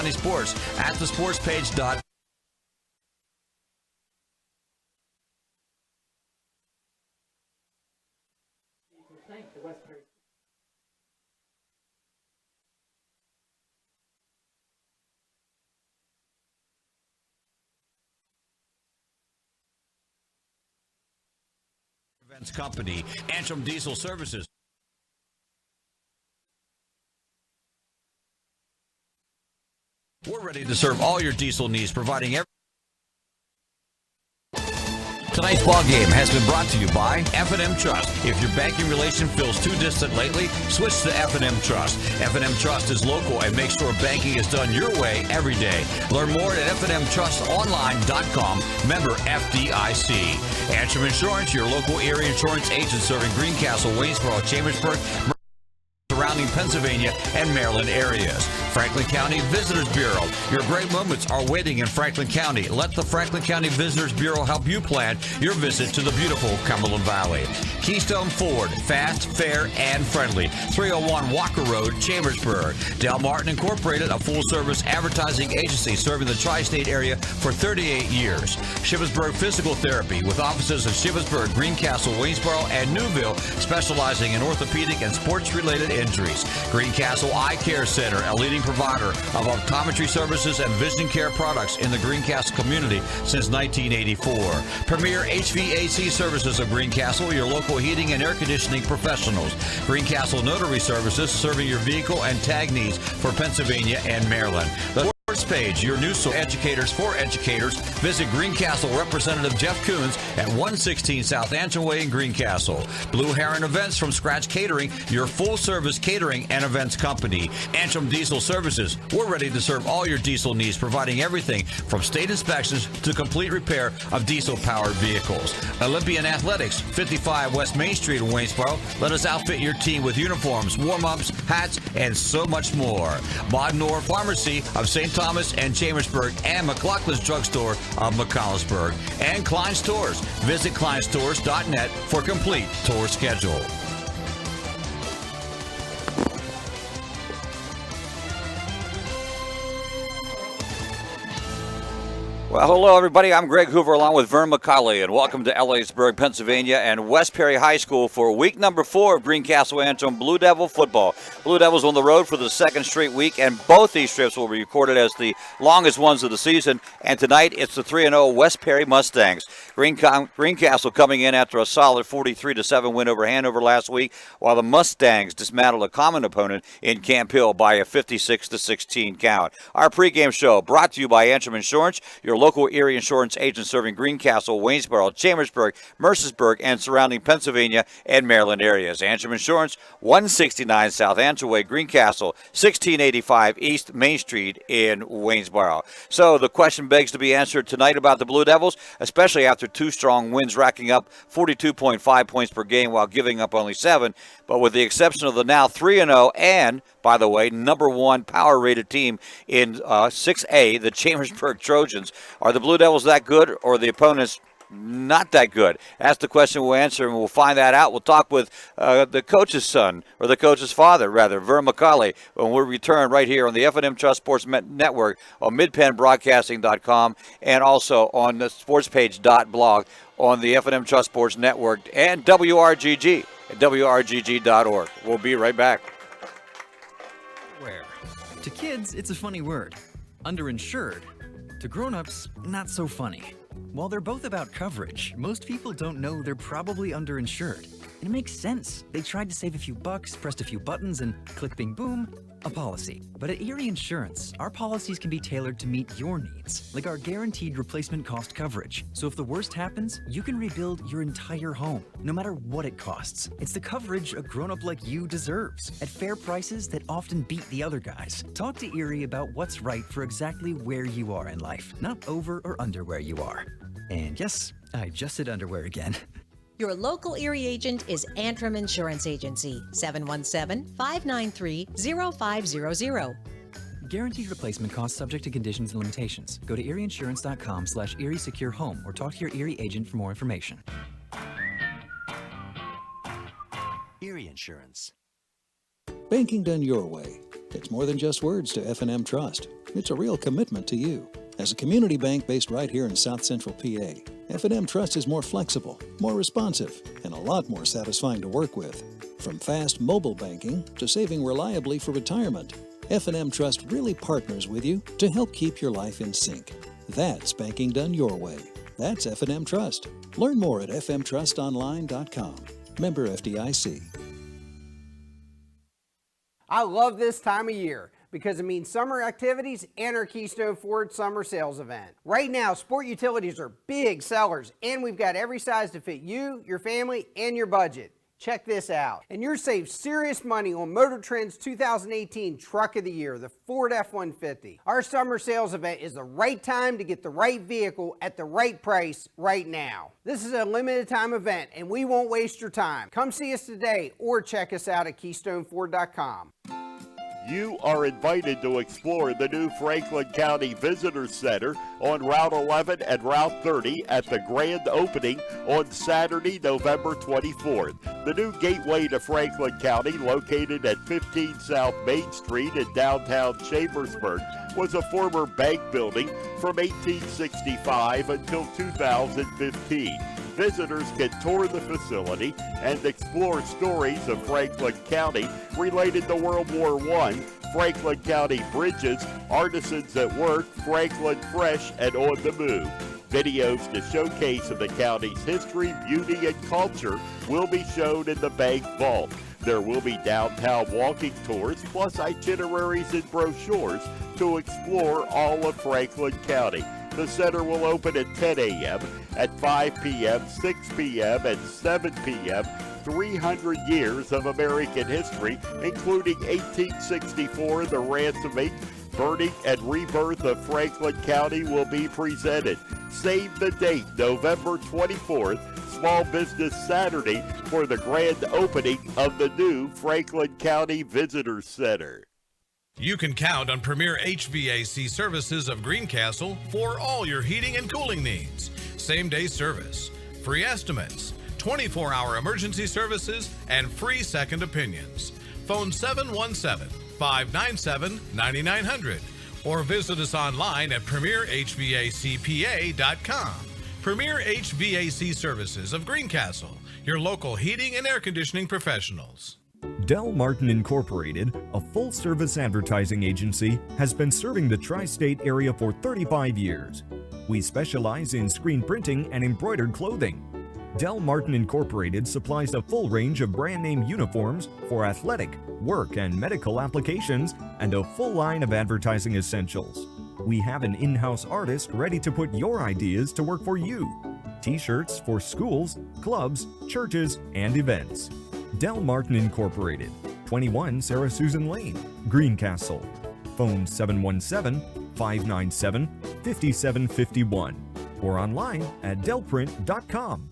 Sports at thesportspage.com. Events Company, Antrim Diesel Services. We're ready to serve all your diesel needs, providing every. Tonight's ball game has been brought to you by F&M Trust. If your banking relation feels too distant lately, switch to F&M Trust. F&M Trust is local and makes sure banking is done your way every day. Learn more at fnmtrustonline.com. Member FDIC. Antrim Insurance, your local area insurance agent serving Greencastle, Waynesboro, Chambersburg, surrounding Pennsylvania and Maryland areas. Franklin County Visitors Bureau. Your great moments are waiting in Franklin County. Let the Franklin County Visitors Bureau help you plan your visit to the beautiful Cumberland Valley. Keystone Ford, fast, fair, and friendly. 301 Walker Road, Chambersburg. Del Martin Incorporated, a full-service advertising agency serving the tri-state area for 38 years. Shippensburg Physical Therapy, with offices in Shippensburg, Greencastle, Waynesboro, and Newville, specializing in orthopedic and sports-related injuries. Greencastle Eye Care Center, a leading provider of optometry services and vision care products in the Greencastle community since 1984. Premier HVAC Services of Greencastle, your local heating and air conditioning professionals. Greencastle Notary Services, serving your vehicle and tag needs for Pennsylvania and Maryland. The Sports Page, your news for educators for educators. Visit Greencastle Representative Jeff Coons at 116 South Antrim Way in Greencastle. Blue Heron Events from Scratch Catering, your full-service catering and events company. Antrim Diesel Services, we're ready to serve all your diesel needs, providing everything from state inspections to complete repair of diesel-powered vehicles. Olympian Athletics, 55 West Main Street in Waynesboro. Let us outfit your team with uniforms, warm-ups, hats, and so much more. Bodnor Pharmacy of St. Thomas and Chambersburg, and McLaughlin's Drugstore of McCollinsburg. And Klein Stores. Visit kleinstores.net for complete tour schedule. Well, hello, everybody. I'm Greg Hoover along with Vern McCauley, and welcome to Ellisburg, Pennsylvania, and West Perry High School for week number 4 of Greencastle Antrim Blue Devil football. Blue Devils on the road for the second straight week, and both these trips will be recorded as the longest ones of the season. And tonight, it's the 3-0 West Perry Mustangs. Greencastle coming in after a solid 43-7 win over Hanover last week, while the Mustangs dismantled a common opponent in Camp Hill by a 56-16 count. Our pregame show brought to you by Antrim Insurance, your local area insurance agent serving Greencastle, Waynesboro, Chambersburg, Mercersburg, and surrounding Pennsylvania and Maryland areas. Antrim Insurance, 169 South Antrim Way, Greencastle, 1685 East Main Street in Waynesboro. So the question begs to be answered tonight about the Blue Devils, especially after 2 strong wins racking up 42.5 points per game while giving up only 7. But with the exception of the now 3-0 and, by the way, number 1 power-rated team in 6A, the Chambersburg Trojans, are the Blue Devils that good, or are the opponents not that good? That's the question we'll answer, and we'll find that out. We'll talk with the coach's son, or the coach's father, rather, Vern McCauley, when we return right here on the F&M Trust Sports Network on midpennbroadcasting.com and also on the sportspage.blog on the F&M Trust Sports Network and WRGG at WRGG.org. We'll be right back. Where? To kids, it's a funny word. Underinsured. To grown-ups, not so funny. While they're both about coverage, most people don't know they're probably underinsured. And it makes sense. They tried to save a few bucks, pressed a few buttons, and click, bing, boom, a policy. But at Erie Insurance, our policies can be tailored to meet your needs, like our guaranteed replacement cost coverage. So if the worst happens, you can rebuild your entire home, no matter what it costs. It's the coverage a grown-up like you deserves, at fair prices that often beat the other guys. Talk to Erie about what's right for exactly where you are in life, not over or under where you are. And yes, I just said underwear again. Your local Erie agent is Antrim Insurance Agency, 717-593-0500. Guaranteed replacement costs subject to conditions and limitations. Go to erieinsurance.com/Erie Secure Home or talk to your Erie agent for more information. Erie Insurance. Banking done your way. It's more than just words to F&M Trust. It's a real commitment to you. As a community bank based right here in South Central PA, F&M Trust is more flexible, more responsive, and a lot more satisfying to work with. From fast mobile banking to saving reliably for retirement, F&M Trust really partners with you to help keep your life in sync. That's banking done your way. That's F&M Trust. Learn more at fmtrustonline.com. Member FDIC. I love this time of year because it means summer activities and our Keystone Ford Summer Sales Event. Right now, sport utilities are big sellers, and we've got every size to fit you, your family, and your budget. Check this out. And you're saved serious money on Motor Trend's 2018 Truck of the Year, the Ford F-150. Our summer sales event is the right time to get the right vehicle at the right price right now. This is a limited time event, and we won't waste your time. Come see us today or check us out at KeystoneFord.com. You are invited to explore the new Franklin County Visitor Center on Route 11 and Route 30 at the grand opening on Saturday, November 24th. The new gateway to Franklin County, located at 15 South Main Street in downtown Chambersburg, was a former bank building from 1865 until 2015. Visitors can tour the facility and explore stories of Franklin County related to World War I, Franklin County bridges, artisans at work, Franklin Fresh, and On the Move. Videos to showcase of the county's history, beauty, and culture will be shown in the bank vault. There will be downtown walking tours, plus itineraries and brochures to explore all of Franklin County. The center will open at 10 a.m., at 5 p.m., 6 p.m., and 7 p.m. 300 years of American history, including 1864, the ransoming, burning, and rebirth of Franklin County will be presented. Save the date, November 24th, Small Business Saturday, for the grand opening of the new Franklin County Visitor Center. You can count on Premier HVAC Services of Greencastle for all your heating and cooling needs. Same-day service, free estimates, 24-hour emergency services, and free second opinions. Phone 717-597-9900 or visit us online at premierhvacpa.com. Premier HVAC Services of Greencastle, your local heating and air conditioning professionals. Del Martin Incorporated, a full-service advertising agency, has been serving the tri-state area for 35 years. We specialize in screen printing and embroidered clothing. Del Martin Incorporated supplies a full range of brand name uniforms for athletic, work, and medical applications, and a full line of advertising essentials. We have an in-house artist ready to put your ideas to work for you. T-shirts for schools, clubs, churches, and events. Del Martin Incorporated, 21 Sarah Susan Lane, Greencastle. Phone 717-597-5751 or online at delprint.com.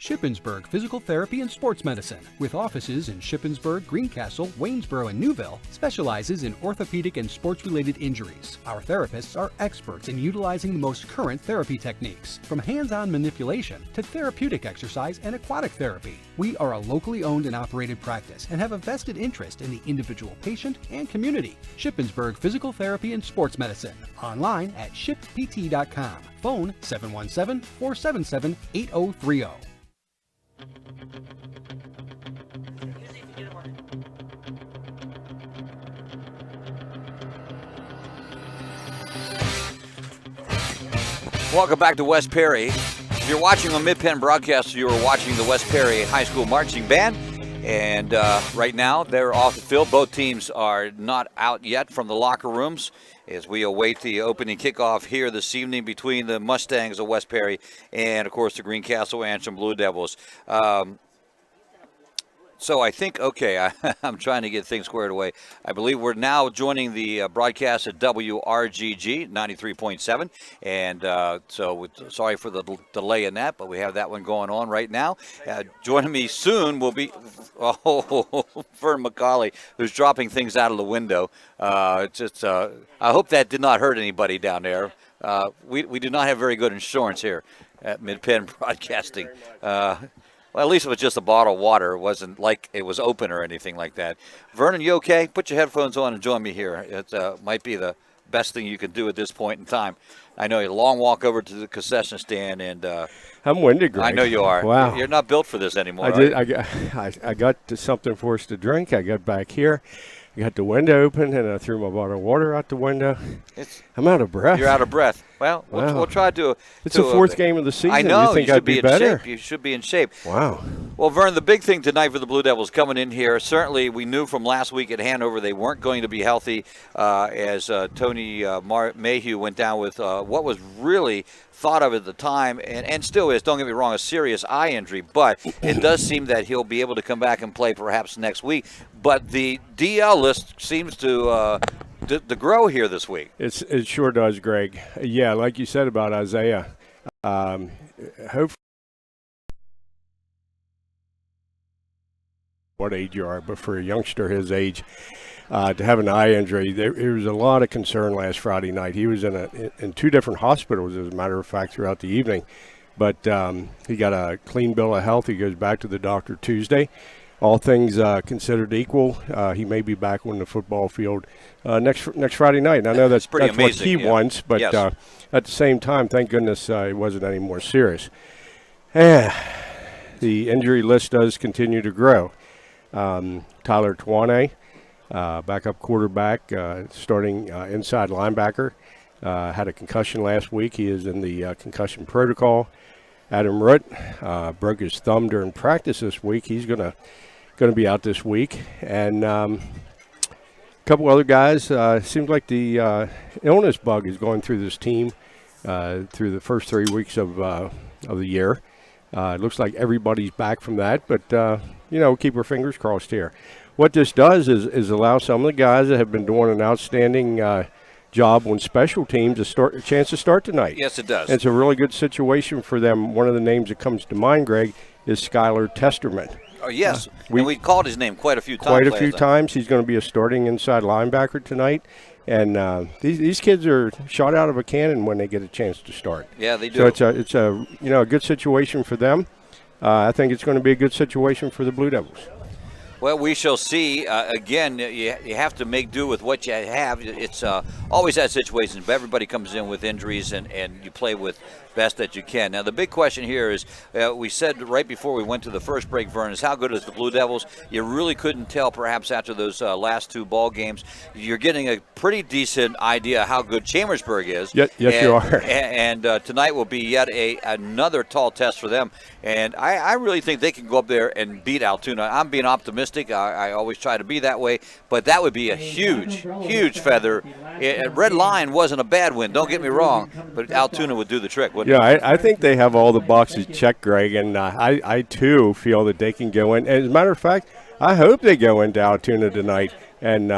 Shippensburg Physical Therapy and Sports Medicine, with offices in Shippensburg, Greencastle, Waynesboro, and Newville, specializes in orthopedic and sports-related injuries. Our therapists are experts in utilizing the most current therapy techniques, from hands-on manipulation to therapeutic exercise and aquatic therapy. We are a locally owned and operated practice and have a vested interest in the individual patient and community. Shippensburg Physical Therapy and Sports Medicine, online at shippt.com. Phone 717-477-8030. Welcome back to West Perry. If you're watching on Mid-Penn Broadcast, you are watching the West Perry High School Marching Band. And right now, they're off the field. Both teams are not out yet from the locker rooms as we await the opening kickoff here this evening between the Mustangs of West Perry and, of course, the Greencastle Antrim Blue Devils. So I think, okay, I'm trying to get things squared away. I believe we're now joining the broadcast at WRGG 93.7. And so sorry for the delay in that, but we have that one going on right now. Joining me soon will be Fern McCauley, who's dropping things out of the window. I hope that did not hurt anybody down there. We do not have very good insurance here at Mid-Penn Broadcasting. Well, at least it was just a bottle of water. It wasn't like it was open or anything like that. Vernon, you okay? Put your headphones on and join me here. It might be the best thing you can do at this point in time. I know you're a long walk over to the concession stand, and I'm winded, Greg. I know you are. Wow. You're not built for this anymore. I got something for us to drink. I got back here. I got the window open, and I threw my bottle of water out the window. I'm out of breath. You're out of breath. Well, wow. we'll try to. It's the fourth game of the season. I know. You think should I'd be better? Shape. You should be in shape. Wow. Well, Vern, the big thing tonight for the Blue Devils coming in here, certainly we knew from last week at Hanover they weren't going to be healthy as Tony Mayhew went down with what was really thought of at the time, and still is, don't get me wrong, a serious eye injury, but it does seem that he'll be able to come back and play perhaps next week. But the DL list seems to grow here this week. It sure does, Greg. Yeah, like you said about Isaiah. Hopefully, what age you are, but for a youngster his age, to have an eye injury, there was a lot of concern last Friday night. He was in two different hospitals, as a matter of fact, throughout the evening. But he got a clean bill of health. He goes back to the doctor Tuesday. All things considered equal, he may be back on the football field next Friday night. And I know that's pretty what amazing, he wants, but yes. At the same time, thank goodness it wasn't any more serious. The injury list does continue to grow. Tyler Twane, backup quarterback, starting inside linebacker, had a concussion last week. He is in the concussion protocol. Adam Root broke his thumb during practice this week. He's going to be out this week. And a couple other guys. Seems like the illness bug is going through this team through the first 3 weeks of the year. It looks like everybody's back from that, but keep our fingers crossed here. What this does is allow some of the guys that have been doing an outstanding job on special teams a chance to start tonight. Yes, it does. It's a really good situation for them. One of the names that comes to mind, Greg, is Skylar Testerman. Oh, yes. We called his name quite a few times. Quite a few times. He's going to be a starting inside linebacker tonight. And these kids are shot out of a cannon when they get a chance to start. Yeah, they do. So it's a good situation for them. I think it's going to be a good situation for the Blue Devils. Well, we shall see. Again, you have to make do with what you have. It's always that situation. But everybody comes in with injuries, and you play with best that you can. Now, the big question here is, we said right before we went to the first break, Vern, is how good is the Blue Devils? You really couldn't tell perhaps after those last two ball games. You're getting a pretty decent idea how good Chambersburg is. Yes, you are. And tonight will be yet another tall test for them. And I really think they can go up there and beat Altoona. I'm being optimistic. I always try to be that way. But that would be a huge, huge feather. Red Lion wasn't a bad win, don't get me wrong. But Altoona would do the trick, wouldn't it? Yeah, I think they have all the boxes checked, Greg. And I, too, feel that they can go in. As a matter of fact, I hope they go into Altoona tonight and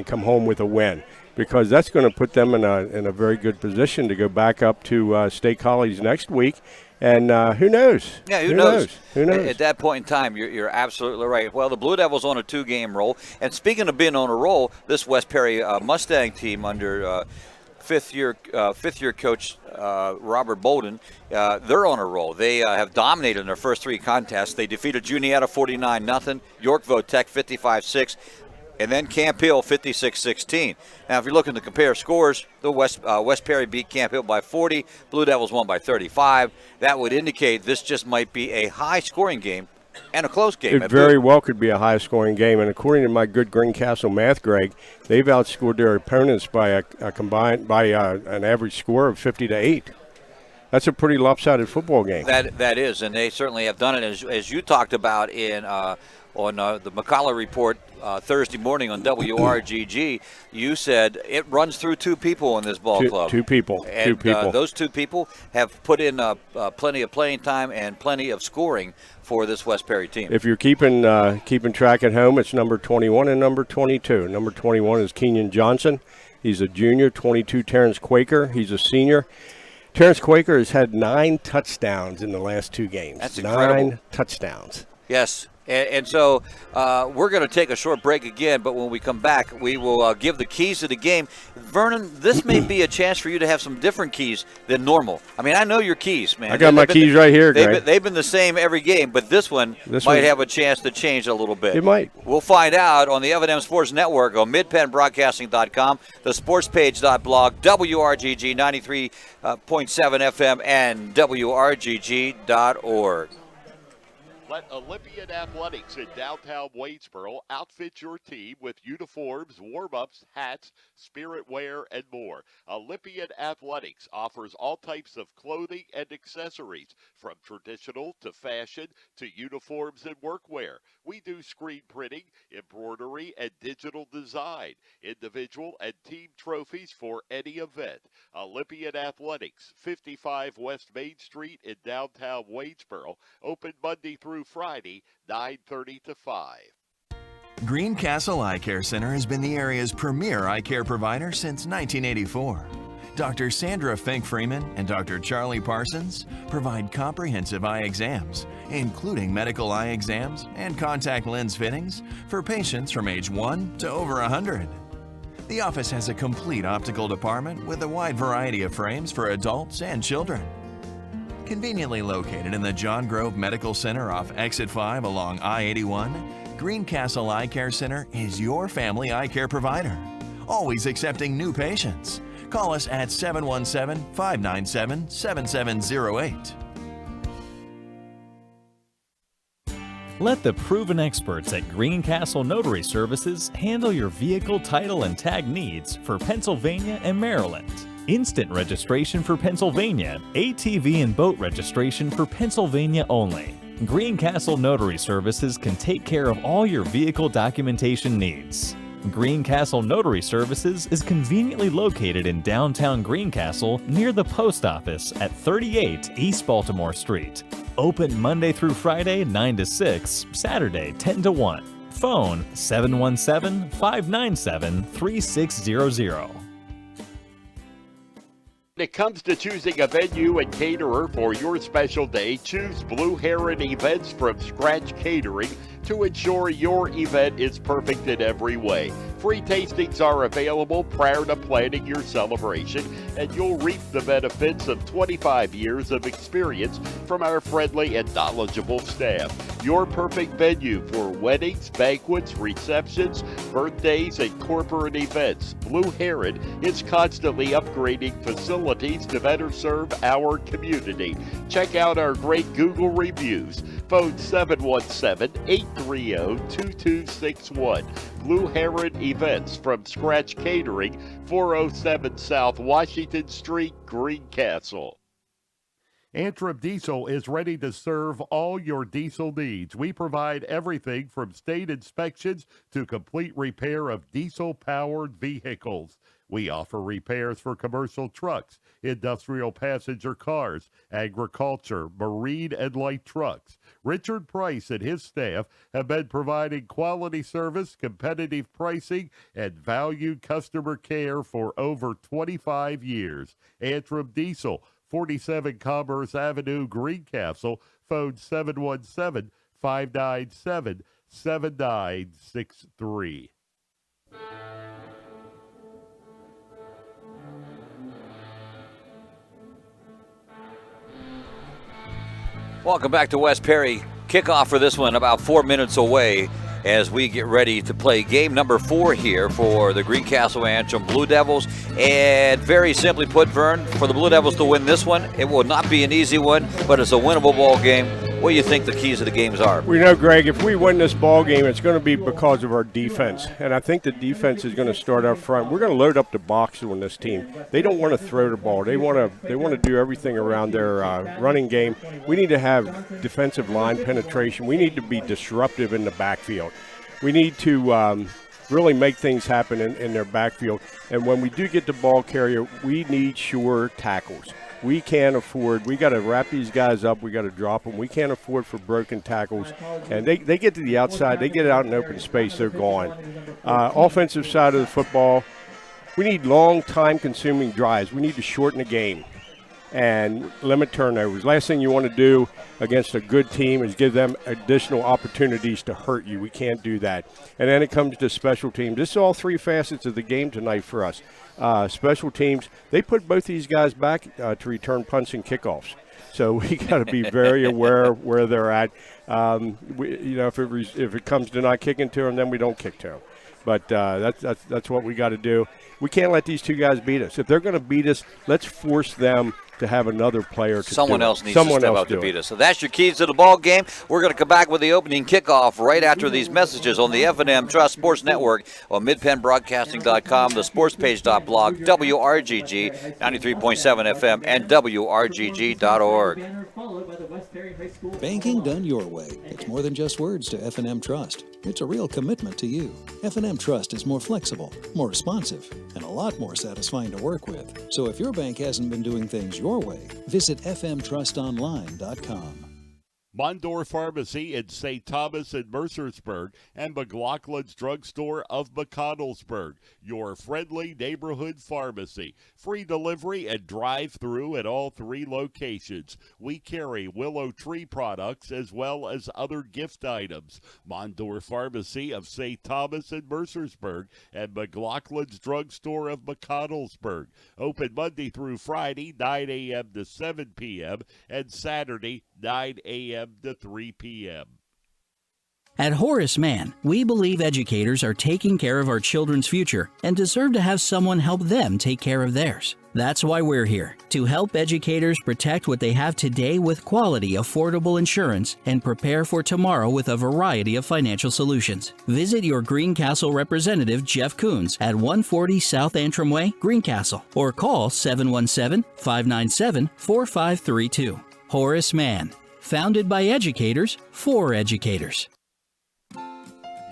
come home with a win, because that's going to put them in a very good position to go back up to State College next week. And who knows? Yeah, who knows? Who knows? At that point in time, you're absolutely right. Well, the Blue Devils on a 2-game roll. And speaking of being on a roll, this West Perry Mustang team under fifth year coach Robert Bolden, they're on a roll. They have dominated in their first 3 contests. They defeated Juniata 49-0, Yorkville Tech 55-6. And then Camp Hill 56-16. Now, if you're looking to compare scores, the West Perry beat Camp Hill by 40. Blue Devils won by 35. That would indicate this just might be a high-scoring game and a close game. It very well could be a high-scoring game. And according to my good Greencastle math, Greg, they've outscored their opponents by an average score of 50-8. That's a pretty lopsided football game. That is, and they certainly have done it, as you talked about in on the McCullough Report Thursday morning on WRGG. You said it runs through 2 people in this ball club. Two people. And those 2 people have put in plenty of playing time and plenty of scoring for this West Perry team. If you're keeping track at home, it's number 21 and number 22. Number 21 is Kenyon Johnson. He's a junior. 22, Terrence Quaker. He's a senior. Terrence Quaker has had 9 touchdowns in the last 2 games. That's incredible. 9 touchdowns. Yes, And so we're going to take a short break again, but when we come back, we will give the keys to the game. Vernon, this may be a chance for you to have some different keys than normal. I mean, I know your keys, man. I got my keys right here, Greg. They've been the same every game, but this one might have a chance to change a little bit. It might. We'll find out on the F&M Sports Network on midpennbroadcasting.com, the sportspage.blog, WRGG 93.7 FM, and WRGG.org. Let Olympian Athletics in downtown Waynesboro outfit your team with uniforms, warm-ups, hats, spirit wear, and more. Olympian Athletics offers all types of clothing and accessories, from traditional to fashion to uniforms and workwear. We do screen printing, embroidery, and digital design, individual and team trophies for any event. Olympian Athletics, 55 West Main Street in downtown Waynesboro, open Monday through Friday, 9:30 to 5. Greencastle Eye Care Center has been the area's premier eye care provider since 1984. Dr. Sandra Fink-Freeman and Dr. Charlie Parsons provide comprehensive eye exams, including medical eye exams and contact lens fittings for patients from age 1 to over 100. The office has a complete optical department with a wide variety of frames for adults and children. Conveniently located in the John Grove Medical Center off Exit 5 along I-81, Greencastle Eye Care Center is your family eye care provider. Always accepting new patients. Call us at 717-597-7708. Let the proven experts at Greencastle Notary Services handle your vehicle title and tag needs for Pennsylvania and Maryland. Instant registration for Pennsylvania, ATV and boat registration for Pennsylvania only. Greencastle Notary Services can take care of all your vehicle documentation needs. Greencastle Notary Services is conveniently located in downtown Greencastle near the post office at 38 East Baltimore Street. Open Monday through Friday 9 to 6, Saturday 10 to 1. Phone 717-597-3600. When it comes to choosing a venue and caterer for your special day, choose Blue Heron Events from Scratch Catering to ensure your event is perfect in every way. Free tastings are available prior to planning your celebration, and you'll reap the benefits of 25 years of experience from our friendly and knowledgeable staff. Your perfect venue for weddings, banquets, receptions, birthdays, and corporate events. Blue Heron is constantly upgrading facilities to better serve our community. Check out our great Google reviews. Phone 717-830-2261. Blue Heron Events from Scratch Catering, 407 South Washington Street, Greencastle. Antrim Diesel is ready to serve all your diesel needs. We provide everything from state inspections to complete repair of diesel-powered vehicles. We offer repairs for commercial trucks, industrial passenger cars, agriculture, marine, and light trucks. Richard Price and his staff have been providing quality service, competitive pricing, and valued customer care for over 25 years. Antrim Diesel, 47 Commerce Avenue, Greencastle. Phone 717-597-7963. Welcome back to West Perry. Kickoff for this one about 4 minutes away as we get ready to play game number 4 here for the Greencastle Antrim Blue Devils. And very simply put, Vern, for the Blue Devils to win this one, it will not be an easy one, but it's a winnable ball game. What do you think the keys of the games are? We know, Greg, if we win this ball game, it's going to be because of our defense. And I think the defense is going to start up front. We're going to load up the box on this team. They don't want to throw the ball. They want to do everything around their running game. We need to have defensive line penetration. We need to be disruptive in the backfield. We need to really make things happen in their backfield. And when we do get the ball carrier, we need sure tackles. We can't afford, we got to wrap these guys up, we got to drop them. We can't afford for broken tackles. And they get to the outside, they get out in open space, they're gone. Offensive side of the football, we need long time-consuming drives. We need to shorten the game. and limit turnovers. Last thing you want to do against a good team is give them additional opportunities to hurt you. We can't do that. And then it comes to special teams. This is all three facets of the game tonight for us. Special teams, they put both these guys back to return punts and kickoffs. So we got to be very aware of where they're at. If it comes to not kicking to them, then we don't kick to them. But that's what we got to do. We can't let these two guys beat us. If they're going to beat us, let's force them to have another player to Someone do else it. needs Someone to step else up to do beat it. us. So that's your keys to the ball game. We're going to come back with the opening kickoff right after these messages on the F&M Trust Sports Network on midpennbroadcasting.com, the sportspage.blog, WRGG 93.7 FM, and WRGG.org. Banking done your way. It's more than just words to F&M Trust. It's a real commitment to you. F&M Trust is more flexible, more responsive, and a lot more satisfying to work with. So if your bank hasn't been doing things your way, visit fmtrustonline.com. Mondor Pharmacy in St. Thomas and Mercersburg, and McLaughlin's Drugstore of McConnellsburg, your friendly neighborhood pharmacy. Free delivery and drive-through at all three locations. We carry Willow Tree products as well as other gift items. Mondor Pharmacy of St. Thomas and Mercersburg, and McLaughlin's Drugstore of McConnellsburg. Open Monday through Friday, 9 a.m. to 7 p.m., and Saturday, 9 a.m. to 3 p.m. At Horace Mann, we believe educators are taking care of our children's future and deserve to have someone help them take care of theirs. That's why we're here, to help educators protect what they have today with quality, affordable insurance and prepare for tomorrow with a variety of financial solutions. Visit your Greencastle representative, Jeff Coons, at 140 South Antrim Way, Greencastle, or call 717-597-4532. Horace Mann, founded by educators for educators.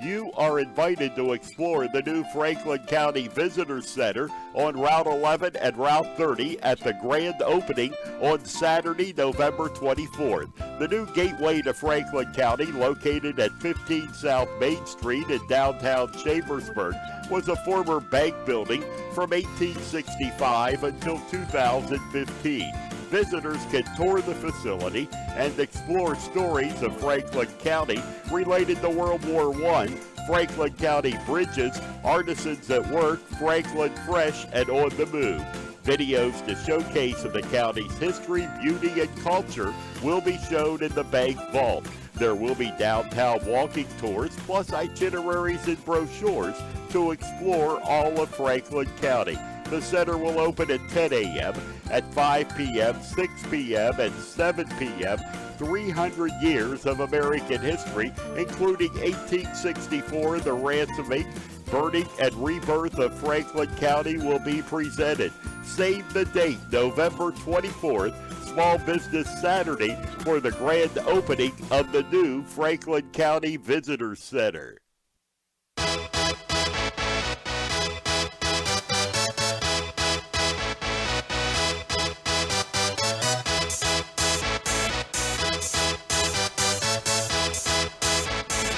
You are invited to explore the new Franklin County Visitor Center on Route 11 and Route 30 at the grand opening on Saturday, November 24th. The new gateway to Franklin County, located at 15 South Main Street in downtown Chambersburg, was a former bank building from 1865 until 2015. Visitors can tour the facility and explore stories of Franklin County related to World War I, Franklin County bridges, artisans at work, Franklin Fresh, and On the Move. Videos to showcase of the county's history, beauty, and culture will be shown in the bank vault. There will be downtown walking tours, plus itineraries and brochures to explore all of Franklin County. The center will open at 10 a.m., at 5 p.m., 6 p.m., and 7 p.m. 300 years of American history, including 1864, the ransoming, burning, and rebirth of Franklin County will be presented. Save the date, November 24th, Small Business Saturday, for the grand opening of the new Franklin County Visitor Center.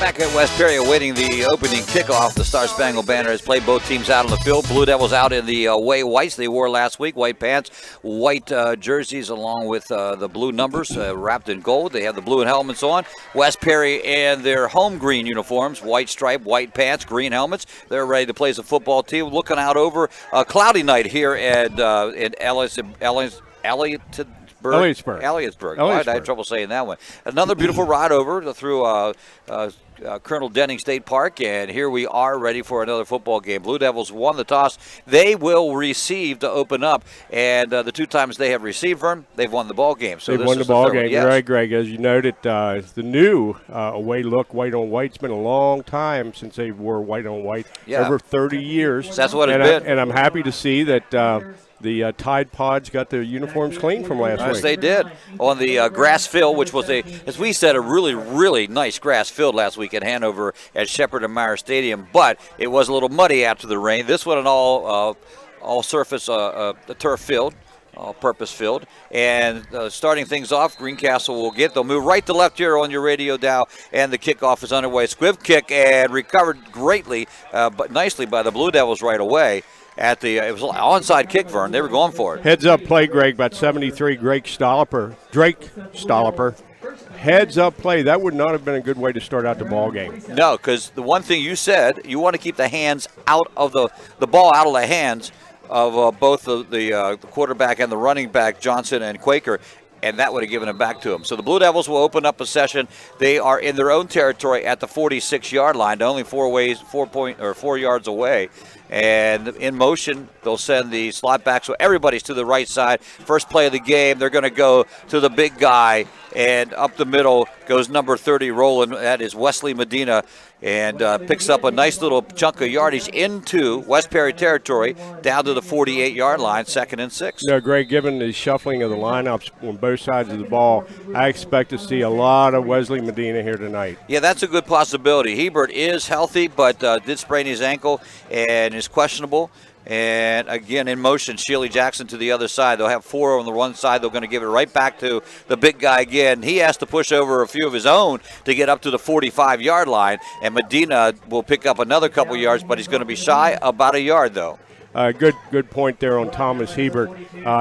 Back at West Perry awaiting the opening kickoff. The Star Spangled Banner has played both teams out on the field. Blue Devils out in the away whites they wore last week. White pants, white jerseys along with the blue numbers wrapped in gold. They have the blue and helmets on. West Perry in their home green uniforms, white stripe, white pants, green helmets. They're ready to play as a football team. Looking out over a cloudy night here at in Elliotsburg. I had trouble saying that one. Another beautiful ride over through Colonel Denning State Park, and here we are ready for another football game. Blue Devils won the toss. They will receive to open up, and the two times they have received, Vern, they've won the ball game. So they've won the ball game. Yes. Right, Greg. As you noted, it's the new away look, white on white. It's been a long time since they wore white on white. Yeah. Over 30 years. That's what it's been. And I'm happy to see that the Tide Pods got their uniforms clean from last week. Yes, they did. On the grass field, which was, as we said, a really, really nice grass field last week at Hanover at Shepherd and Meyer Stadium, but it was a little muddy after the rain. This one an all-surface turf field. all-purpose field. And starting things off, Greencastle they'll move right to left here on your radio dial, and the kickoff is underway. Squibb kick and recovered greatly, but nicely by the Blue Devils right away. It was an onside kick, Vern. They were going for it. Heads up play, Greg, about 73, Drake Stolliper. Heads up play. That would not have been a good way to start out the ball game. No, because the one thing you said, you want to keep the hands out of the ball out of the hands of both the quarterback and the running back, Johnson and Quaker, and that would have given it back to him. So the Blue Devils will open up possession. They are in their own territory at the 46-yard line, only 4 yards away. And in motion, they'll send the slot back, so everybody's to the right side. First play of the game, they're going to go to the big guy, and up the middle goes number 30 rolling. That is Wesley Medina, and picks up a nice little chunk of yardage into West Perry territory, down to the 48-yard line, 2nd and 6. No, Greg, given the shuffling of the lineups on both sides of the ball, I expect to see a lot of Wesley Medina here tonight. Yeah, that's a good possibility. Hebert is healthy, but did sprain his ankle and is questionable. And again, in motion, Shealy Jackson to the other side. They'll have 4 on the one side. They're going to give it right back to the big guy again. He has to push over a few of his own to get up to the 45-yard line. And Medina will pick up another couple yards, but he's going to be shy about a yard, though. Good point there on Thomas Hebert.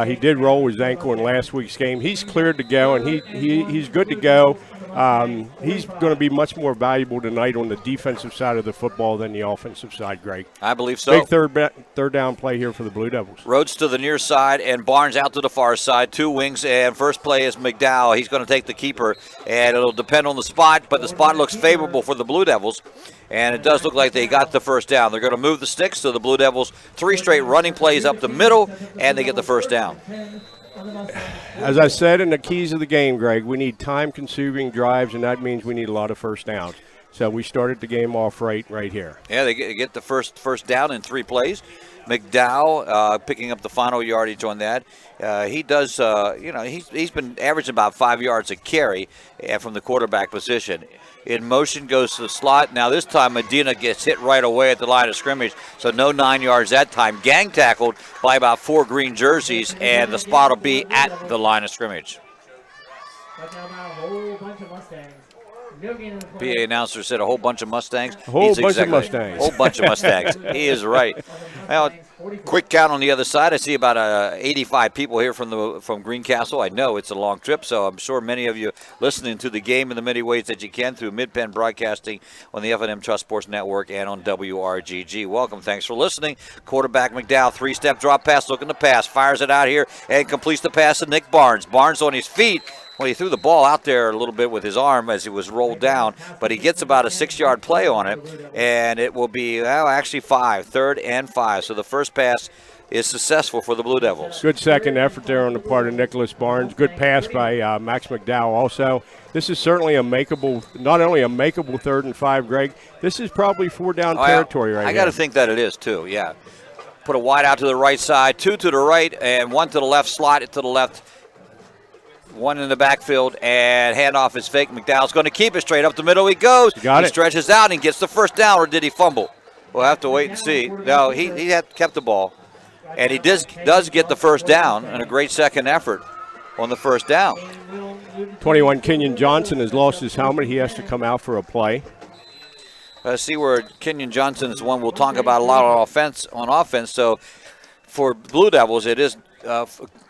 He did roll his ankle in last week's game. He's cleared to go, and he's good to go. He's going to be much more valuable tonight on the defensive side of the football than the offensive side, Greg. I believe so. Big third down play here for the Blue Devils. Rhodes to the near side and Barnes out to the far side. 2 wings, and first play is McDowell. He's going to take the keeper, and it'll depend on the spot, but the spot looks favorable for the Blue Devils, and it does look like they got the first down. They're going to move the sticks, so the Blue Devils 3 straight running plays up the middle, and they get the first down. As I said in the keys of the game, Greg, we need time-consuming drives, and that means we need a lot of first downs. So we started the game off right here. Yeah, they get the first down in 3 plays. McDowell picking up the final yardage on that. He does, he's been averaging about 5 yards a carry from the quarterback position. In motion goes to the slot. Now this time Medina gets hit right away at the line of scrimmage, so no 9 yards that time. Gang tackled by about 4 green jerseys, and the spot will be at the line of scrimmage. PA announcer said a whole bunch of Mustangs. A whole bunch of Mustangs. He is right. Now, quick count on the other side. I see about 85 people here from Greencastle. I know it's a long trip, so I'm sure many of you listening to the game in the many ways that you can through Mid-Penn Broadcasting on the F&M Trust Sports Network and on WRGG. Welcome. Thanks for listening. Quarterback McDowell, 3-step drop pass, looking to pass, fires it out here, and completes the pass to Nick Barnes. Barnes on his feet. Well, he threw the ball out there a little bit with his arm as he was rolled down, but he gets about a 6-yard play on it, and it will be actually 5, 3rd and 5. So the first pass is successful for the Blue Devils. Good second effort there on the part of Nicholas Barnes. Good pass by Max McDowell also. This is certainly not only a makeable 3rd and 5, Greg, this is probably 4-down territory right now. I got to think that it is too, yeah. Put a wide out to the right side, 2 to the right, and 1 to the left, slot it to the left. 1 in the backfield, and handoff is fake. McDowell's going to keep it straight up the middle. He goes. He stretches out and gets the first down, or did he fumble? We'll have to wait and see. No, he had kept the ball, and he does get the first down, and a great second effort on the first down. 21, Kenyon Johnson has lost his helmet. He has to come out for a play. See where Kenyon Johnson is one we'll talk about a lot on offense. So for Blue Devils, it is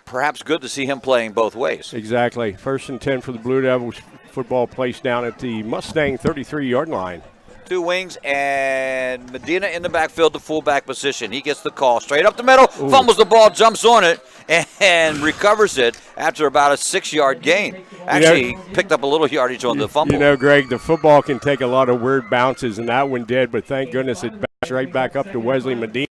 perhaps good to see him playing both ways. Exactly. 1st and 10 for the Blue Devils. Football placed down at the Mustang 33-yard line. 2 wings, and Medina in the backfield, the fullback position. He gets the call straight up the middle, fumbles the ball, jumps on it, and recovers it after about a 6-yard gain. Actually, he picked up a little yardage on the fumble. You know, Greg, the football can take a lot of weird bounces, and that one did, but thank goodness it bounced right back up to Wesley Medina.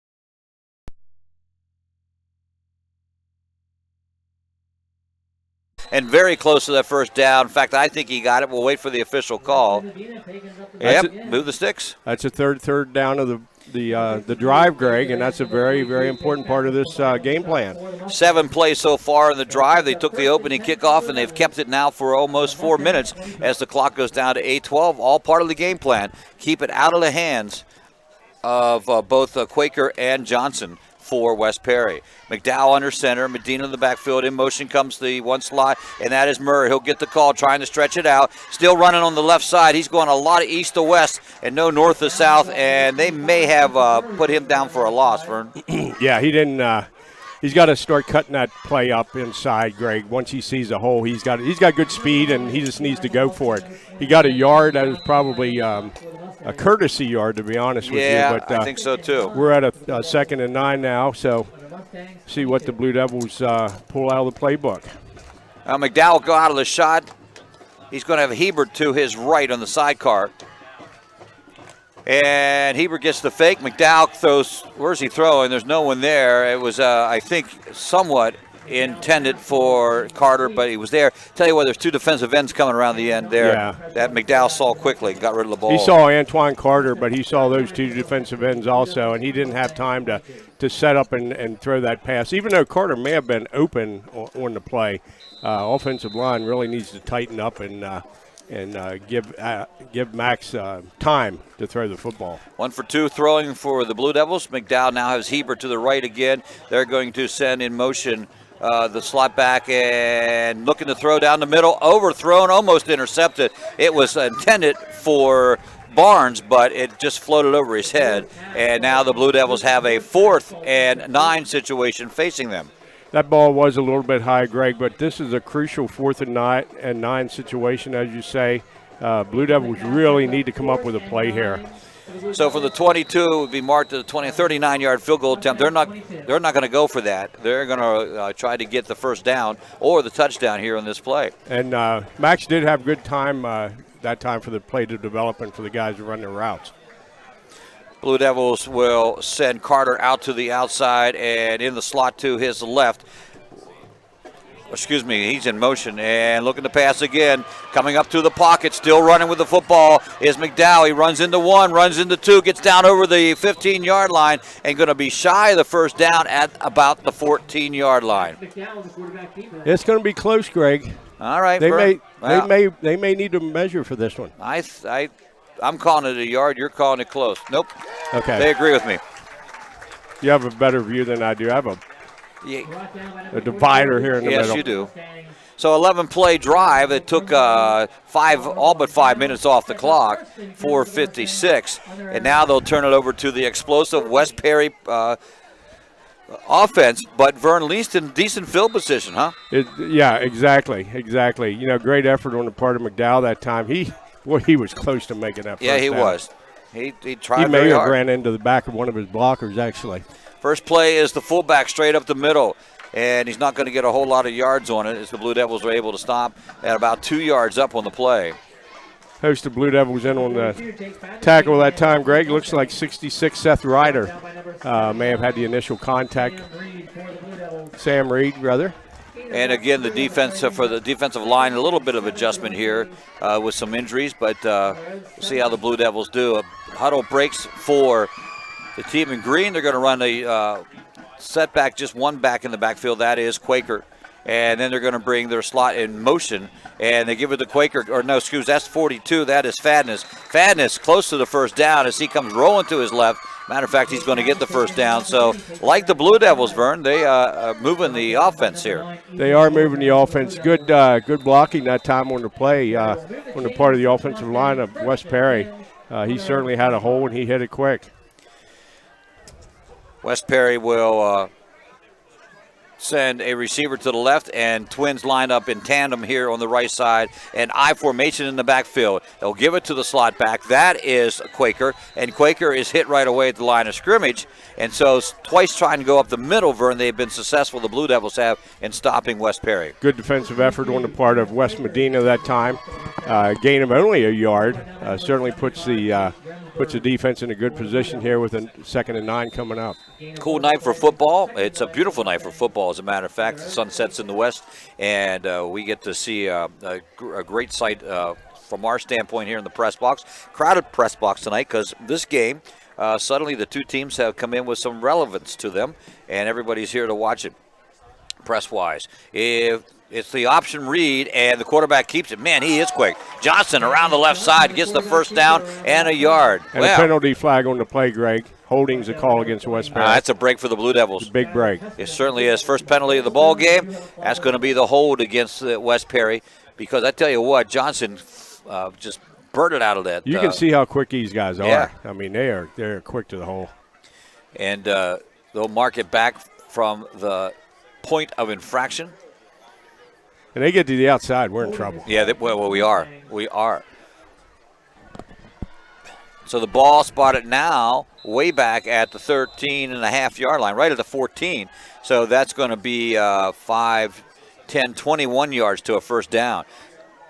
And very close to that first down. In fact, I think he got it. We'll wait for the official call. Move the sticks. That's a third down of the drive, Greg, and that's a very, very important part of this game plan. 7 plays so far in the drive. They took the opening kickoff, and they've kept it now for almost 4 minutes as the clock goes down to 8:12. All part of the game plan. Keep it out of the hands of both Quaker and Johnson. for West Perry. McDowell under center, Medina in the backfield. In motion comes the one slot, and that is Murray. He'll get the call, trying to stretch it out. Still running on the left side. He's going a lot of east to west and no north to south, and they may have put him down for a loss, Vern. Yeah, he didn't. He's got to start cutting that play up inside, Greg. Once he sees the hole, he's got good speed, and he just needs to go for it. He got a yard that was probably a courtesy yard, to be honest with you. But I think so too. We're at a 2nd and 9 now, so see what the Blue Devils pull out of the playbook. McDowell will go out of the shot. He's going to have Hebert to his right on the sidecar. And Hebert gets the fake. McDowell throws. Where's he throwing? There's no one there. It was, I think, somewhat intended for Carter, but he was there. Tell you what, there's 2 defensive ends coming around the end there. Yeah. That McDowell saw quickly, got rid of the ball. He saw Antoine Carter, but he saw those 2 defensive ends also, and he didn't have time to set up and throw that pass. Even though Carter may have been open on the play, offensive line really needs to tighten up and give Max time to throw the football. 1 for 2 throwing for the Blue Devils. McDowell now has Hebert to the right again. They're going to send in motion the slot back and looking to throw down the middle. Overthrown, almost intercepted. It was intended for Barnes, but it just floated over his head. And now the Blue Devils have a 4th and 9 situation facing them. That ball was a little bit high, Greg, but this is a crucial 4th and 9 situation, as you say. Blue Devils really need to come up with a play here. So for the 22, it would be marked as a 39-yard field goal attempt. They're not going to go for that. They're going to try to get the first down or the touchdown here on this play. And Max did have good time that time for the play to develop and for the guys to run their routes. Blue Devils will send Carter out to the outside and in the slot to his left. Excuse me, he's in motion and looking to pass again. Coming up to the pocket, still running with the football is McDowell. He runs into 1, runs into 2, gets down over the 15-yard line and going to be shy of the first down at about the 14-yard line. It's going to be close, Greg. All right. They may need to measure for this one. I'm calling it a yard. You're calling it close. Nope. Okay. They agree with me. You have a better view than I do. I have a divider here in the middle. Yes, you do. So 11-play drive. It took all but 5 minutes off the clock, 4:56. And now they'll turn it over to the explosive West Perry offense. But Vern Least in decent field position, huh? Yeah, exactly. You know, great effort on the part of McDowell that time. He was close to making that first Yeah, he down. was. He tried He may very have hard. ran into the back of one of his blockers, actually. First play is the fullback straight up the middle, and he's not going to get a whole lot of yards on it as the Blue Devils are able to stop at about 2 yards up on the play. Host of Blue Devils in on the tackle that time, Greg. Looks like 66 Seth Ryder may have had the initial contact. Sam Reed, rather. And again, the defense for the defensive line, a little bit of adjustment here with some injuries, but we'll see how the Blue Devils do. Huddle breaks for the team in green. They're going to run a setback, just one back in the backfield. That is Quaker. And then they're going to bring their slot in motion, and they give it to Quaker. Or no, excuse, that's 42. That is Fadness. Fadness close to the first down as he comes rolling to his left. Matter of fact, he's going to get the first down. So, like the Blue Devils, Vern, they are moving the offense here. They are moving the offense. Good blocking that time on the play on the part of the offensive line of West Perry. He certainly had a hole, and he hit it quick. West Perry will send a receiver to the left, and Twins line up in tandem here on the right side, and I formation in the backfield. They'll give it to the slot back. That is Quaker, and Quaker is hit right away at the line of scrimmage, and so twice trying to go up the middle, Vern, they've been successful, the Blue Devils have, in stopping West Perry. Good defensive effort on the part of West Medina that time. Gain of only a yard certainly puts the defense in a good position here with a 2nd and 9 coming up. Cool night for football. It's a beautiful night for football, as a matter of fact. The sun sets in the west, and we get to see a great sight from our standpoint here in the press box. Crowded press box tonight because this game, suddenly the two teams have come in with some relevance to them, and everybody's here to watch it press-wise. If It's the option read, and the quarterback keeps it. Man, he is quick. Johnson around the left side gets the first down and a yard. And a penalty flag on the play, Greg. Holding's a call against West Perry. That's a break for the Blue Devils. Big break. It certainly is. First penalty of the ball game. That's going to be the hold against West Perry, because I tell you what, Johnson just birded out of that. You can see how quick these guys are. Yeah. I mean, they're quick to the hole. And they'll mark it back from the point of infraction. And they get to the outside, we're in trouble. Yeah, well, we are. We are. So the ball spotted now way back at the 13.5-yard line, right at the 14. So that's going to be 5, 10, 21 yards to a first down.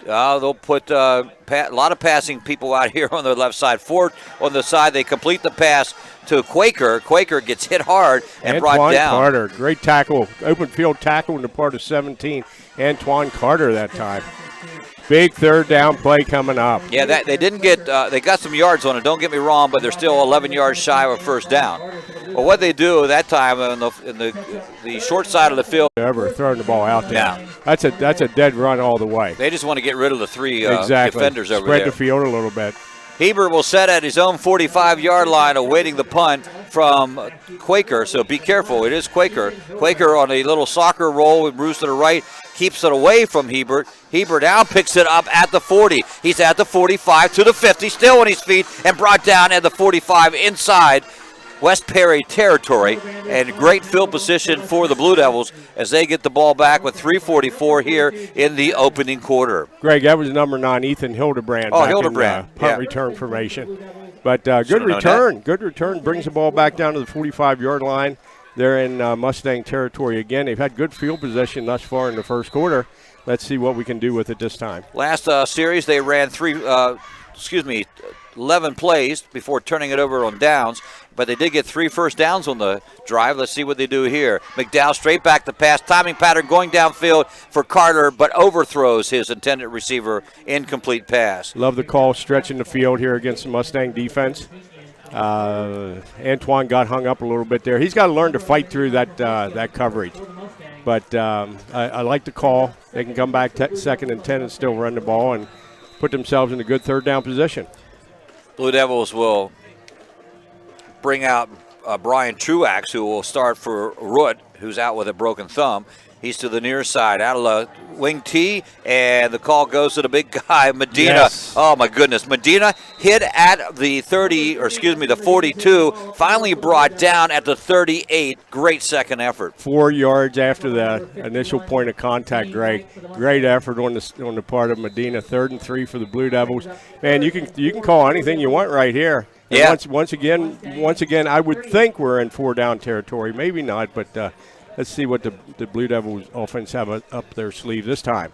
They'll put a lot of passing people out here on the left side. Ford on the side, they complete the pass to Quaker. Quaker gets hit hard and brought down. Carter, great tackle, open field tackle in the part of 17. Antoine Carter that time. Big third down play coming up. Yeah, they didn't get. They got some yards on it. Don't get me wrong, but they're still 11 yards shy of a first down. Well, what they do that time in the short side of the field. Ever throwing the ball out there. Yeah. That's a dead run all the way. They just want to get rid of the three exactly. defenders over Spread there. the field a little bit. Hebert will set at his own 45-yard line, awaiting the punt from Quaker. So be careful. It is Quaker. Quaker on a little soccer roll with Bruce to the right, keeps it away from Hebert. Hebert now picks it up at the 40. He's at the 45 to the 50, still on his feet, and brought down at the 45 inside West Perry territory. And great field position for the Blue Devils as they get the ball back with 3:44 here in the opening quarter. Greg, that was number 9, Ethan Hildebrand. Oh, Hildebrand. Punt return formation. But good return. Good return. Brings the ball back down to the 45-yard line. They're in Mustang territory again. They've had good field possession thus far in the first quarter. Let's see what we can do with it this time. Last series, they ran 11 plays before turning it over on downs, but they did get 3 first downs on the drive. Let's see what they do here. McDowell straight back to pass. Timing pattern going downfield for Carter, but overthrows his intended receiver. Incomplete pass. Love the call, stretching the field here against the Mustang defense. Antoine got hung up a little bit there. He's got to learn to fight through that coverage. But I like the call. They can come back second and 10 and still run the ball and put themselves in a good third down position. Blue Devils will bring out Brian Truax, who will start for Root, who's out with a broken thumb. He's to the near side, out of the wing T, and the call goes to the big guy, Medina. Yes. Oh, my goodness. Medina hit at the 42, finally brought down at the 38. Great second effort. 4 yards after the initial point of contact, Greg. Great effort on the part of Medina. 3rd and 3 for the Blue Devils. Man, you can call anything you want right here. And yeah. Once again, I would think we're in 4-down territory. Maybe not, but let's see what the Blue Devils offense have up their sleeve this time.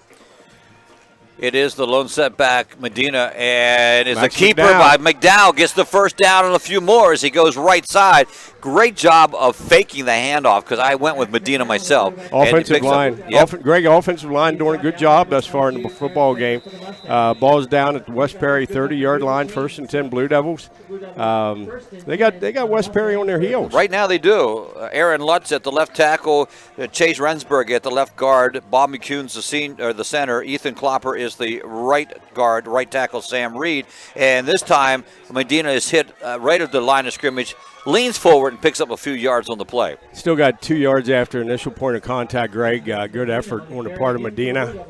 It is the lone setback, Medina, and is a Max keeper McDowell. by McDowell. Gets the first down and a few more as he goes right side. Great job of faking the handoff, because I went with Medina myself. Offensive line. Greg, offensive line doing a good job thus far in the football game. Ball's down at the West Perry 30-yard line, 1st and 10 Blue Devils. They got West Perry on their heels. Right now they do. Aaron Lutz at the left tackle, Chase Rensburg at the left guard, Bob McCune's the center, Ethan Klopper is the right guard, right tackle Sam Reed. And this time Medina is hit right at the line of scrimmage, leans forward and picks up a few yards on the play. Still got 2 yards after initial point of contact, Greg. Good effort on the part of Medina.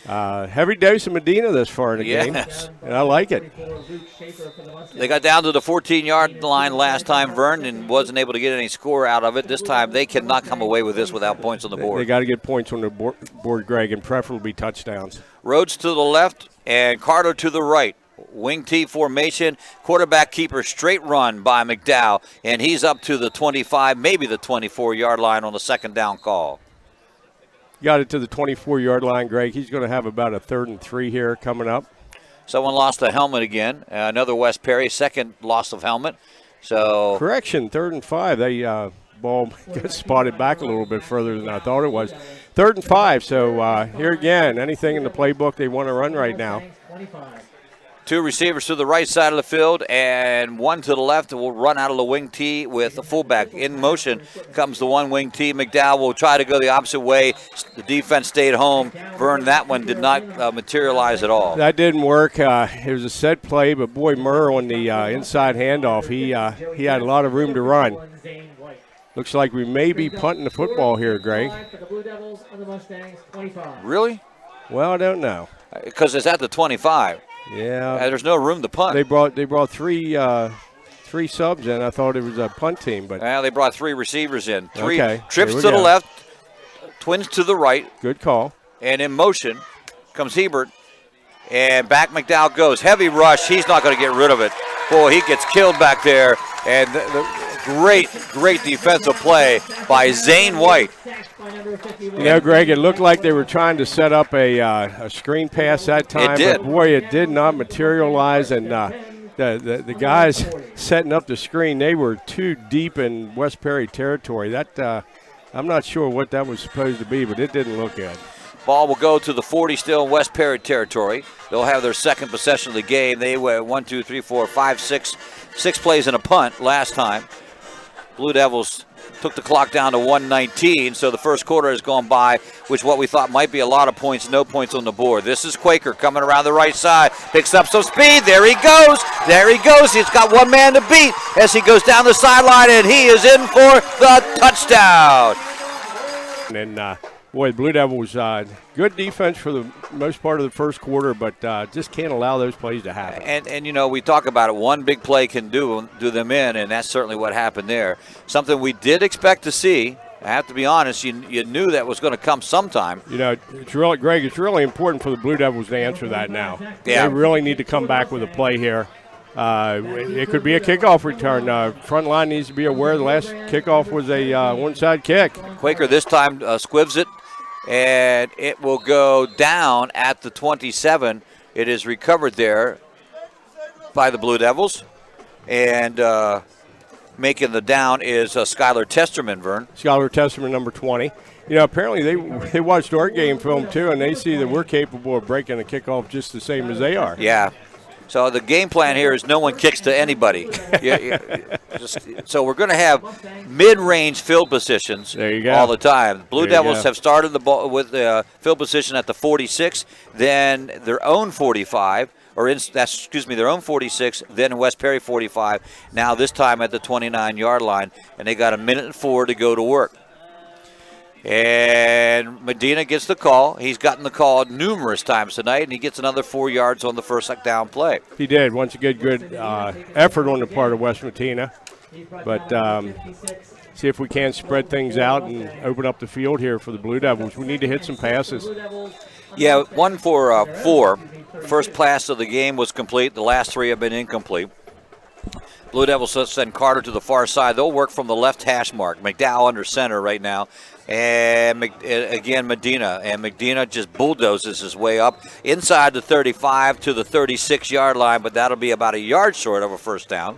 Heavy dose of Medina this far in the game, and I like it. They got down to the 14-yard line last time, Vern, and wasn't able to get any score out of it. This time they cannot come away with this without points on the board. They got to get points on the board, Greg, and preferably touchdowns. Rhodes to the left and Carter to the right. Wing T formation, quarterback keeper, straight run by McDowell, and he's up to the 25, maybe the 24-yard line on the second down call. Got it to the 24-yard line, Greg. He's going to have about a 3rd and 3 here coming up. Someone lost a helmet again. Another West Perry, second loss of helmet. So correction, 3rd and 5. They ball got spotted back a little bit further than I thought it was. 3rd and 5. So here again, anything in the playbook they want to run right now. Two receivers to the right side of the field and one to the left will run out of the wing tee with the fullback. In motion comes the one wing tee. McDowell will try to go the opposite way. The defense stayed home. Vern, that one did not materialize at all. That didn't work. It was a set play, but boy, Murr on the inside handoff, he had a lot of room to run. Looks like we may be punting the football here, Greg. Really? Well, I don't know. Because it's at the 25. Yeah. There's no room to punt. They brought three subs in. I thought it was a punt team, but they brought three receivers in. Three okay, trips to the left, twins to the right. Good call. And in motion comes Hebert, and back McDowell goes. Heavy rush. He's not going to get rid of it. Boy, he gets killed back there. And the great defensive play by Zane White. You know, Greg, it looked like they were trying to set up a screen pass that time. It did. But, boy, it did not materialize. And the guys setting up the screen, they were too deep in West Perry territory. That I'm not sure what that was supposed to be, but it didn't look good. Ball will go to the 40 still in West Perry territory. They'll have their second possession of the game. They went 1, 2, 3, 4, 5, 6 plays and a punt last time. Blue Devils took the clock down to 1:19, so the first quarter has gone by, which what we thought might be a lot of points, no points on the board. This is Quaker coming around the right side, picks up some speed. There he goes. He's got one man to beat as he goes down the sideline, and he is in for the touchdown. And boy, the Blue Devils, good defense for the most part of the first quarter, but just can't allow those plays to happen. And you know, we talk about it. One big play can do them in, and that's certainly what happened there. Something we did expect to see. I have to be honest, you knew that was going to come sometime. You know, it's really, Greg, it's really important for the Blue Devils to answer that now. Yeah. They really need to come back with a play here. It could be a kickoff return. Front line needs to be aware the last kickoff was a onside kick. Quaker this time squibs it, and it will go down at the 27. It is recovered there by the Blue Devils, and making the down is Skylar Testerman, Vern. Skylar Testerman, number 20. You know, apparently they watched our game film, too, and they see that we're capable of breaking a kickoff just the same as they are. Yeah. So the game plan here is no one kicks to anybody. So we're going to have mid-range field positions all the time. The Blue Devils have started the ball with the field position at the 46, then their own 45, their own 46, then West Perry 45. Now this time at the 29-yard line, and they got 1:04 to go to work. And Medina gets the call. He's gotten the call numerous times tonight, and he gets another 4 yards on the first down play. He did. Once again, good effort on the part of West Medina. But see if we can spread things out and open up the field here for the Blue Devils. We need to hit some passes. Yeah, 1 for 4. First pass of the game was complete. The last 3 have been incomplete. Blue Devils send Carter to the far side. They'll work from the left hash mark. McDowell under center right now. And again, Medina. And Medina just bulldozes his way up inside the 35 to the 36-yard line, but that'll be about a yard short of a first down.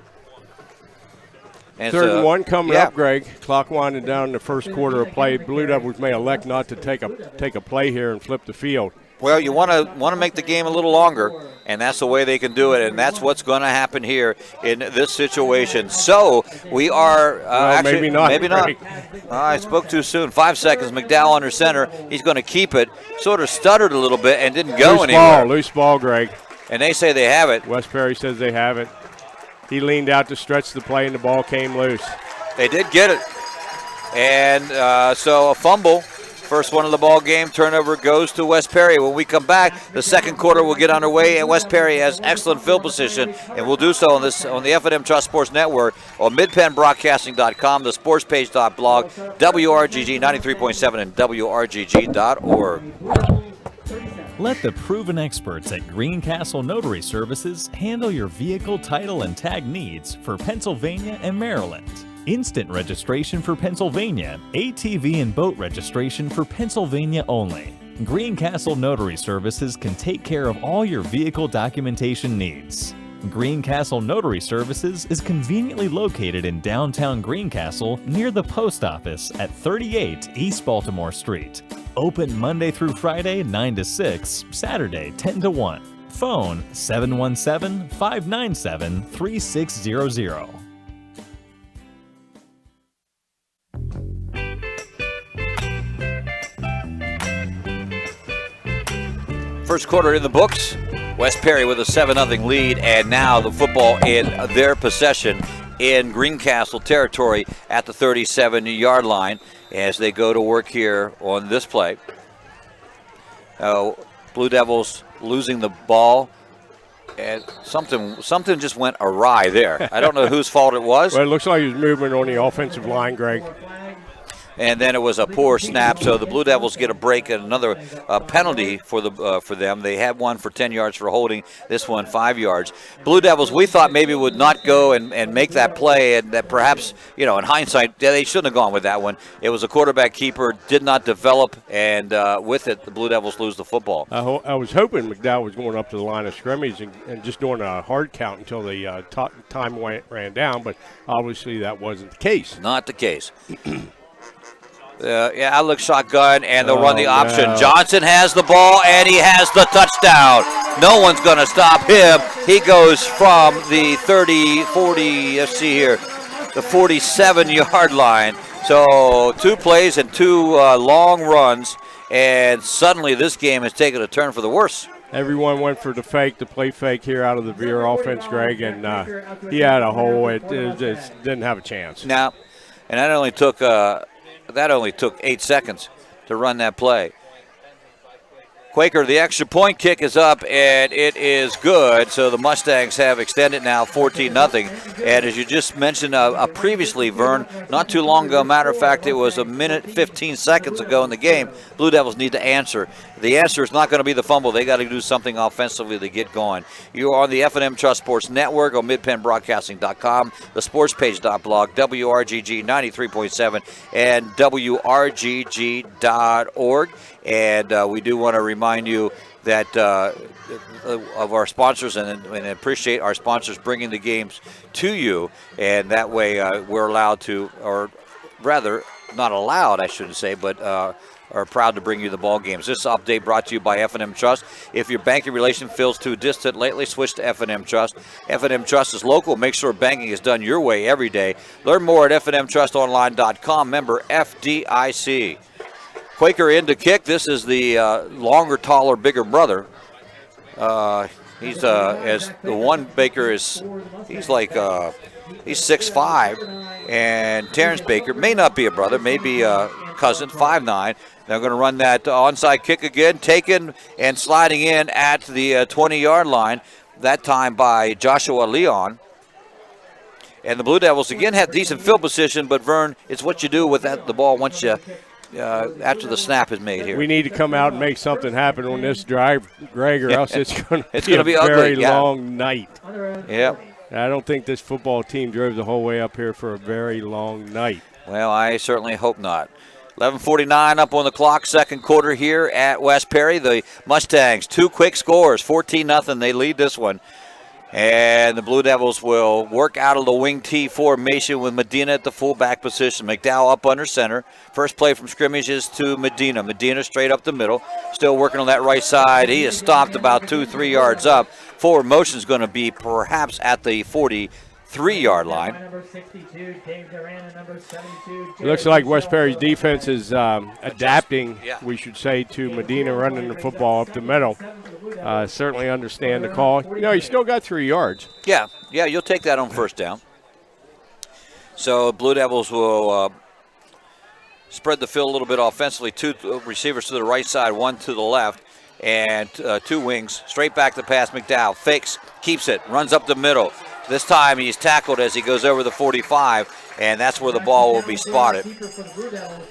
And 3rd and 1 coming up, Greg. Clock winding down in the first quarter of play. Blue Devils may elect not to take a play here and flip the field. Well, you want to make the game a little longer, and that's the way they can do it, and that's what's going to happen here in this situation. So we are actually maybe not. Maybe not. I spoke too soon. 5 seconds. McDowell under center. He's going to keep it. Sort of stuttered a little bit and didn't go anywhere. Loose ball, Greg. And they say they have it. West Perry says they have it. He leaned out to stretch the play, and the ball came loose. They did get it, and so a fumble. First one of the ball game, turnover goes to West Perry. When we come back, the second quarter will get underway, and West Perry has excellent field position, and we'll do so on the F&M Trust Sports Network, on midpenbroadcasting.com, the sportspage.blog, WRGG 93.7, and WRGG.org. Let the proven experts at Greencastle Notary Services handle your vehicle title and tag needs for Pennsylvania and Maryland. Instant registration for Pennsylvania, ATV and boat registration for Pennsylvania only. Greencastle Notary Services can take care of all your vehicle documentation needs. Greencastle Notary Services is conveniently located in downtown Greencastle near the post office at 38 East Baltimore Street. Open Monday through Friday 9 to 6, Saturday 10 to 1. phone 717-597-3600. First quarter in the books. West Perry with a 7-0 lead, and now the football in their possession in Greencastle territory at the 37-yard line as they go to work here on this play. Blue Devils losing the ball, and something just went awry there. I don't know whose fault it was. Well, it looks like he was movement on the offensive line, Greg. And then it was a poor snap, so the Blue Devils get a break and another penalty for them. They had one for 10 yards for holding, this one 5 yards. Blue Devils, we thought maybe would not go and make that play, and that perhaps, in hindsight, they shouldn't have gone with that one. It was a quarterback keeper, did not develop, and with it, the Blue Devils lose the football. I was hoping McDowell was going up to the line of scrimmage and just doing a hard count until the time ran down, but obviously that wasn't the case. Not the case. I look shotgun, and they'll run the option. No. Johnson has the ball, and he has the touchdown. No one's going to stop him. He goes from the 30, 40, let's see here, the 47-yard line. So 2 plays and 2 long runs, and suddenly this game has taken a turn for the worse. Everyone went for the play fake here out of the Veer offense, Greg, and he had a hole. It just didn't have a chance. Now, and that only took 8 seconds to run that play. Quaker, the extra point kick is up, and it is good. So the Mustangs have extended now 14-0. And as you just mentioned previously, Vern, not too long ago, matter of fact, it was a minute 15 seconds ago in the game, Blue Devils need to answer. The answer is not going to be the fumble. They got to do something offensively to get going. You are on the F&M Trust Sports Network on midpennbroadcasting.com, the sportspage.blog, WRGG 93.7, and WRGG.org. And we do want to remind you that of our sponsors and appreciate our sponsors bringing the games to you. And that way we're allowed to, or rather, not allowed, I shouldn't say, but are proud to bring you the ball games. This update brought to you by F&M Trust. If your banking relation feels too distant lately, switch to F&M Trust. F&M Trust is local. Make sure banking is done your way every day. Learn more at fnmtrustonline.com. Member FDIC. Quaker in to kick. This is the longer, taller, bigger brother. He's as the one Baker is. He's like he's 6'5", and Terrence Baker may not be a brother, may be a cousin, 5'9". They're going to run that onside kick again, taken and sliding in at the 20-yard line. That time by Joshua Leon. And the Blue Devils again have decent field position, but Vern, it's what you do with the ball once you. After the snap is made here. We need to come out and make something happen on this drive, Greg, or else it's going to be a ugly, very long night. Yeah. I don't think this football team drove the whole way up here for a very long night. Well, I certainly hope not. 11:49 up on the clock, second quarter here at West Perry. The Mustangs, 2 quick scores, 14-0. They lead this one. And the Blue Devils will work out of the wing T formation with Medina at the fullback position. McDowell up under center. First play from scrimmage is to Medina. Medina straight up the middle. Still working on that right side. He is stopped about 2-3 yards up. Forward motion is going to be perhaps at the 43-yard line. It looks like West Perry's defense is adapting, we should say, to Medina running the football up the middle. Certainly understand the call. He still got 3 yards. Yeah, you'll take that on first down. So Blue Devils will spread the field a little bit offensively. 2 receivers to the right side, 1 to the left, and 2 wings. Straight back to pass. McDowell fakes, keeps it, runs up the middle. This time he's tackled as he goes over the 45, and that's where the ball will be spotted.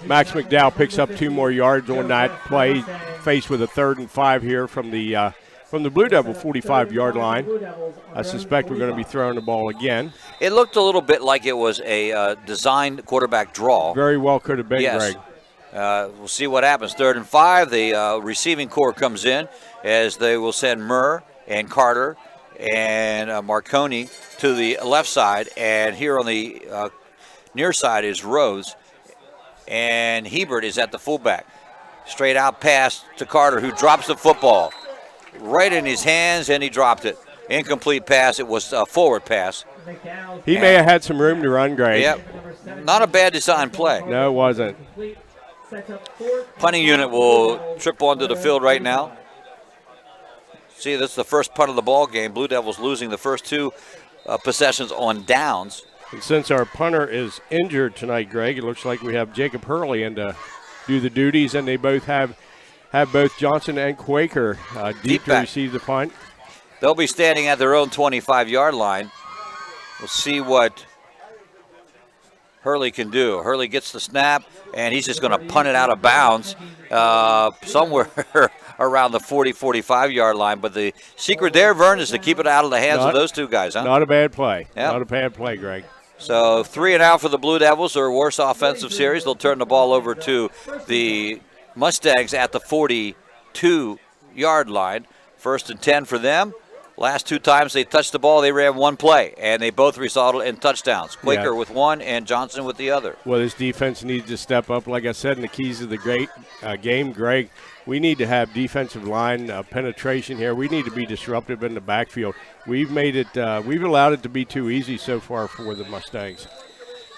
Max McDowell picks up 2 more yards on that play, faced with a 3rd and 5 here from the Blue Devil 45-yard line. I suspect we're going to be throwing the ball again. It looked a little bit like it was a designed quarterback draw. Very well could have been, yes. Greg. We'll see what happens. 3rd and 5, the receiving corps comes in as they will send Murr and Carter and Marconi to the left side, and here on the near side is Rose, and Hebert is at the fullback. Straight out pass to Carter, who drops the football. right in his hands, and he dropped it. Incomplete pass. It was a forward pass. He may have had some room to run, Greg. Yep. Not a bad design play. No, it wasn't. Punting unit will trip onto the field right now. See, this is the first punt of the ball game. Blue Devils losing the first two possessions on downs. And since our punter is injured tonight, Greg, it looks like we have Jacob Hurley in to do the duties, and they both have both Johnson and Quaker deep to receive the punt. They'll be standing at their own 25-yard line. We'll see what Hurley can do. Hurley gets the snap, and he's just going to punt it out of bounds somewhere around the 40, 45-yard line. But the secret there, Vern, is to keep it out of the hands of those two guys, huh? Not a bad play. Yep. Not a bad play, Greg. So 3 and out for the Blue Devils, their worst offensive series. They'll turn the ball over to the Mustangs at the 42-yard line. 1st and 10 for them. Last 2 times they touched the ball, they ran one play, and they both resulted in touchdowns. Quaker with one and Johnson with the other. Well, this defense needs to step up. Like I said in the keys of the great game, Greg, we need to have defensive line penetration here. We need to be disruptive in the backfield. We've made it. We've allowed it to be too easy so far for the Mustangs.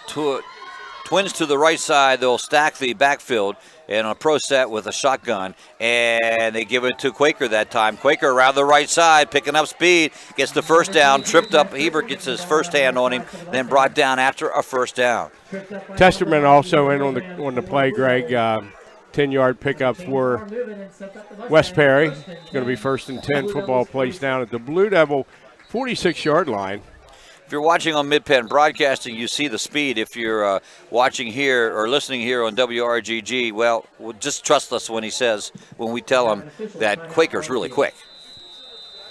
Twins to the right side. They'll stack the backfield and on a pro set with a shotgun, and they give it to Quaker that time. Quaker around the right side, picking up speed, gets the first down, tripped up. Hebert gets his first hand on him, then brought down after a first down. Testerman also in on the play, Greg. 10-yard pickup for West Perry. It's going to be 1st and 10. Football plays down at the Blue Devil 46-yard line. If you're watching on Mid-Penn Broadcasting, you see the speed. If you're watching here or listening here on WRGG, well, just trust us when we tell him that Quaker's really quick.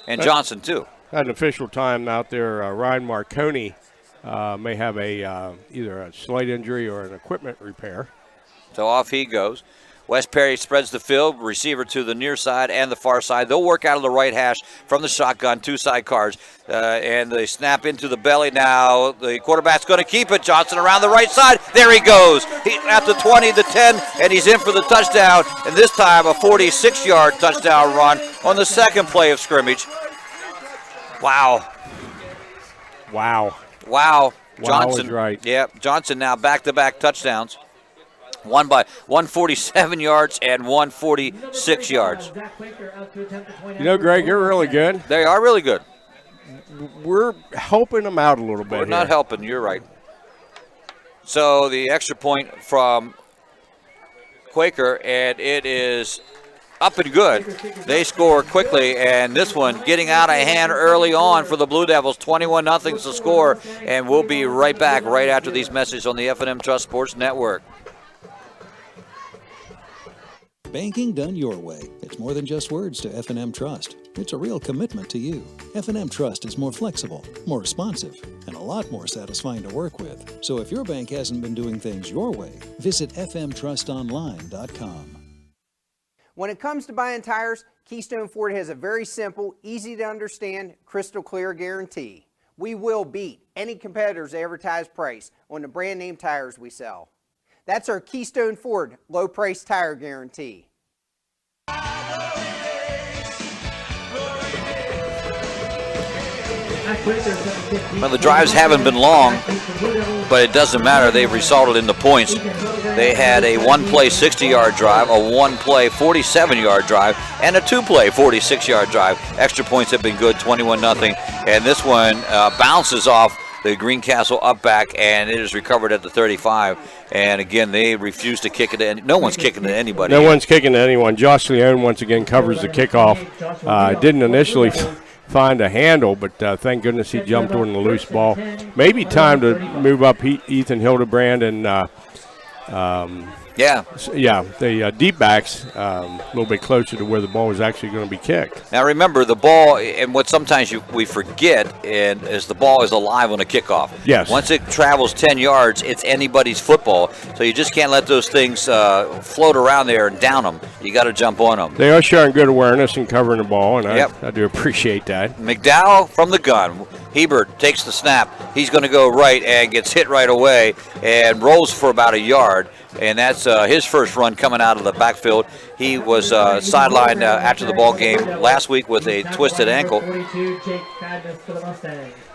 And Johnson, too. At an official time out there, Ryan Marconi may have either a slight injury or an equipment repair. So off he goes. West Perry spreads the field, receiver to the near side and the far side. They'll work out of the right hash from the shotgun, 2 side cars, and they snap into the belly. Now the quarterback's going to keep it. Johnson around the right side. There he goes. At the 20, the 10, and he's in for the touchdown. And this time a 46-yard touchdown run on the second play of scrimmage. Wow. Johnson, right. Yeah, Johnson now back-to-back touchdowns. One by 147 yards and 146 yards. You know, Greg, you're really good. They are really good. We're helping them out a little bit. We're not helping. You're right. So the extra point from Quaker, and it is up and good. They score quickly, and this one getting out of hand early on for the Blue Devils. 21-0 is the score, and we'll be right back right after these messages on the F&M Trust Sports Network. Banking done your way. It's more than just words to F&M Trust. It's a real commitment to you. F&M Trust is more flexible, more responsive, and a lot more satisfying to work with. So if your bank hasn't been doing things your way, visit fmtrustonline.com. When it comes to buying tires, Keystone Ford has a very simple, easy to understand, crystal clear guarantee. We will beat any competitor's advertised price on the brand name tires we sell. That's our Keystone Ford low price tire guarantee. Well, the drives haven't been long, but it doesn't matter. They've resulted in the points. They had a one-play 60-yard drive, a one-play 47-yard drive, and a two-play 46-yard drive. Extra points have been good, 21-0. And this one bounces off the Greencastle up back, and it is recovered at the 35. And again, they refuse to kick it in. No one's kicking to anybody. No one's kicking to anyone. Josh Leone once again covers the kickoff. Didn't initially find a handle, but thank goodness he jumped on the loose ball. Maybe time to move up Ethan Hildebrand and the deep backs a little bit closer to where the ball was actually going to be kicked. Now remember, the ball, and what sometimes we forget, is the ball is alive on a kickoff. Yes. Once it travels 10 yards, it's anybody's football, so you just can't let those things float around there and down them. You got to jump on them. They are showing good awareness and covering the ball, and I do appreciate that. McDowell from the gun. Hebert takes the snap. He's going to go right and gets hit right away and rolls for about a yard. And that's his first run coming out of the backfield. He was sidelined after the ball game last week with a twisted ankle.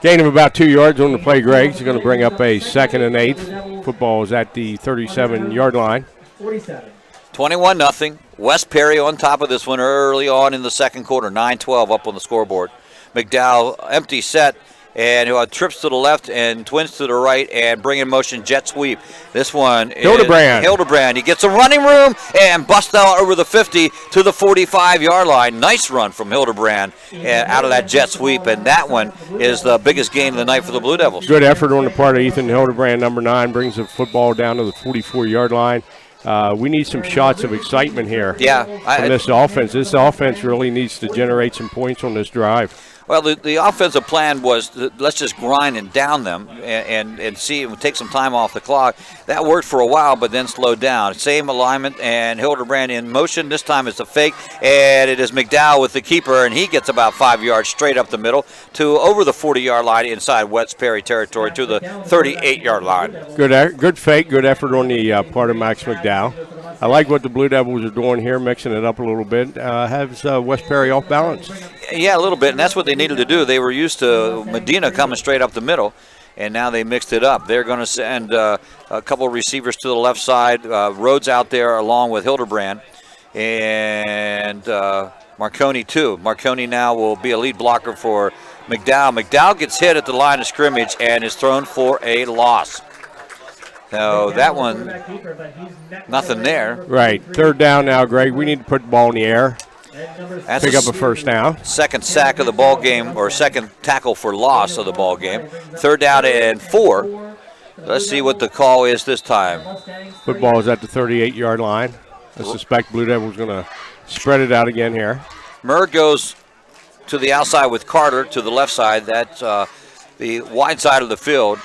Gain of about 2 yards on the play, Greg. He's going to bring up a 2nd and 8. Football is at the 37-yard line. 21-0. West Perry on top of this one early on in the second quarter. 9-12 up on the scoreboard. McDowell empty set and trips to the left and twins to the right and bring in motion jet sweep. This one Hildebrand. He gets a running room and busts out over the 50 to the 45-yard line. Nice run from Hildebrand out of that jet sweep, and that one is the biggest gain of the night for the Blue Devils. Good effort on the part of Ethan Hildebrand, number 9, brings the football down to the 44-yard line. We need some shots of excitement here from this offense. This offense really needs to generate some points on this drive. Well, the offensive plan was let's just grind and down them and see and take some time off the clock. That worked for a while, but then slowed down. Same alignment, and Hildebrand in motion. This time it's a fake, and it is McDowell with the keeper, and he gets about 5 yards straight up the middle to over the 40-yard line inside West Perry territory to the 38-yard line. Good fake, good effort on the part of Max McDowell. I like what the Blue Devils are doing here, mixing it up a little bit. Has West Perry off balance? Yeah, a little bit, and that's what they needed to do. They were used to Medina coming straight up the middle, and now they mixed it up. They're going to send a couple of receivers to the left side. Rhodes out there along with Hildebrand, and Marconi too. Marconi now will be a lead blocker for McDowell. McDowell gets hit at the line of scrimmage and is thrown for a loss. No, that one, nothing there. Right. 3rd down now, Greg. We need to put the ball in the air. Pick up a first down. Second sack of the ball game, or second tackle for loss of the ball game. 3rd down and 4. Let's see what the call is this time. Football is at the 38-yard line. I suspect Blue Devils going to spread it out again here. Murr goes to the outside with Carter to the left side. That's the wide side of the field.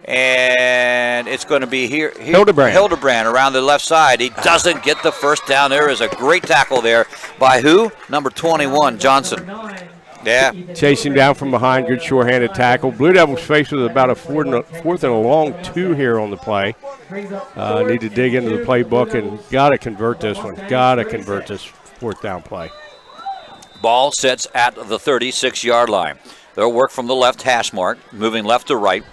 And it's going to be Hildebrand around the left side. He doesn't get the first down. There is a great tackle there by who? Number 21, Johnson. Yeah. Chasing down from behind, good short-handed tackle. Blue Devils faced with about a fourth and a long 2 here on the play. Need to dig into the playbook and got to convert this one. Got to convert this 4th down play. Ball sits at the 36-yard line. They'll work from the left hash mark, moving left to right.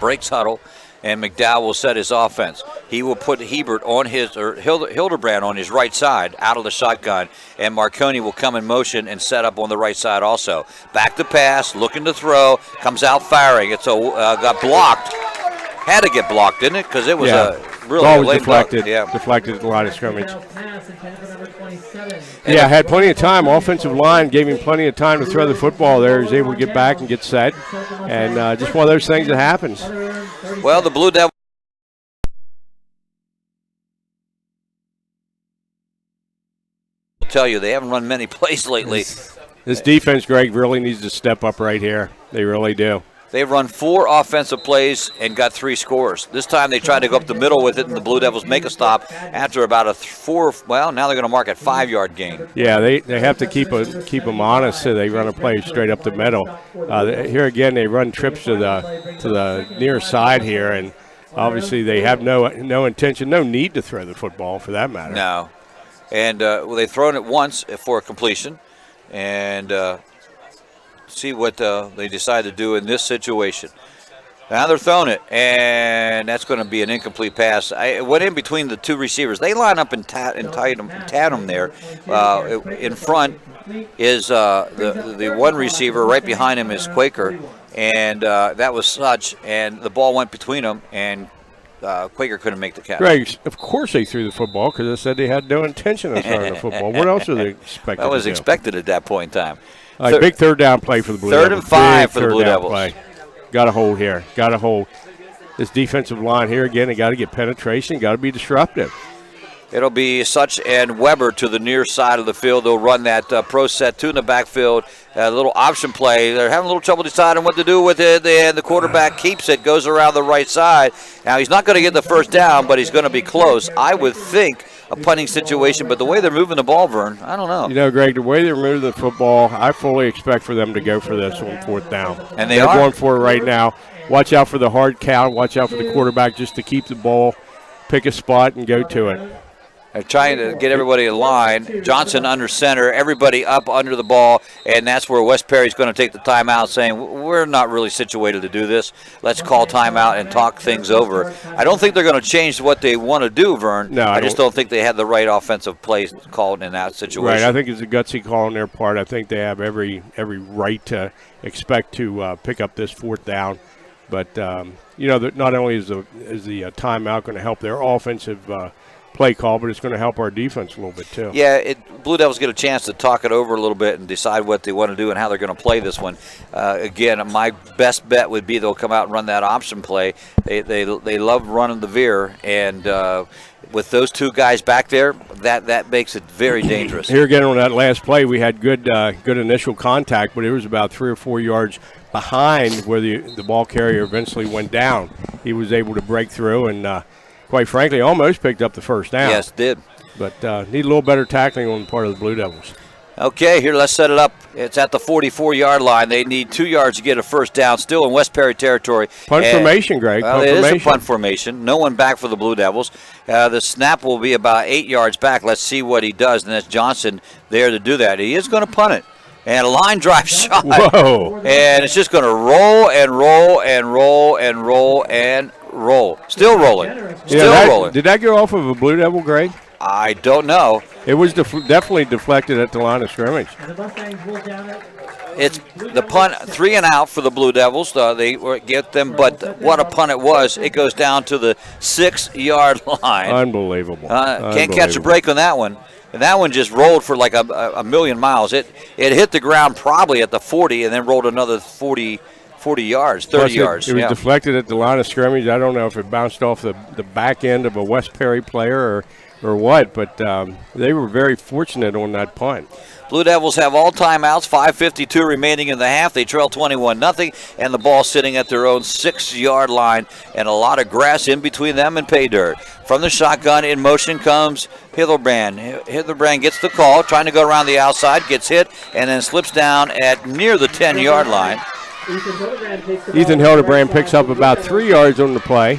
Breaks huddle, and McDowell will set his offense. He will put Hildebrand on his right side out of the shotgun, and Marconi will come in motion and set up on the right side also. Back to pass, looking to throw, comes out firing. It's got blocked. Had to get blocked, didn't it? Because it was a really late deflected. Yeah. Deflected at the line of scrimmage. Yeah, had plenty of time. Offensive line gave him plenty of time to throw the football there. He was able to get back and get set. And just one of those things that happens. Well, the Blue Devils. I'll tell you, they haven't run many plays lately. This defense, Greg, really needs to step up right here. They really do. They've run 4 offensive plays and got 3 scores. This time they tried to go up the middle with it, and the Blue Devils make a stop after about a 4. Well, now they're going to mark a 5-yard gain. Yeah, they have to keep them honest, so they run a play straight up the middle. Here again, they run trips to the near side here, and obviously they have no intention, no need to throw the football for that matter. No, and they've thrown it once for a completion, and. See what they decide to do in this situation. Now they're throwing it, and that's going to be an incomplete pass. It went in between the 2 receivers. They line up in tandem there. In front is the one receiver. Right behind him is Quaker, and that was Such, and the ball went between them, and Quaker couldn't make the catch. Greg, of course they threw the football because they said they had no intention of throwing the football. What else are they expected That was to do? expected at that point in time. Big 3rd down play for the Blue Devils. 3rd and 5 for the Blue Devils. Devils. Got to hold here. Got to hold. This defensive line here again, they got to get penetration, got to be disruptive. It'll be Such and Weber to the near side of the field. They'll run that pro set 2 in the backfield. A little option play. They're having a little trouble deciding what to do with it, and the quarterback keeps it, goes around the right side. Now, he's not going to get the first down, but he's going to be close. I would think a punting situation, but the way they're moving the ball, Vern, I don't know. You know, Greg, the way they're moving the football, I fully expect for them to go for this on 4th down. And they're going for it right now. Watch out for the hard count. Watch out for the quarterback just to keep the ball, pick a spot, and go to it. They're trying to get everybody in line. Johnson under center, everybody up under the ball, and that's where West Perry's going to take the timeout, saying, we're not really situated to do this. Let's call timeout and talk things over. I don't think they're going to change what they want to do, Vern. No, I just don't think they had the right offensive plays called in that situation. Right, I think it's a gutsy call on their part. I think they have every right to expect to pick up this 4th down. But, not only is the timeout going to help their offensive play call, but it's going to help our defense a little bit too. Yeah, Blue Devils get a chance to talk it over a little bit and decide what they want to do and how they're going to play this one. Again, my best bet would be they'll come out and run that option play. They love running the veer, and with those two guys back there, that makes it very dangerous. Here again on that last play, we had good initial contact, but it was about 3 or 4 yards behind where the ball carrier eventually went down. He was able to break through and quite frankly, almost picked up the first down. Yes, did. But need a little better tackling on the part of the Blue Devils. Okay, here, let's set it up. It's at the 44-yard line. They need 2 yards to get a first down, still in West Perry territory. Punt formation, Greg. Well, it is a punt formation. No one back for the Blue Devils. The snap will be about 8 yards back. Let's see what he does, and that's Johnson there to do that. He is going to punt it. And a line drive shot. Whoa. And it's just going to roll and roll and roll and roll and roll. Still rolling. Still rolling. Did that go off of a Blue Devil, Greg? I don't know. It was definitely deflected at the line of scrimmage. It's the punt, 3 and out for the Blue Devils. They get them, but what a punt it was. It goes down to the 6-yard line. Unbelievable. Can't catch a break on that one. And that one just rolled for like a million miles. It hit the ground probably at the 40 and then rolled another 40 yards, 30 yards. It was deflected at the line of scrimmage. I don't know if it bounced off the back end of a West Perry player or what, but they were very fortunate on that punt. Blue Devils have all timeouts, 5:52 remaining in the half. They trail 21-0, and the ball sitting at their own 6-yard line, and a lot of grass in between them and pay dirt. From the shotgun, in motion comes Hildebrand. Hildebrand gets the call, trying to go around the outside, gets hit, and then slips down at near the 10-yard line. Ethan Hildebrand picks up about 3 yards on the play.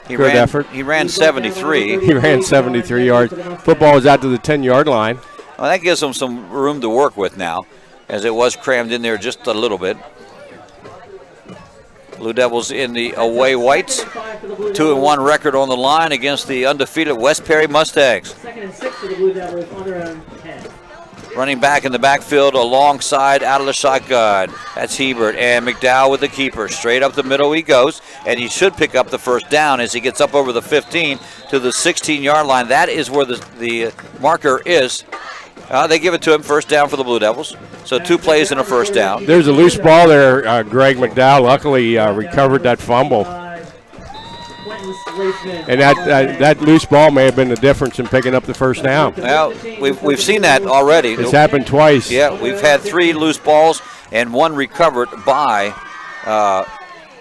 Good effort. He ran 73. He ran 73 yards. Football is out to the 10-yard line. Well, that gives them some room to work with now, as it was crammed in there just a little bit. Blue Devils in the away whites. 2-1 record on the line against the undefeated West Perry Mustangs. 2nd and 6 for the Blue Devils on their own 10. Running back in the backfield alongside out of the shotgun. That's Hebert and McDowell with the keeper. Straight up the middle he goes, and he should pick up the first down as he gets up over the 15 to the 16-yard line. That is where the marker is. They give it to him, first down for the Blue Devils. So 2 plays and a first down. There's a loose ball there. Greg McDowell luckily recovered that fumble. And that loose ball may have been the difference in picking up the first down. Well, we've seen that already. It's happened twice. Yeah, we've had 3 loose balls and 1 recovered by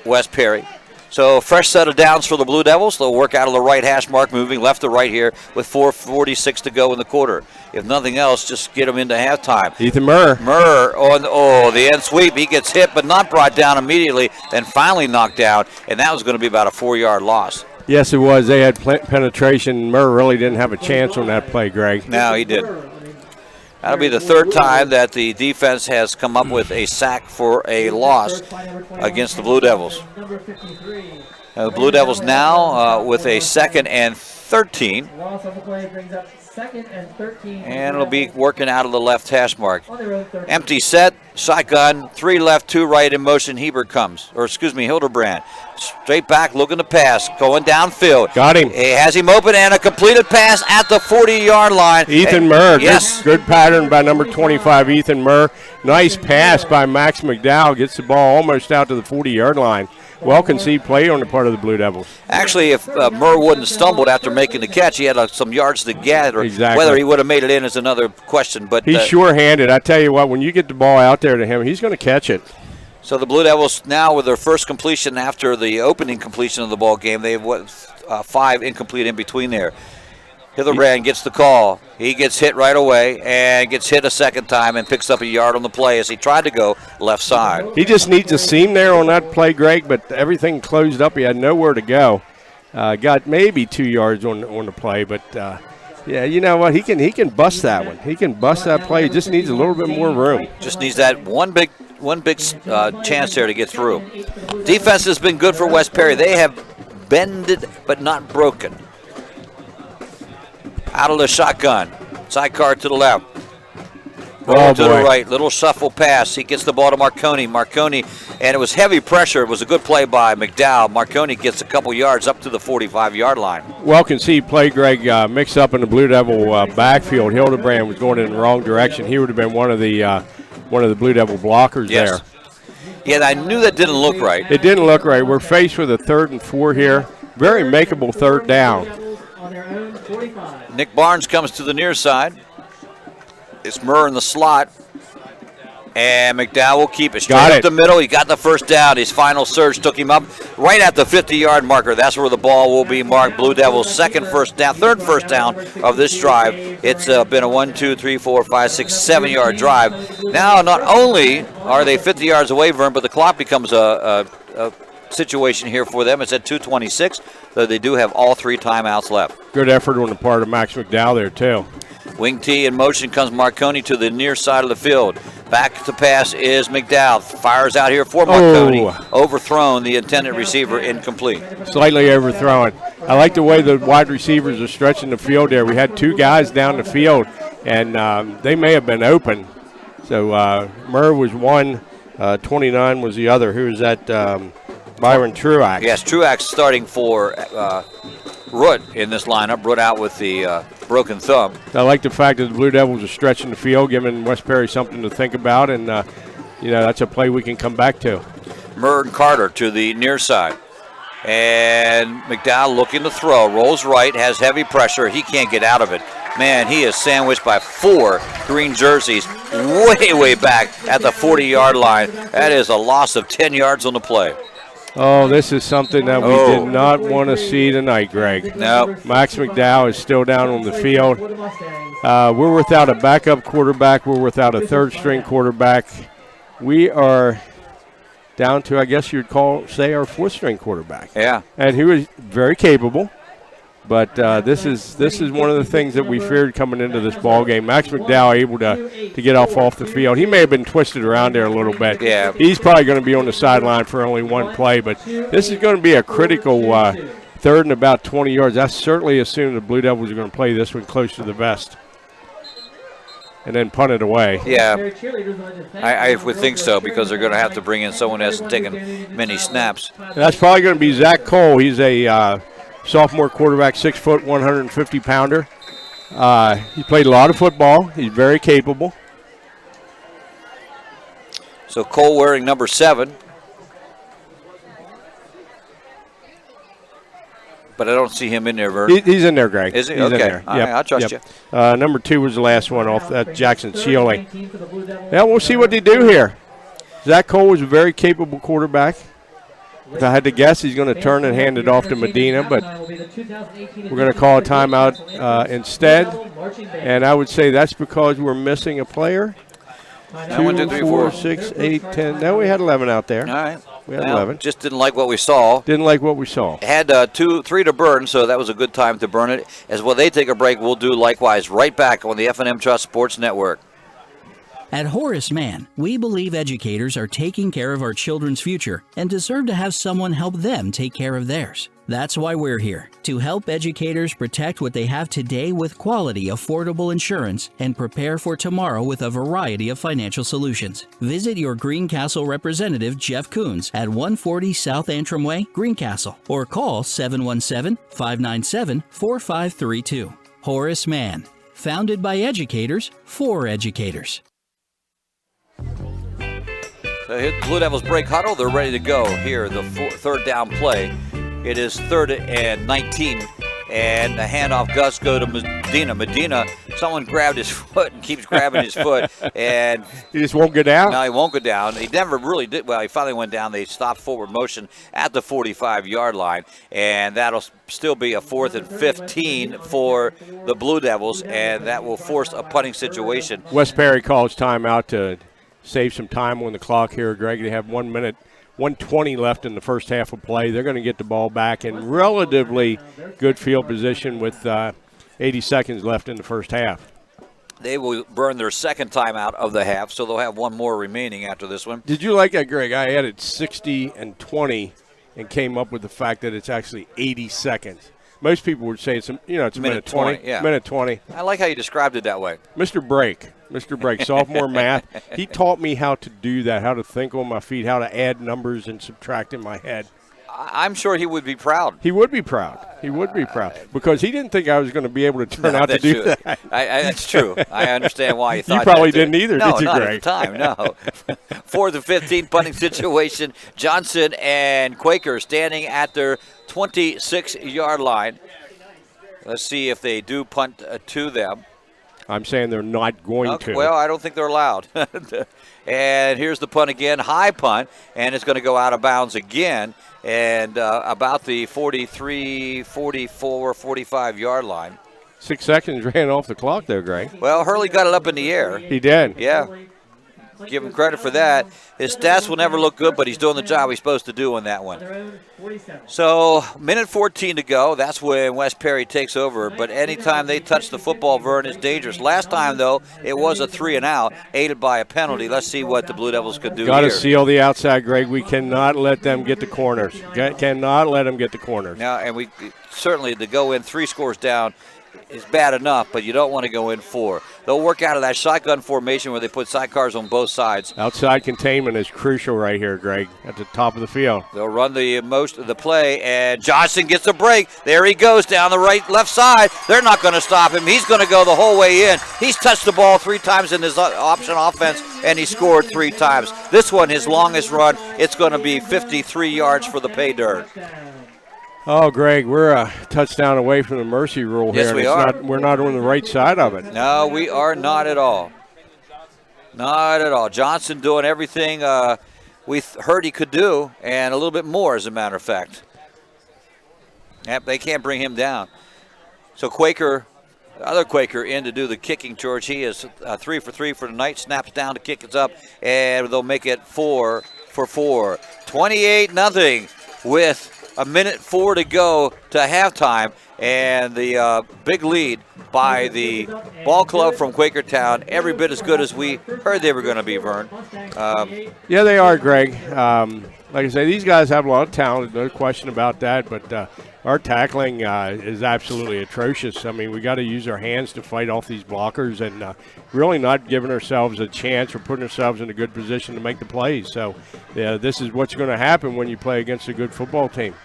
West Perry. So a fresh set of downs for the Blue Devils. They'll work out of the right hash mark, moving left to right here with 4:46 to go in the quarter. If nothing else, just get them into halftime. Ethan Murr. Murr on the end sweep. He gets hit but not brought down immediately, then finally knocked down, and that was going to be about a 4-yard loss. Yes, it was. They had penetration. Murr really didn't have a chance on that play, Greg. No, he didn't. That'll be the 3rd time that the defense has come up with a sack for a loss against the Blue Devils. The Blue Devils now with a 2nd and 13. And it'll be working out of the left hash mark. Empty set, shotgun, 3 left, 2 right in motion. Hebert comes, Hildebrand. Straight back, looking to pass, going downfield. Got him. He has him open, and a completed pass at the 40-yard line. Ethan Murr. Yes. Good pattern by number 25, Ethan Murr. Nice pass by Max McDowell. Gets the ball almost out to the 40-yard line. Well-conceived play on the part of the Blue Devils. Actually, if Murr wouldn't have stumbled after making the catch, he had some yards to gather. Exactly. Whether he would have made it in is another question. But he's sure-handed. I tell you what, when you get the ball out there to him, he's going to catch it. So the Blue Devils now with their first completion after the opening completion of the ball game. They have 5 incomplete in between there. Hildebrand gets the call. He gets hit right away and gets hit a second time and picks up a yard on the play as he tried to go left side. He just needs a seam there on that play, Greg, but everything closed up. He had nowhere to go. Got maybe 2 yards on the play, but yeah, you know what? He can bust that one. He can bust that play. He just needs a little bit more room. Just needs that one big chance there to get through. Defense has been good for West Perry. They have bended but not broken. Out of the shotgun. Sidecar to the left. Roll to the right. Little shuffle pass. He gets the ball to Marconi. Marconi, and it was heavy pressure. It was a good play by McDowell. Marconi gets a couple yards up to the 45-yard line. Well conceived play, Greg. Mixed up in the Blue Devil backfield. Hildebrand was going in the wrong direction. He would have been one of the Blue Devil blockers there. Yeah, I knew that didn't look right. It didn't look right. We're faced with a 3rd and 4 here. Very makeable 3rd down. Nick Barnes comes to the near side. It's Murr in the slot. And McDowell will keep it straight up the middle. He got the first down. His final surge took him up right at the 50-yard marker. That's where the ball will be marked. Blue Devils' third first down of this drive. It's been a 1, 2, 3, 4, 5, 6, 7-yard drive. Now, not only are they 50 yards away, Vern, but the clock becomes a situation here for them. It's at 2:26, though they do have all 3 timeouts left. Good effort on the part of Max McDowell there, too. Wing T in motion comes Marconi to the near side of the field. Back to pass is McDowell. Fires out here for Marconi. Overthrown, the intended receiver incomplete. Slightly overthrown. I like the way the wide receivers are stretching the field there. We had 2 guys down the field, and they may have been open. So Murr was one, 29 was the other. Who was that? Byron Truax. Yes, Truax starting for Root in this lineup. Root out with the broken thumb. I like the fact that the Blue Devils are stretching the field, giving West Perry something to think about, and that's a play we can come back to. Murr and Carter to the near side. And McDowell looking to throw. Rolls right, has heavy pressure. He can't get out of it. Man, he is sandwiched by 4 green jerseys way back at the 40-yard line. That is a loss of 10 yards on the play. Oh, this is something that we did not want to see tonight, Greg. No. Max McDowell is still down on the field. We're without a backup quarterback. We're without a 3rd-string quarterback. We are down to, I guess you'd say, our 4th-string quarterback. Yeah. And he was very capable. But this is one of the things that we feared coming into this ball game. Max McDowell able to get off the field. He may have been twisted around there a little bit. Yeah. He's probably going to be on the sideline for only 1 play. But this is going to be a critical 3rd and about 20 yards. I certainly assume the Blue Devils are going to play this one close to the vest and then punt it away. Yeah, I would think so, because they're going to have to bring in someone who hasn't taken many snaps. And that's probably going to be Zach Cole. He's a sophomore quarterback, 6 foot, 150-pounder. He played a lot of football. He's very capable. So Cole wearing number 7. But I don't see him in there, Vern. He's in there, Greg. Is he? He's okay. in there. All right, I'll trust you. Number 2 was the last one off that Jackson Sealy. Yeah, we'll see what they do here. Zach Cole was a very capable quarterback. If I had to guess, he's going to turn and hand it off to Medina, but we're going to call a timeout instead. And I would say that's because we're missing a player. 2, 4, 6, 8, 10. No, we had 11 out there. All right. We had 11. Just didn't like what we saw. Didn't like what we saw. Had 2, 3 to burn, so that was a good time to burn it. As well, they take a break, we'll do likewise right back on the F&M Trust Sports Network. At Horace Mann, we believe educators are taking care of our children's future and deserve to have someone help them take care of theirs. That's why we're here, to help educators protect what they have today with quality, affordable insurance and prepare for tomorrow with a variety of financial solutions. Visit your Greencastle representative, Jeff Coons, at 140 South Antrim Way, Greencastle, or call 717-597-4532. Horace Mann, founded by educators for educators. So hit Blue Devils break huddle. They're ready to go here. The 3rd down play. It is 3rd and 19 and the handoff does go to Medina. Medina, someone grabbed his foot and keeps grabbing his foot, and he just won't go down. No, he won't go down. He never really did. Well, he finally went down. They stopped forward motion at the 45-yard line, and that'll still be a 4th and 15 for the Blue Devils, and that will force a punting situation. West Perry calls timeout to save some time on the clock here, Greg. They have 1 minute, 1:20 left in the first half of play. They're going to get the ball back in relatively good field position with 80 seconds left in the first half. They will burn their second timeout of the half, so they'll have one more remaining after this one. Did you like that, Greg? I added 60 and 20 and came up with the fact that it's actually 80 seconds. Most people would say it's a minute 20. Yeah. Minute 20. I like how you described it that way. Mr. Brake, sophomore math. He taught me how to do that, how to think on my feet, how to add numbers and subtract in my head. I'm sure he would be proud. He would be proud. He would be proud because he didn't think I was going to be able to turn out to do that. That's true. I understand why you thought you probably that too. didn't either, no, did you, not Greg? at the time, no. 4th and 15 punting situation. Johnson and Quaker standing at their 26-yard line. Let's see if they do punt to them. I'm saying they're not going to. Well, I don't think they're allowed. And here's the punt again, high punt, and it's going to go out of bounds again, and about the 43, 44, 45-yard line. 6 seconds ran off the clock there, Greg. Well, Hurley got it up in the air. He did. Yeah. Give him credit for that. His stats will never look good, but he's doing the job he's supposed to do on that one. So, minute 14 to go. That's when West Perry takes over. But anytime they touch the football, Vern, is dangerous. Last time, though, it was a 3-and-out, aided by a penalty. Let's see what the Blue Devils could do Got here. to seal the outside, Greg. We cannot let them get the corners. Cannot let them get the corners. Now, and we certainly, to go in 3 scores down is bad enough, but you don't want to go in 4. They'll work out of that shotgun formation where they put sidecars on both sides. Outside containment is crucial right here, Greg, at the top of the field. They'll run most of the play, and Johnson gets a break. There he goes down the left side. They're not going to stop him. He's going to go the whole way in. He's touched the ball 3 times in his option offense, and he scored 3 times. This one, his longest run, it's going to be 53 yards for the pay dirt. Oh, Greg, we're a touchdown away from the mercy rule here. Yes, we are. We're not on the right side of it. No, we are not at all. Not at all. Johnson doing everything we heard he could do, and a little bit more, as a matter of fact. Yep, they can't bring him down. So Quaker, the other Quaker, in to do the kicking, George. He is 3 for 3 for the night. Snaps down to kick it up, and they'll make it 4 for 4. 28-0 with a minute 4 to go to halftime, and the big lead by the ball club from Quakertown, every bit as good as we heard they were going to be, Vern. Yeah, they are, Greg. Like I say, these guys have a lot of talent, no question about that, but our tackling is absolutely atrocious. I mean, we got to use our hands to fight off these blockers and really not giving ourselves a chance or putting ourselves in a good position to make the plays. So this is what's going to happen when you play against a good football team.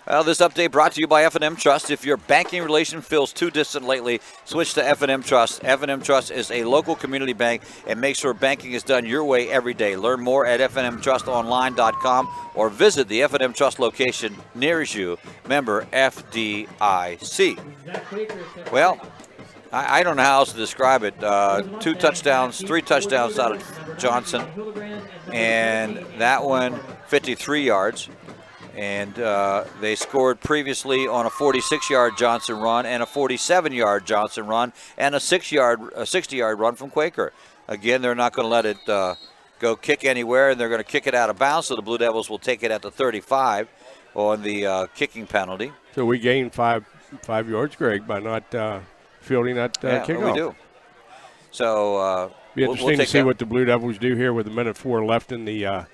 Well, this update brought to you by F&M Trust. If your banking relation feels too distant lately, switch to F&M Trust. F&M Trust is a local community bank and makes sure banking is done your way every day. Learn more at fnmtrustonline.com or visit the F&M Trust location nearest you. Member FDIC. Well, I don't know how else to describe it. 2 touchdowns, 3 touchdowns out of Johnson, and that one 53 yards. And they scored previously on a 46-yard Johnson run and a 47-yard Johnson run and a 60-yard run from Quaker. Again, they're not going to let it go kick anywhere, and they're going to kick it out of bounds, so the Blue Devils will take it at the 35 on the kicking penalty. So we gained 5 yards, Greg, by not fielding that kickoff. We do. So be interesting to see what the Blue Devils do here with a minute 4 left in the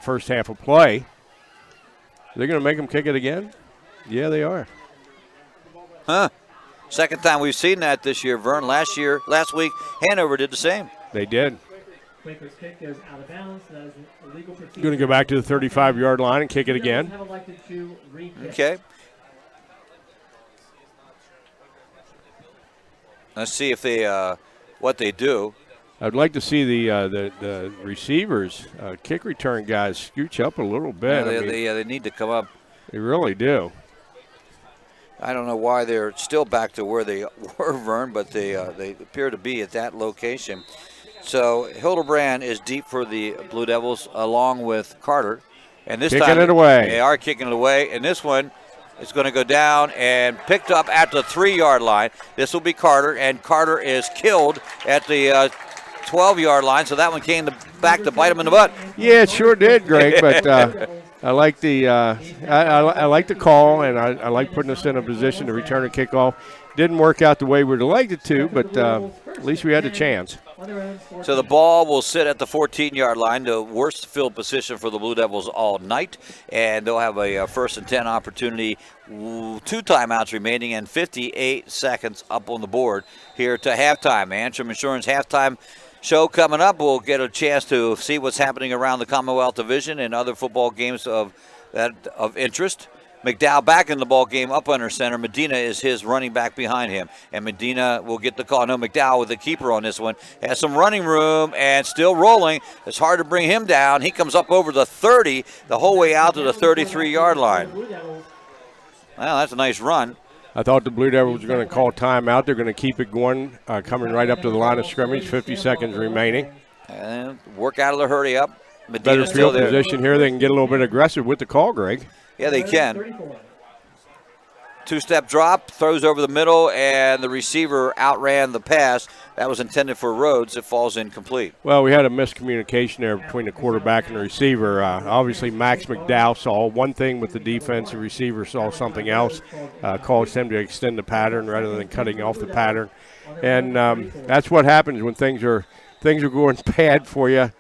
first half of play. They're going to make them kick it again? Yeah, they are. Huh. Second time we've seen that this year, Vern. Last week, Hanover did the same. They did. Quaker's kick goes out of bounds. That is an illegal procedure. Going to go back to the 35-yard line and kick it again. Okay. Let's see if they what they do. I'd like to see the receivers, kick return guys, scooch up a little bit. Yeah, they need to come up. They really do. I don't know why they're still back to where they were, Vern, but they appear to be at that location. So Hildebrand is deep for the Blue Devils along with Carter. And this kicking time it away. They are kicking it away. And this one is going to go down and picked up at the 3-yard line. This will be Carter, and Carter is killed at the 12-yard line. So that one came back to bite him in the butt. Yeah, it sure did, Greg. But I like the I like the call, and I like putting us in a position to return a kickoff. Didn't work out the way we'd have liked it to, but at least we had a chance. So the ball will sit at the 14-yard line, the worst field position for the Blue Devils all night, and they'll have a 1st and 10 opportunity, 2 timeouts remaining, and 58 seconds up on the board here to halftime. Antrim Insurance halftime show coming up. We'll get a chance to see what's happening around the Commonwealth Division and other football games of interest. McDowell back in the ball game up under center. Medina is his running back behind him, and Medina will get the call. No, McDowell with the keeper on this one. Has some running room and still rolling. It's hard to bring him down. He comes up over the 30 the whole way out to the 33-yard line. Well, that's a nice run. I thought the Blue Devils were going to call timeout. They're going to keep it going, coming right up to the line of scrimmage, 50 seconds remaining. And work out of the hurry up. Medina's better still field there. position here. They can get a little bit aggressive with the call, Greg. Yeah, they can. 2-step drop, throws over the middle, and the receiver outran the pass. That was intended for Rhodes. It falls incomplete. Well, we had a miscommunication there between the quarterback and the receiver. Obviously, Max McDowell saw one thing with the defense. The receiver saw something else, caused him to extend the pattern rather than cutting off the pattern. And that's what happens when things are going bad for you.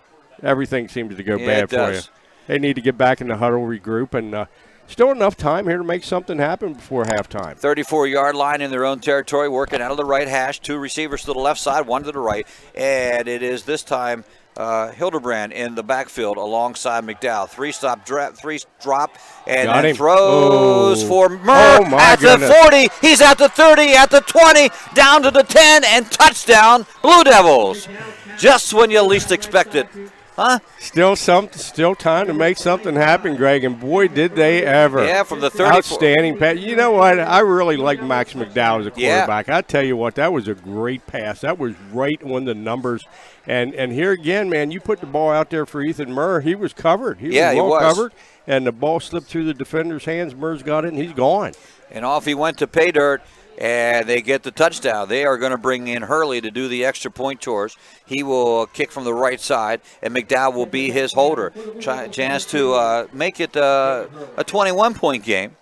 Everything seems to go bad for you. They need to get back in the huddle, regroup, and still enough time here to make something happen before halftime. 34-yard line in their own territory, working out of the right hash. 2 receivers to the left side, 1 to the right. And it is this time Hildebrand in the backfield alongside McDowell. 3-stop drop, and then throws for Murr at the 40. He's at the 30, at the 20, down to the 10, and touchdown, Blue Devils. Just when you least expect it. Huh? Still time to make something happen, Greg, and boy, did they ever. Yeah, from the 34. Outstanding pass. You know what? I really like Max McDowell as a quarterback. I tell you what, that was a great pass. That was right on the numbers. And here again, man, you put the ball out there for Ethan Murr. He was covered. He was well covered, and the ball slipped through the defender's hands. Murr's got it, and he's gone. And off he went to pay dirt. And they get the touchdown. They are going to bring in Hurley to do the extra point chores. He will kick from the right side, and McDowell will be his holder. Chance to make it a 21-point game.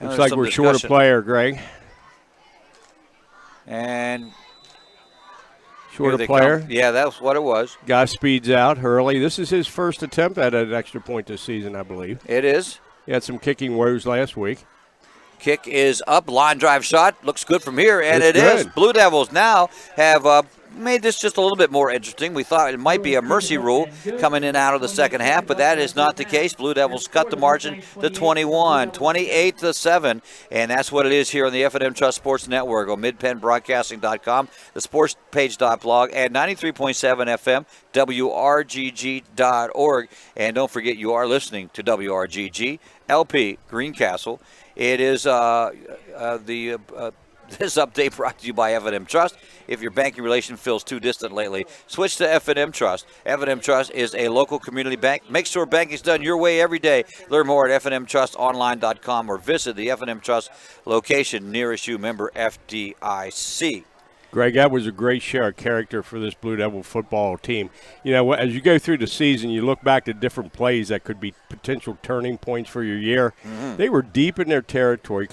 Looks like we're short a player, Greg. And short a player. Yeah, that's what it was. Guy speeds out. Hurley. This is his first attempt at an extra point this season, I believe. It is. He had some kicking woes last week. Kick is up, line drive shot, looks good from here, and it's it good. is. Blue Devils now have made this just a little bit more interesting. We thought it might be a mercy rule coming in out of the second half, but that is not the case. Blue Devils cut the margin to 21, 28-7, and that's what it is here on the F&M Trust Sports Network on midpennbroadcasting.com, the sportspage.blog, and 93.7 FM, WRGG.org. And don't forget, you are listening to WRGG, LP, Greencastle. It is this update brought to you by F&M Trust. If your banking relation feels too distant lately, switch to F&M Trust. F&M Trust is a local community bank. Make sure banking is done your way every day. Learn more at fnmtrustonline.com or visit the F&M Trust location nearest you. Member FDIC. Greg, that was a great share of character for this Blue Devil football team. You know, as you go through the season, you look back at different plays that could be potential turning points for your year. Mm-hmm. They were deep in their territory.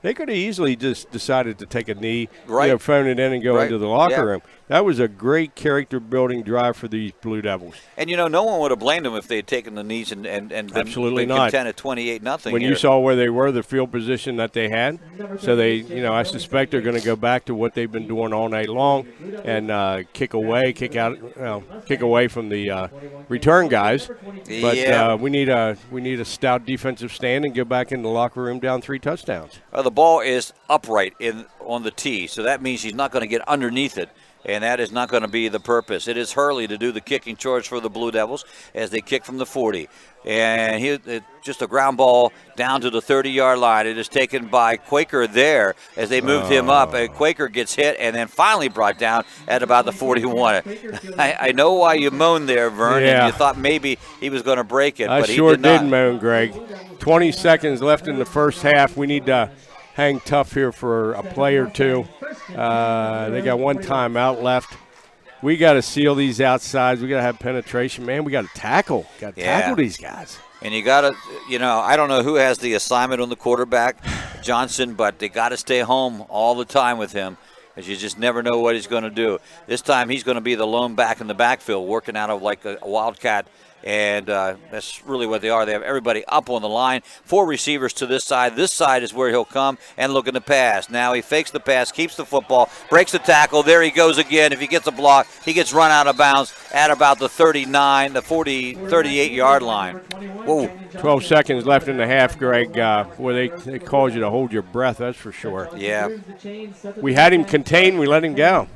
They could have easily just decided to take a knee, phone it in and go into the locker room. That was a great character-building drive for these Blue Devils. And, no one would have blamed them if they had taken the knees and been content at 28-0. When you saw where they were, the field position that they had. So they, I suspect they're going to go back to what they've been doing all night long and kick away from the return guys. But we need a stout defensive stand and go back in the locker room down 3 touchdowns. The ball is upright on the tee, so that means he's not going to get underneath it. and that is not going to be the purpose. It is Hurley to do the kicking charge for the Blue Devils as they kick from the 40. And just a ground ball down to the 30-yard line. It is taken by Quaker there as they moved him up. And Quaker gets hit and then finally brought down at about the 41. I know why you moaned there, Vern, and you thought maybe he was going to break it, I but he sure did not. moan, Greg. 20 seconds left in the first half. We need to hang tough here for a play or two. They got one timeout left. We got to seal these outsides. We got to have penetration. Man, we got to tackle. Got to tackle these guys. And you got to, I don't know who has the assignment on the quarterback, Johnson, but they got to stay home all the time with him, as you just never know what he's going to do. This time he's going to be the lone back in the backfield, working out of like a wildcat. And that's really what they are. They have everybody up on the line. 4 receivers to this side. This side is where he'll come and look in the pass. Now he fakes the pass, keeps the football, breaks the tackle. There he goes again. If he gets a block, he gets run out of bounds at about the 39, the 40, 38-yard line. Whoa. 12 seconds left in the half, Greg, where they cause you to hold your breath, that's for sure. Yeah. We had him contained. We let him go.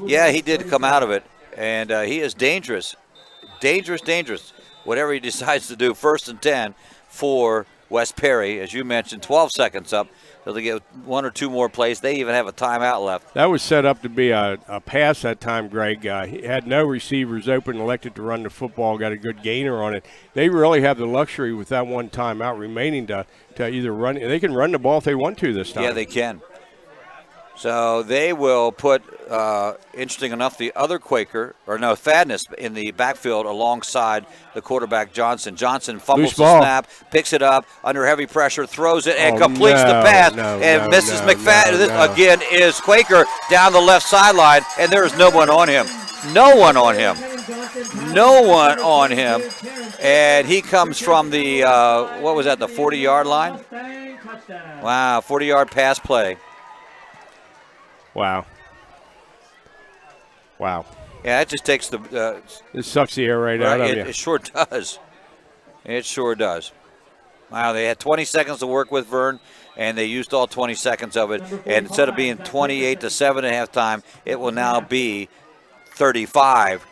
Yeah, he did come out of it, and he is dangerous. Dangerous. Whatever he decides to do. 1st and 10 for West Perry. As you mentioned, 12 seconds up. So they get 1 or 2 more plays. They even have a timeout left. That was set up to be a pass that time, Greg. He had no receivers open, elected to run the football, got a good gainer on it. They really have the luxury with that one timeout remaining to either run. They can run the ball if they want to this time. Yeah, they can. So they will put, interesting enough, the other Fadness in the backfield alongside the quarterback Johnson. Johnson fumbles the snap, picks it up under heavy pressure, throws it, and completes the pass. Mrs. McFadden, this again is Quaker down the left sideline, and there is no one on him. No one on him. And he comes from the, the 40-yard line? Wow, 40-yard pass play. Wow. Yeah, it just takes the it sucks the air right out of you. It sure does. It sure does. Wow, they had 20 seconds to work with, Vern, and they used all 20 seconds of it. And instead of being 28-7 at halftime, it will now be 35.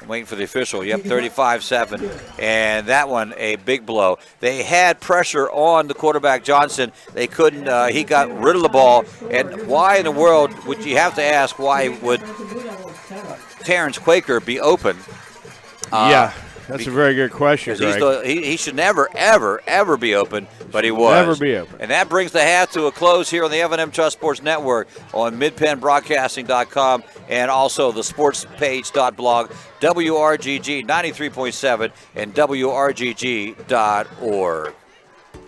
I'm waiting for the official. Yep, 35-7. And that one, a big blow. They had pressure on the quarterback, Johnson. They couldn't. He got rid of the ball. And why in the world would you have to ask, why would Terrence Quaker be open? That's a very good question, Greg. He should never, ever be open, but he was. Never be open. And that brings the half to a close here on the F&M Trust Sports Network on midpennbroadcasting.com and also the sportspage.blog, WRGG 93.7 and WRGG.org.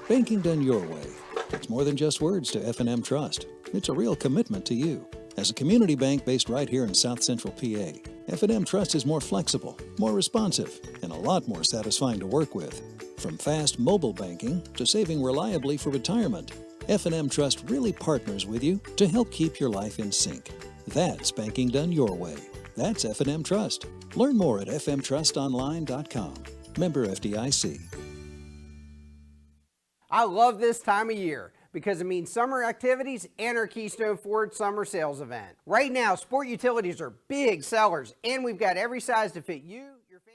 Banking done your way. It's more than just words to F&M Trust. It's a real commitment to you. As a community bank based right here in South Central PA, F&M Trust is more flexible, more responsive, and a lot more satisfying to work with. From fast mobile banking to saving reliably for retirement, F&M Trust really partners with you to help keep your life in sync. That's banking done your way. That's F&M Trust. Learn more at fmtrustonline.com. Member FDIC. I love this time of year because it means summer activities and our Keystone Ford Summer Sales Event. Right now, Sport Utilities are big sellers, and we've got every size to fit you, your family,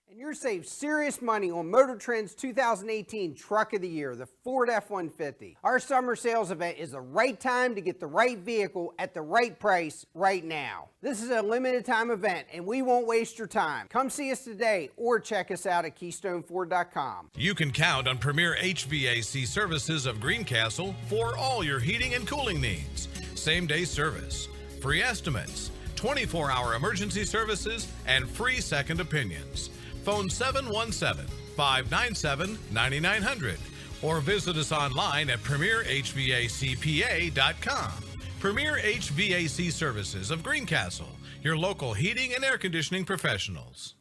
and you're saving serious money on Motor Trend's 2018 Truck of the Year, the Ford F-150. Our summer sales event is the right time to get the right vehicle at the right price right now. This is a limited time event, and we won't waste your time. Come see us today or check us out at KeystoneFord.com. You can count on Premier HVAC Services of Greencastle for all your heating and cooling needs. Same-day service, free estimates, 24-hour emergency services, and free second opinions. Phone 717-597-9900 or visit us online at premierhvacpa.com. Premier HVAC Services of Greencastle, your local heating and air conditioning professionals.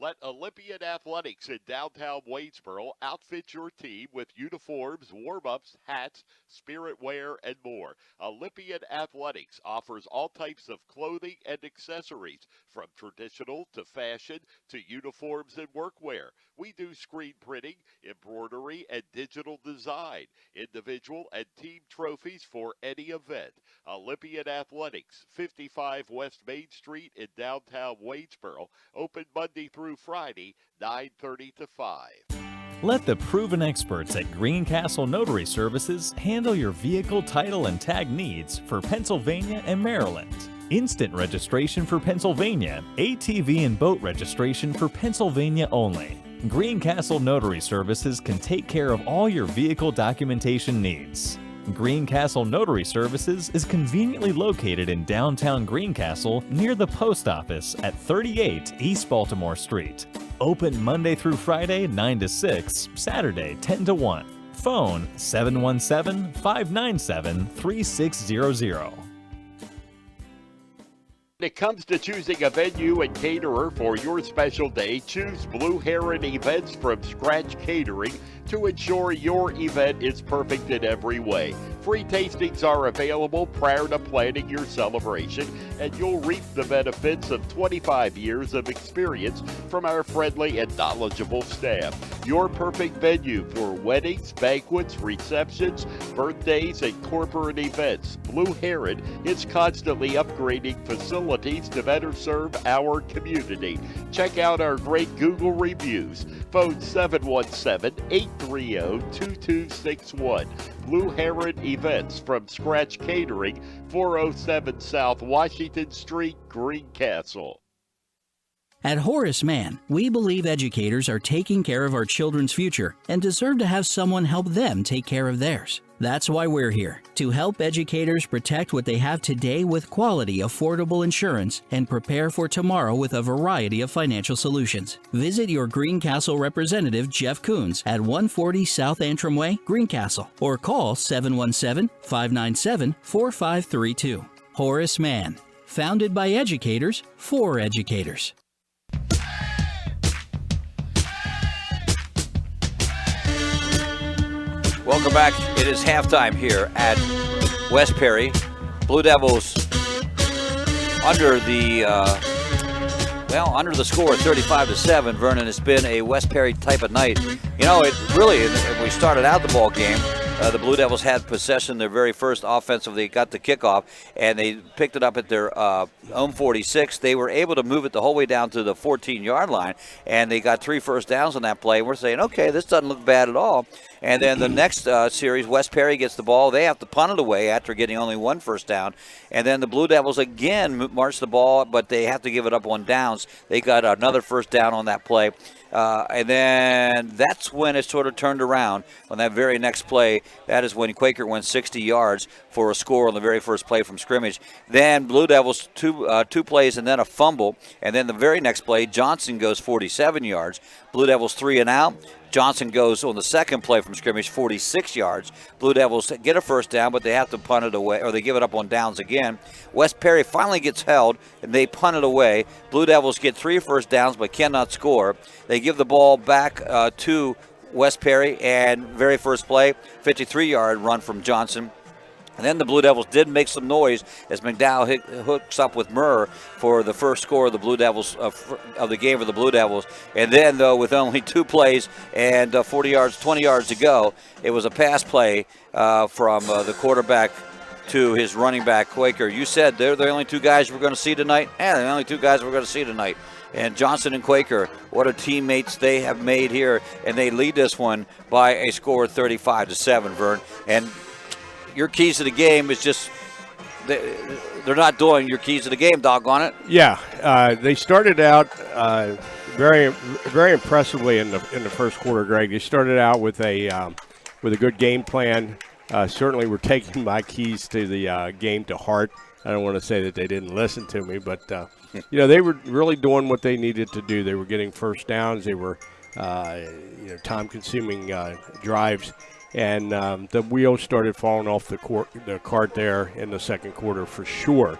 Let Olympian Athletics in downtown Waynesboro outfit your team with uniforms, warm-ups, hats, spirit wear, and more. Olympian Athletics offers all types of clothing and accessories, from traditional to fashion to uniforms and workwear. We do screen printing, embroidery, and digital design, individual and team trophies for any event. Olympian Athletics, 55 West Main Street in downtown Waynesboro, open Monday through Friday, 9:30 to 5. Let the proven experts at Greencastle Notary Services handle your vehicle title and tag needs for Pennsylvania and Maryland. Instant registration for Pennsylvania, ATV and boat registration for Pennsylvania only. Greencastle Notary Services can take care of all your vehicle documentation needs. Greencastle Notary Services is conveniently located in downtown Greencastle near the post office at 38 East Baltimore Street. Open Monday through Friday 9 to 6, Saturday 10 to 1. Phone 717-597-3600. When it comes to choosing a venue and caterer for your special day, choose Blue Heron Events from Scratch Catering to ensure your event is perfect in every way. Free tastings are available prior to planning your celebration, and you'll reap the benefits of 25 years of experience from our friendly and knowledgeable staff. Your perfect venue for weddings, banquets, receptions, birthdays, and corporate events. Blue Heron is constantly upgrading facilities to better serve our community. Check out our great Google reviews. Phone 717-830-2261. Blue Heron Events from Scratch Catering, 407 South Washington Street, Greencastle. At Horace Mann, we believe educators are taking care of our children's future and deserve to have someone help them take care of theirs. That's why we're here, to help educators protect what they have today with quality, affordable insurance and prepare for tomorrow with a variety of financial solutions. Visit your Greencastle representative, Jeff Coons, at 140 South Antrim Way, Greencastle, or call 717-597-4532. Horace Mann, founded by educators for educators. Welcome back. It is halftime here at West Perry. Blue Devils under the score, 35-7. Vernon, it's been a West Perry type of night. You know, it really. We started out the ball game. The Blue Devils had possession, their very first offensive. They got the kickoff, and they picked it up at their own 46. They were able to move it the whole way down to the 14-yard line, and they got 3 first downs on that play. And we're saying, okay, this doesn't look bad at all. And then the next series, West Perry gets the ball. They have to punt it away after getting only 1 first down. And then the Blue Devils again march the ball, but they have to give it up on downs. They got another first down on that play. And then that's when it sort of turned around on that very next play. That is when Quaker went 60 yards for a score on the very first play from scrimmage. Then Blue Devils, two plays and then a fumble. And then the very next play, Johnson goes 47 yards. Blue Devils 3 and out. Johnson goes on the second play from scrimmage, 46 yards. Blue Devils get a first down, but they have to punt it away, or they give it up on downs again. West Perry finally gets held, and they punt it away. Blue Devils get 3 first downs, but cannot score. They give the ball back to West Perry, and very first play, 53-yard run from Johnson. And then the Blue Devils did make some noise as McDowell hooks up with Murr for the first score of the Blue Devils of the game for the Blue Devils. And then, though, with only 2 plays and 20 yards to go, it was a pass play from the quarterback to his running back, Quaker. You said they're the only 2 guys we're going to see tonight? Yeah, they're the only 2 guys we're going to see tonight. And Johnson and Quaker, what a teammates they have made here. And they lead this one by a score of 35-7, Vern. And your keys to the game is just they're not doing your keys to the game, doggone it. Yeah, they started out very, very impressively in the first quarter, Greg. They started out with a good game plan. Certainly, were taking my keys to the game to heart. I don't want to say that they didn't listen to me, but they were really doing what they needed to do. They were getting first downs. They were time-consuming drives. And the wheels started falling off the cart there in the second quarter for sure.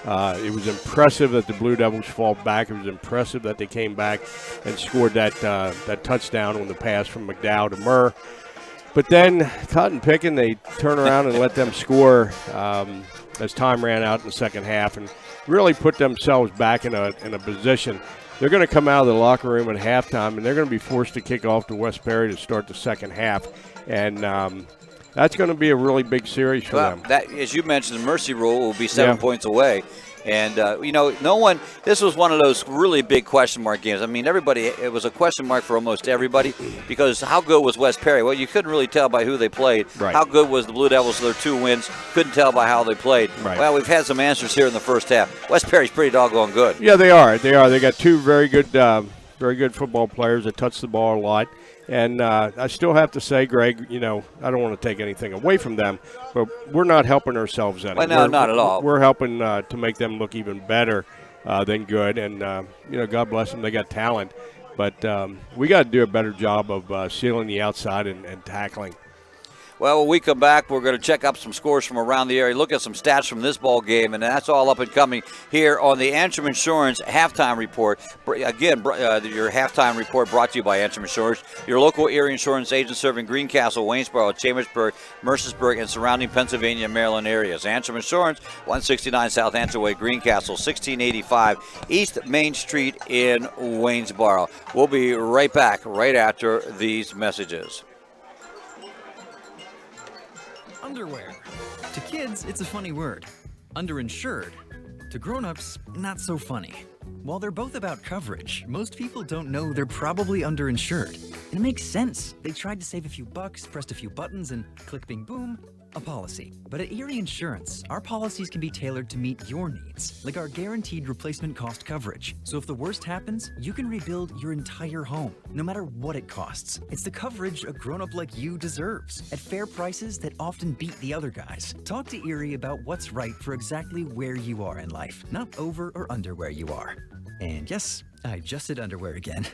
It was impressive that the Blue Devils fought back. It was impressive that they came back and scored that touchdown on the pass from McDowell to Murr. But then cotton picking, they turn around and let them score as time ran out in the second half and really put themselves back in a position. They're going to come out of the locker room at halftime, and they're going to be forced to kick off to West Perry to start the second half. And that's going to be a really big series for them. That, as you mentioned, the mercy rule will be 7 points away. And, no one – this was one of those really big question mark games. I mean, it was a question mark for almost everybody because how good was West Perry? Well, you couldn't really tell by who they played. Right. How good was the Blue Devils with their 2 wins? Couldn't tell by how they played. Right. Well, we've had some answers here in the first half. West Perry's pretty doggone good. Yeah, they are. They got 2 very good football players that touch the ball a lot. And I still have to say, Greg, I don't want to take anything away from them, but we're not helping ourselves any. Well, no, not at all. We're helping to make them look even better than good. And, God bless them, they got talent. But we got to do a better job of sealing the outside and tackling. Well, when we come back, we're going to check up some scores from around the area, look at some stats from this ball game, and that's all up and coming here on the Antrim Insurance Halftime Report. Again, your halftime report brought to you by Antrim Insurance, your local area insurance agent serving Greencastle, Waynesboro, Chambersburg, Mercersburg, and surrounding Pennsylvania and Maryland areas. Antrim Insurance, 169 South Antrim Way, Greencastle, 1685 East Main Street in Waynesboro. We'll be right back right after these messages. Underwear. To kids, it's a funny word. Underinsured. To grown-ups, not so funny. While they're both about coverage, most people don't know they're probably underinsured. And it makes sense. They tried to save a few bucks, pressed a few buttons, and click, bing, boom, a policy. But at Erie Insurance, our policies can be tailored to meet your needs, like our guaranteed replacement cost coverage. So if the worst happens, you can rebuild your entire home, no matter what it costs. It's the coverage a grown-up like you deserves, at fair prices that often beat the other guys. Talk to Erie about what's right for exactly where you are in life, not over or under where you are. And yes, I just said underwear again.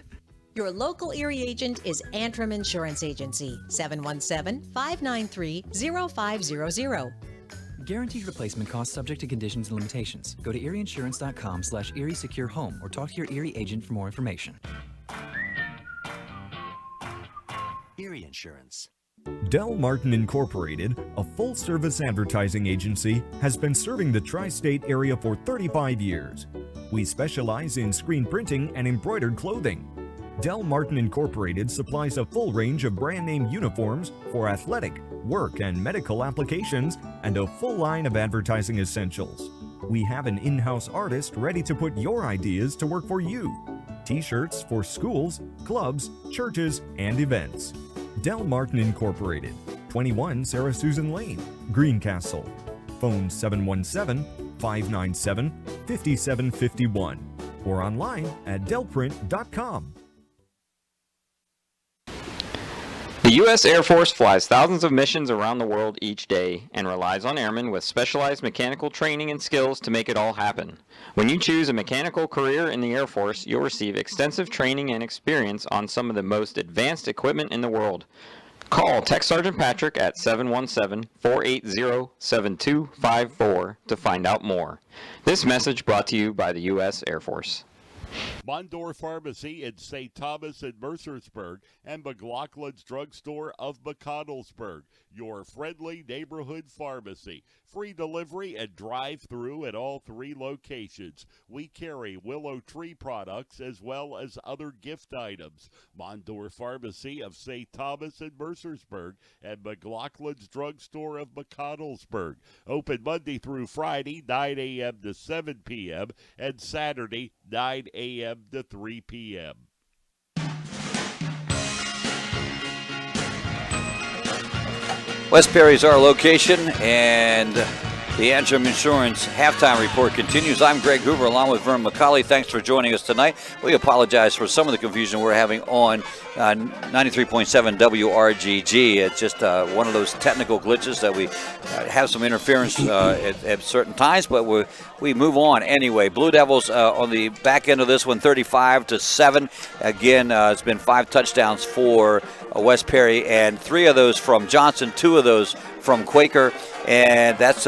Your local Erie agent is Antrim Insurance Agency, 717-593-0500. Guaranteed replacement cost subject to conditions and limitations. Go to erieinsurance.com/Erie Secure Home or talk to your Erie agent for more information. Erie Insurance. Del Martin Incorporated, a full-service advertising agency, has been serving the tri-state area for 35 years. We specialize in screen printing and embroidered clothing. Del Martin Incorporated supplies a full range of brand-name uniforms for athletic, work, and medical applications, and a full line of advertising essentials. We have an in-house artist ready to put your ideas to work for you. T-shirts for schools, clubs, churches, and events. Del Martin Incorporated, 21 Sarah Susan Lane, Greencastle. Phone 717-597-5751 or online at delprint.com. The U.S. Air Force flies thousands of missions around the world each day and relies on airmen with specialized mechanical training and skills to make it all happen. When you choose a mechanical career in the Air Force, you'll receive extensive training and experience on some of the most advanced equipment in the world. Call Tech Sergeant Patrick at 717-480-7254 to find out more. This message brought to you by the U.S. Air Force. Mondor Pharmacy in St. Thomas and Mercersburg, and McLaughlin's Drugstore of McConnellsburg, your friendly neighborhood pharmacy. Free delivery and drive-through at all 3 locations. We carry Willow Tree products as well as other gift items. Mondor Pharmacy of St. Thomas and Mercersburg, and McLaughlin's Drugstore of McConnellsburg. Open Monday through Friday, 9 a.m. to 7 p.m., and Saturday, 9 a.m. to 3 p.m. West Perry is our location, and the Antrim Insurance Halftime Report continues. I'm Greg Hoover along with Vern McCauley. Thanks for joining us tonight. We apologize for some of the confusion we're having on 93.7 WRGG. It's just one of those technical glitches that we have some interference at certain times, but we move on anyway. Blue Devils on the back end of this one, 35-7. Again, it's been 5 touchdowns for West Perry, and 3 of those from Johnson, 2 of those from Quaker. and that's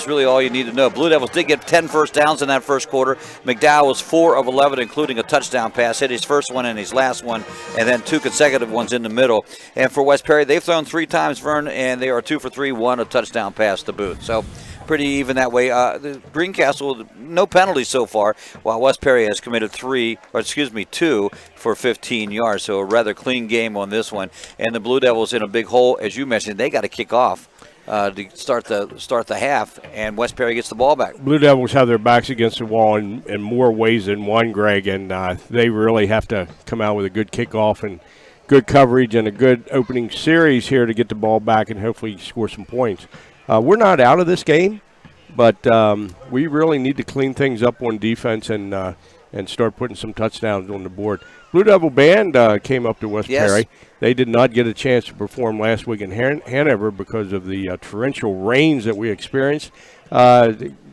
really all you need to know. Blue Devils did get 10 first downs in that first quarter. McDowell was 4 of 11, including a touchdown pass, hit his first one and his last one, and then 2 consecutive ones in the middle. And for West Perry, they've thrown 3 times, Vern, and they are 2 for 3, 1 a touchdown pass to boot. So pretty even that way. The Greencastle, no penalties so far, while West Perry has committed 2 for 15 yards. So a rather clean game on this one. And the Blue Devils in a big hole, as you mentioned. They got to kick off to start the half, and West Perry gets the ball back. Blue Devils have their backs against the wall in more ways than one, Greg, and they really have to come out with a good kickoff and good coverage and a good opening series here to get the ball back and hopefully score some points. We're not out of this game, but we really need to clean things up on defense and start putting some touchdowns on the board. Blue Devil Band came up to West Perry. They did not get a chance to perform last week in Hanover because of the torrential rains that we experienced.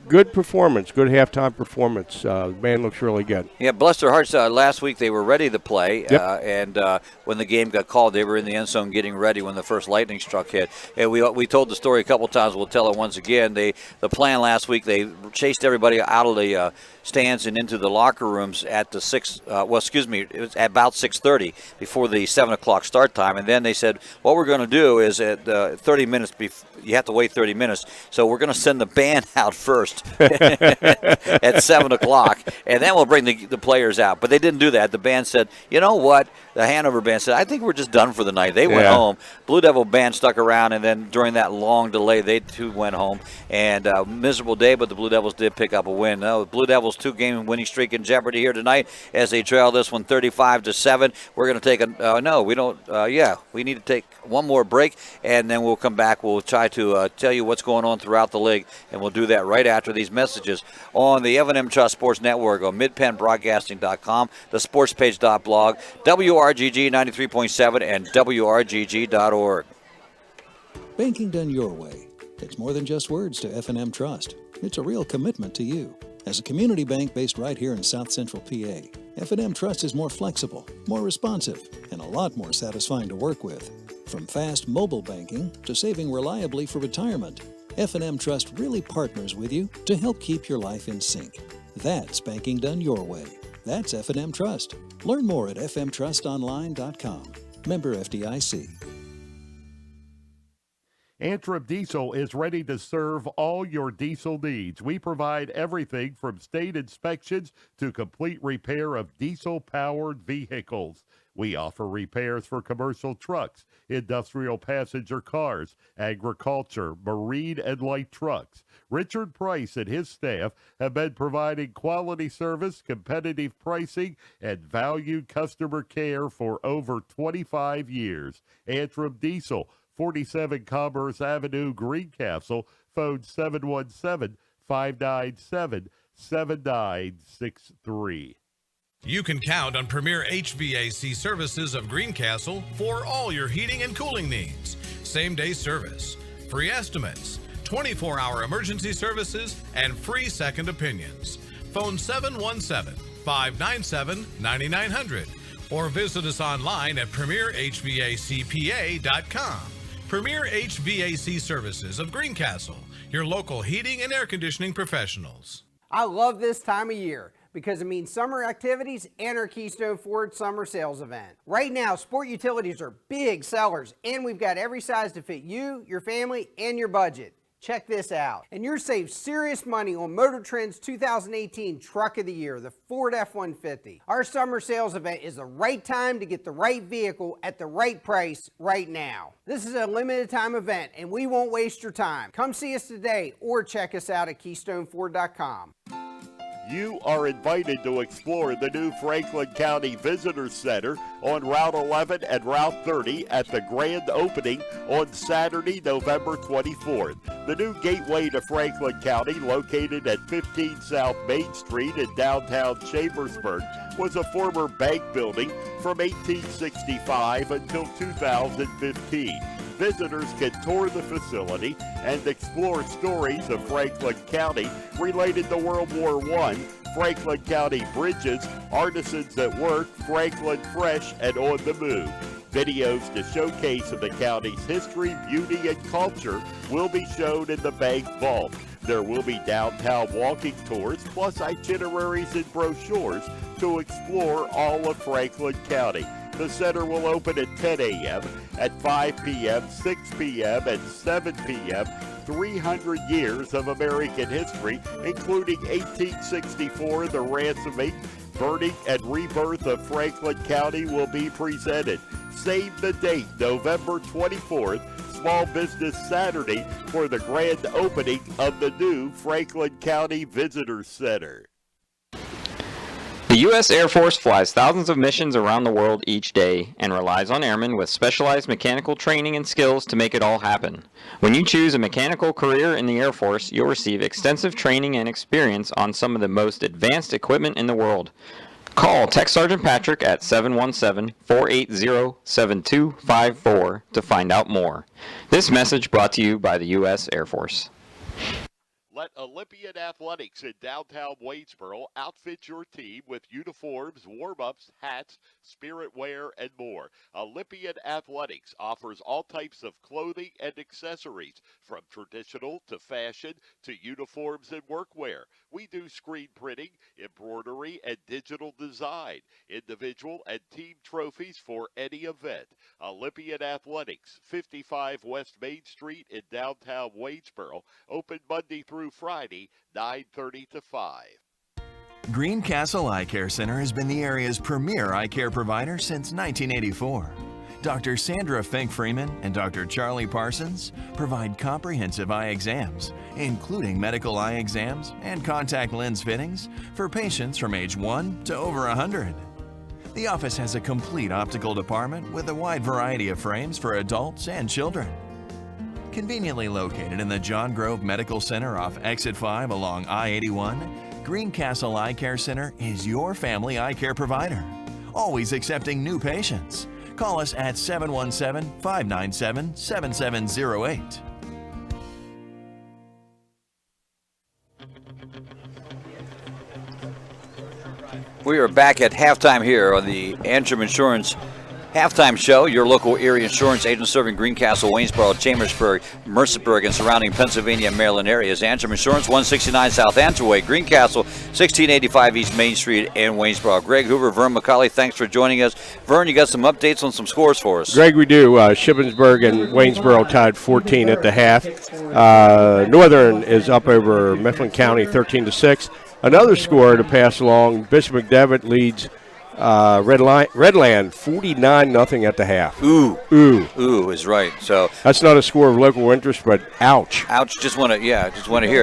Good performance, good halftime performance. The band looks really good. Yeah, bless their hearts. Last week they were ready to play, and when the game got called, they were in the end zone getting ready when the first lightning struck hit. And we told the story a couple times. We'll tell it once again. The plan last week, they chased everybody out of the stands and into the locker rooms at the it was at about 6:30 before the 7 o'clock start time. And then they said, what we're going to do is at 30 minutes, you have to wait 30 minutes, so we're going to send the band out first at 7 o'clock, and then we'll bring the players out. But they didn't do that. The band said, you know what? The Hanover band said, I think we're just done for the night. They went home. Blue Devil band stuck around, and then during that long delay, they too went home. And miserable day, but the Blue Devils did pick up a win. No, the Blue Devils 2-game winning streak in jeopardy here tonight as they trail this one 35-7. We're going to take we need to take one more break, and then we'll come back. We'll try to tell you what's going on throughout the league, and we'll do that right after these messages on the F&M Trust Sports Network on midpennbroadcasting.com, the sportspage.blog, WRGG 93.7, and WRGG.org. Banking done your way. It's more than just words to F&M Trust. It's a real commitment to you. As a community bank based right here in South Central PA, F&M Trust is more flexible, more responsive, and a lot more satisfying to work with. From fast mobile banking to saving reliably for retirement, F&M Trust really partners with you to help keep your life in sync. That's banking done your way. That's F&M Trust. Learn more at fmtrustonline.com. Member FDIC. Antrim Diesel is ready to serve all your diesel needs. We provide everything from state inspections to complete repair of diesel-powered vehicles. We offer repairs for commercial trucks, industrial passenger cars, agriculture, marine, and light trucks. Richard Price and his staff have been providing quality service, competitive pricing, and valued customer care for over 25 years. Antrim Diesel, 47 Commerce Avenue, Greencastle. Phone 717-597-7963. You can count on Premier HVAC Services of Greencastle for all your heating and cooling needs. Same-day service, free estimates, 24-hour emergency services, and free second opinions. Phone 717-597-9900 or visit us online at premierhvacpa.com. Premier HVAC Services of Greencastle, your local heating and air conditioning professionals. I love this time of year because it means summer activities and our Keystone Ford summer sales event. Right now, sport utilities are big sellers, and we've got every size to fit you, your family, and your budget. Check this out. And you're saved serious money on Motor Trend's 2018 Truck of the Year, the Ford F-150. Our summer sales event is the right time to get the right vehicle at the right price right now. This is a limited time event, and we won't waste your time. Come see us today or check us out at KeystoneFord.com. You are invited to explore the new Franklin County Visitor Center on Route 11 and Route 30 at the grand opening on Saturday, November 24th. The new gateway to Franklin County, located at 15 South Main Street in downtown Chambersburg, was a former bank building from 1865 until 2015. Visitors can tour the facility and explore stories of Franklin County related to World War I, Franklin County bridges, artisans at work, Franklin Fresh, and On the Move. Videos to showcase the county's history, beauty, and culture will be shown in the bank vault. There will be downtown walking tours, plus itineraries and brochures to explore all of Franklin County. The center will open at 10 a.m., at 5 p.m., 6 p.m., and 7 p.m. 300 years of American history, including 1864, the ransoming, burning, and rebirth of Franklin County will be presented. Save the date, November 24th, Small Business Saturday, for the grand opening of the new Franklin County Visitor Center. The U.S. Air Force flies thousands of missions around the world each day and relies on airmen with specialized mechanical training and skills to make it all happen. When you choose a mechanical career in the Air Force, you'll receive extensive training and experience on some of the most advanced equipment in the world. Call Tech Sergeant Patrick at 717-480-7254 to find out more. This message brought to you by the U.S. Air Force. Let Olympian Athletics in downtown Waynesboro outfit your team with uniforms, warm-ups, hats, spirit wear, and more. Olympian Athletics offers all types of clothing and accessories, from traditional to fashion to uniforms and workwear. We do screen printing, embroidery, and digital design, individual and team trophies for any event. Olympian Athletics, 55 West Main Street in downtown Waynesboro, open Monday through Friday, 9:30 to 5. Greencastle Eye Care Center has been the area's premier eye care provider since 1984. Dr. Sandra Fink-Freeman and Dr. Charlie Parsons provide comprehensive eye exams, including medical eye exams and contact lens fittings for patients from age 1 to over 100. The office has a complete optical department with a wide variety of frames for adults and children. Conveniently located in the John Grove Medical Center off Exit 5 along I-81, Greencastle Eye Care Center is your family eye care provider, always accepting new patients. Call us at 717-597-7708. We are back at halftime here on the Antrim Insurance Halftime Show. Your local area insurance agent serving Greencastle, Waynesboro, Chambersburg, Mercersburg, and surrounding Pennsylvania and Maryland areas. Antrim Insurance, 169 South Antrim Way, Greencastle, 1685 East Main Street in Waynesboro. Greg Hoover, Vern McCauley, thanks for joining us. Vern, you got some updates on some scores for us. Greg, we do. Shippensburg and Waynesboro tied 14 at the half. Northern is up over Mifflin County 13-6. Another score to pass along, Bishop McDevitt leads Redland 49-0 at the half. Ooh is right. So that's not a score of local interest, but ouch. Ouch. Just want to hear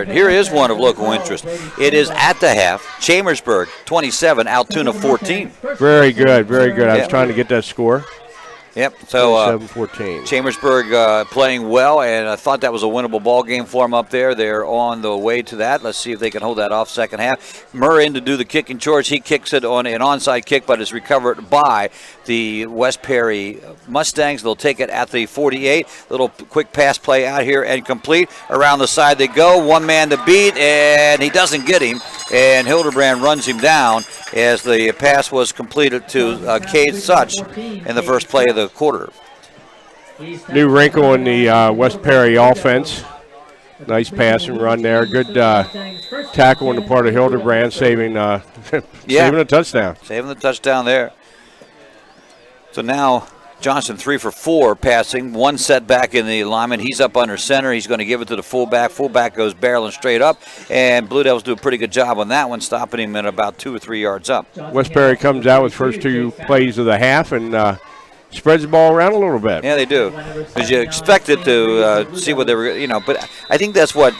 it. Here is one of local interest. It is at the half. Chambersburg 27, Altoona 14. Very good, very good. I was trying to get that score. Yep. So 7-14. Chambersburg playing well, and I thought that was a winnable ball game for them up there. They're on the way to that. Let's see if they can hold that off second half. Murray in to do the kicking chores. He kicks it on an onside kick, but is recovered by the West Perry Mustangs. They'll take it at the 48. Little quick pass play out here and complete. Around the side they go. One man to beat, and he doesn't get him. And Hildebrand runs him down as the pass was completed to Cade Such in the first play of the quarter. New wrinkle in the West Perry offense. Nice pass and run there. Good tackle on the part of Hildebrand, saving a touchdown. Saving the touchdown there. So now Johnson 3 for 4 passing. One setback in the lineman. He's up under center. He's going to give it to the fullback. Fullback goes barreling straight up, and Blue Devils do a pretty good job on that one, stopping him at about 2 or 3 yards up. West Perry comes out with first two plays of the half and spreads the ball around a little bit. Yeah, they do. Because you expected to see what they were, but I think that's what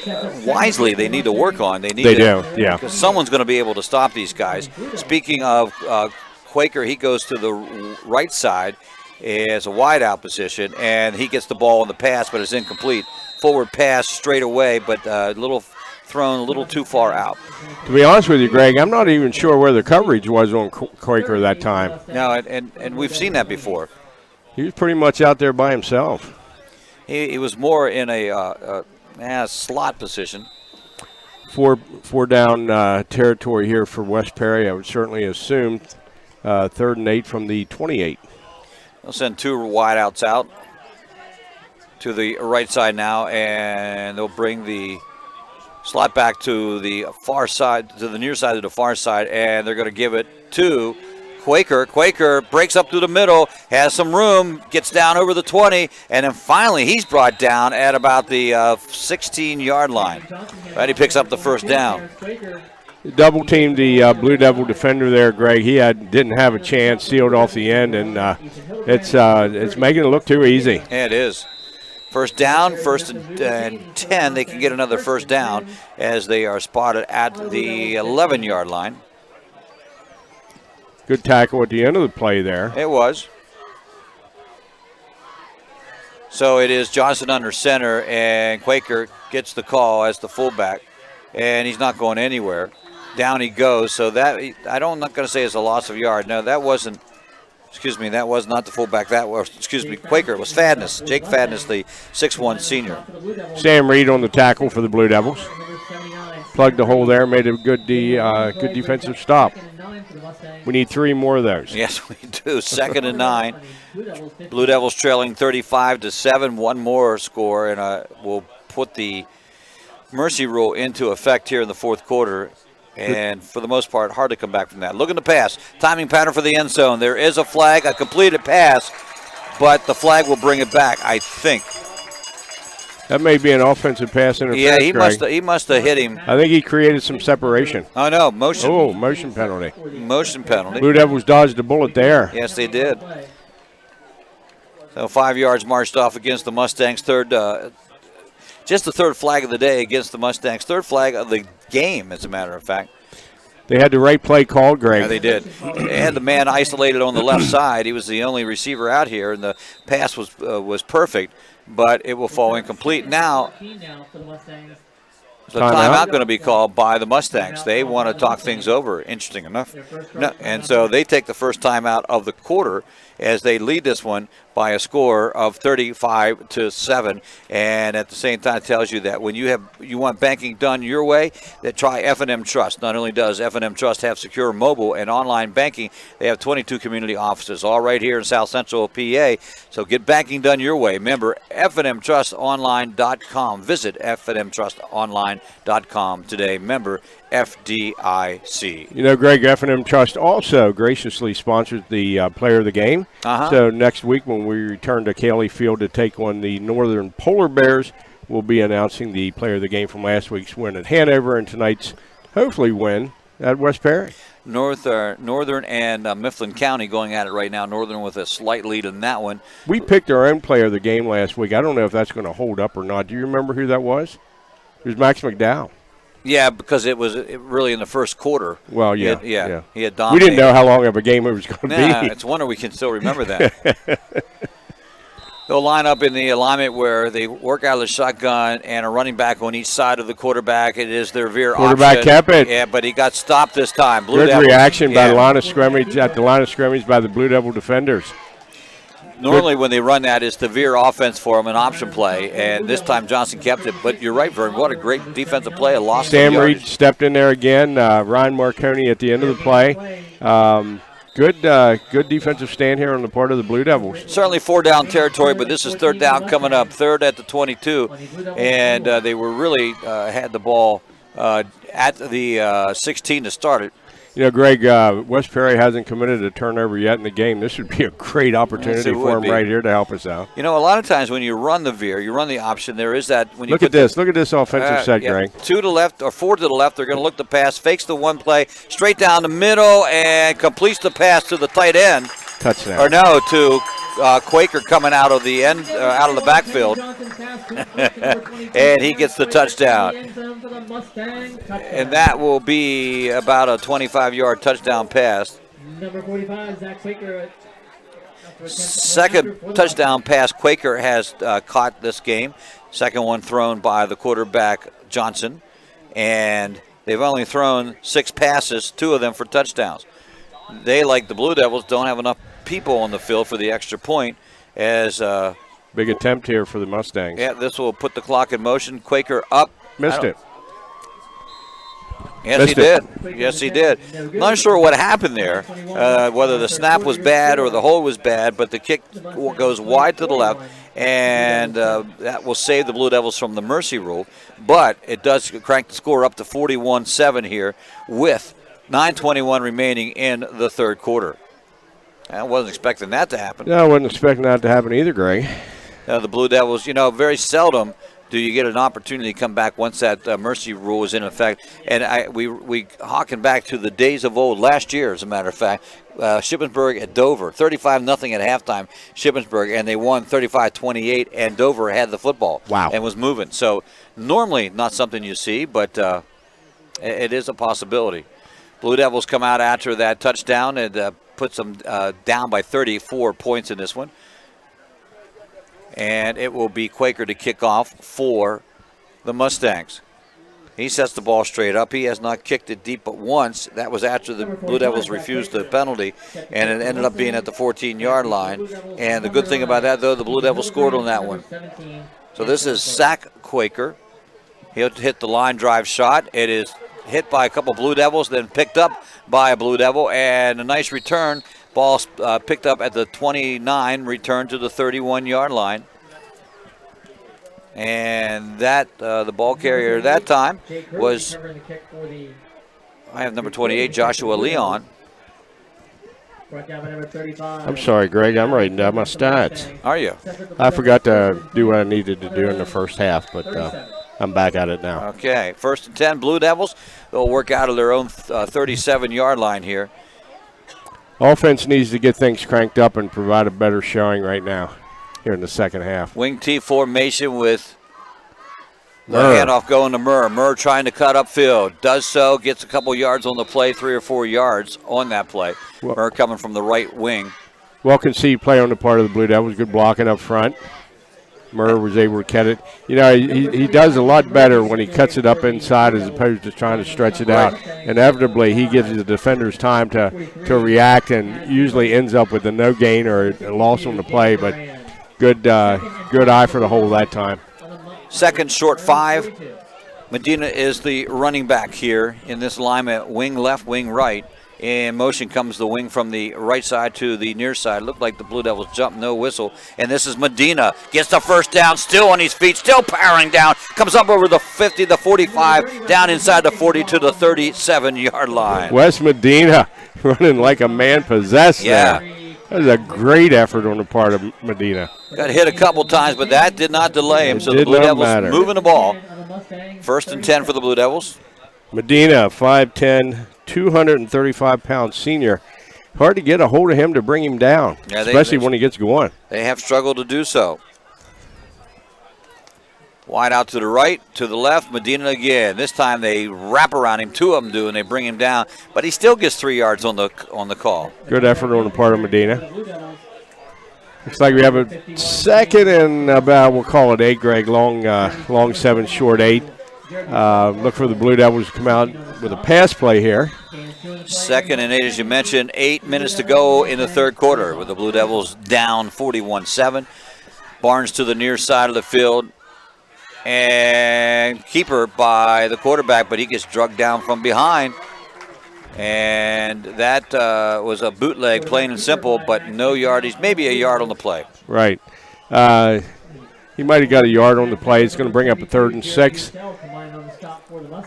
wisely they need to work on. They do, yeah. Because someone's going to be able to stop these guys. Speaking of Quaker, he goes to the right side as a wide-out position, and he gets the ball on the pass, but it's incomplete. Forward pass straight away, but thrown a little too far out. To be honest with you, Greg, I'm not even sure where the coverage was on Quaker that time. No, and we've seen that before. He was pretty much out there by himself. He was more in a slot position. Four down territory here for West Perry. I would certainly assume 3rd and 8 from the 28. They'll send 2 wideouts out to the right side now, and they'll bring the slot back to the far side, to the near side of the far side, and they're going to give it to Quaker. Quaker breaks up through the middle, has some room, gets down over the 20, and then finally he's brought down at about the 16-yard line. Right, he picks up the first down. Double teamed the Blue Devil defender there, Greg. He didn't have a chance, sealed off the end, and it's making it look too easy. Yeah, it is. First down, 1st and 10. They can get another first down as they are spotted at the 11-yard line. Good tackle at the end of the play there. It was. So it is Johnson under center, and Quaker gets the call as the fullback, and he's not going anywhere. Down he goes. So that I'm not going to say it's a loss of yard. No, that wasn't. Excuse me, that was not the fullback. That was, Quaker. It was Fadness, Jake Fadness, the 6'1" senior. Sam Reed on the tackle for the Blue Devils. Plugged the hole there, made a good defensive stop. We need 3 more of those. Yes, we do. 2nd and 9. Blue Devils trailing 35-7. 1 more score, and we'll put the mercy rule into effect here in the 4th quarter. And for the most part, hard to come back from that. Looking to pass. Timing pattern for the end zone. There is a flag, a completed pass, but the flag will bring it back, I think. That may be an offensive pass interference. Yeah, he must have hit him. I think he created some separation. Oh, no, motion. Oh, motion penalty. Motion penalty. Blue Devils dodged a bullet there. Yes, they did. So 5 yards marched off against the Mustangs. Just the 3rd flag of the day against the Mustangs. 3rd flag of the game, as a matter of fact. They had the right play called, Greg. Yeah, they did. They had the man isolated on the left side. He was the only receiver out here, and the pass was perfect, but it will fall incomplete. Now, the timeout going to be called by the Mustangs. They want to talk things over, interesting enough. No, and so they take the first timeout of the quarter as they lead this one by a score of 35-7, and at the same time tells you that when you want banking done your way, that try F&M Trust. Not only does F&M Trust have secure mobile and online banking, they have 22 community offices, all right here in South Central PA. So get banking done your way. Remember, FNMTrustonline.com. Visit FNMTrustonline.com today. Member FDIC. You know, Greg, F&M Trust also graciously sponsors the Player of the Game. So next week when we return to Cayley Field to take on the Northern Polar Bears, we'll be announcing the Player of the Game from last week's win at Hanover and tonight's, hopefully, win at West Perry. Northern and Mifflin County going at it right now. Northern with a slight lead in that one. We picked our own Player of the Game last week. I don't know if that's going to hold up or not. Do you remember who that was? It was Max McDowell. Yeah, because it was really in the first quarter. Well, He had dominated. We didn't know how long of a game it was going to be. It's a wonder we can still remember that. They'll line up in the alignment where they work out of the shotgun and a running back on each side of the quarterback. It is their veer Quarterback option. kept it. Yeah, but he got stopped this time. Good reaction by the line of scrimmage, at the line of scrimmage by the Blue Devil defenders. Normally when they run that, it's the veer offense for them, an option play, and this time Johnson kept it. But you're right, Vern. What a great defensive play. A loss. Sam Reed stepped in there again. Ryan Marconi at the end of the play. Good defensive stand here on the part of the Blue Devils. Certainly 4-down territory, but this is 3rd down coming up. 3rd at the 22, and they were really had the ball at the 16 to start it. You know, Greg, West Perry hasn't committed a turnover yet in the game. This would be a great opportunity for him right here to help us out. You know, a lot of times when you run the veer, you run the option, there is that. When you Look at this offensive set, Greg. 2 to the left or 4 to the left. They're going to look the pass, fakes the one play, straight down the middle, and completes the pass to the tight end. Touchdown. Or no, to Quaker coming out of the end, out of the backfield. And he gets the touchdown. And that will be about a 25-yard touchdown pass. Number 45, Zach Quaker. Second touchdown pass Quaker has caught this game. Second one thrown by the quarterback Johnson. And they've only thrown 6 passes, 2 of them for touchdowns. They, like the Blue Devils, don't have enough people on the field for the extra point. As big attempt here for the Mustangs. Yeah, this will put the clock in motion. Quaker up. Missed it. Yes, he did. Yes, he did. Not sure what happened there, whether the snap was bad or the hold was bad, but the kick goes wide to the left, and that will save the Blue Devils from the mercy rule. But it does crank the score up to 41-7 here with 9:21 remaining in the third quarter. I wasn't expecting that to happen. No, I wasn't expecting that to happen either, Greg. The Blue Devils, very seldom do you get an opportunity to come back once that mercy rule is in effect. And we harken back to the days of old, last year, as a matter of fact, Shippensburg at Dover, 35-0 at halftime, Shippensburg, and they won 35-28, and Dover had the football. Wow. And was moving. So normally not something you see, but it is a possibility. Blue Devils come out after that touchdown and puts them down by 34 points in this one. And it will be Quaker to kick off for the Mustangs. He sets the ball straight up. He has not kicked it deep but once. That was after the Blue Devils refused the penalty, and it ended up being at the 14-yard line. And the good thing about that, though, the Blue Devils scored on that one. So this is Zach Quaker. He'll hit the line drive shot. It is hit by a couple Blue Devils, then picked up by a Blue Devil, and a nice return. Ball picked up at the 29, returned to the 31-yard line. And that the ball carrier that time was, I have number 28, Joshua Leon. I'm sorry, Greg. I'm writing down my stats. Are you? I forgot to do what I needed to do in the first half, but I'm back at it now. Okay, 1st and 10, Blue Devils. They'll work out of their own 37-yard line here. Offense needs to get things cranked up and provide a better showing right now here in the second half. Wing T formation with the handoff going to Murr. Murr trying to cut upfield. Does so, gets a couple yards on the play, 3 or 4 yards on that play. Murr coming from the right wing. Well conceived play on the part of the Blue Devils. Good blocking up front. Murr was able to cut it. He does a lot better when he cuts it up inside as opposed to trying to stretch it out. Inevitably, he gives the defenders time to react and usually ends up with a no gain or a loss on the play, but good eye for the hole that time. Second short 5. Medina is the running back here in this alignment, wing left, wing right. In motion comes the wing from the right side to the near side. Looked like the Blue Devils jumped, no whistle. And this is Medina. Gets the first down, still on his feet, still powering down. Comes up over the 50, the 45, down inside the 40 to the 37-yard line. Wes Medina running like a man possessed there. That was a great effort on the part of Medina. Got hit a couple times, but that did not delay him. So the Blue Devils moving the ball. 1st and 10 for the Blue Devils. Medina, 5'10", 235-pound senior. Hard to get a hold of him to bring him down, especially when he gets going. They have struggled to do so. Wide out to the right, to the left, Medina again. This time they wrap around him, 2 of them do, and they bring him down. But he still gets 3 yards on the call. Good effort on the part of Medina. Looks like we have a second and about, we'll call it 8, Greg, long 7, short 8. Look for the Blue Devils to come out with a pass play here. 2nd and 8, as you mentioned, 8 minutes to go in the third quarter with the Blue Devils down 41-7. Barnes to the near side of the field. And keeper by the quarterback, but he gets drugged down from behind. And that was a bootleg, plain and simple, but no yardage, maybe a yard on the play. Right. He might have got a yard on the play. It's going to bring up a 3rd and 6.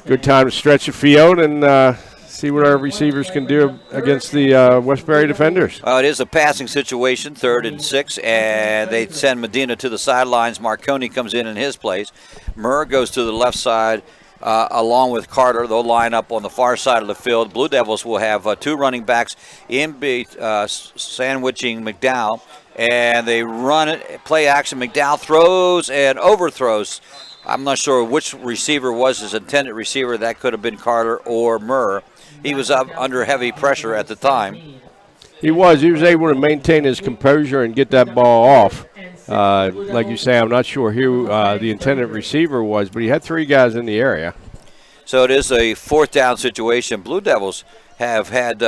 Good time to stretch the field and see what our receivers can do against the Westbury defenders. It is a passing situation, 3rd and 6, and they send Medina to the sidelines. Marconi comes in his place. Murr goes to the left side along with Carter. They'll line up on the far side of the field. Blue Devils will have 2 running backs sandwiching McDowell, and they run it, play action. McDowell throws and overthrows. I'm not sure which receiver was his intended receiver. That could have been Carter or Murr. He was up under heavy pressure at the time. He was able to maintain his composure and get that ball off. Like you say, I'm not sure who the intended receiver was, but he had 3 guys in the area. So it is a 4th down situation. Blue Devils have had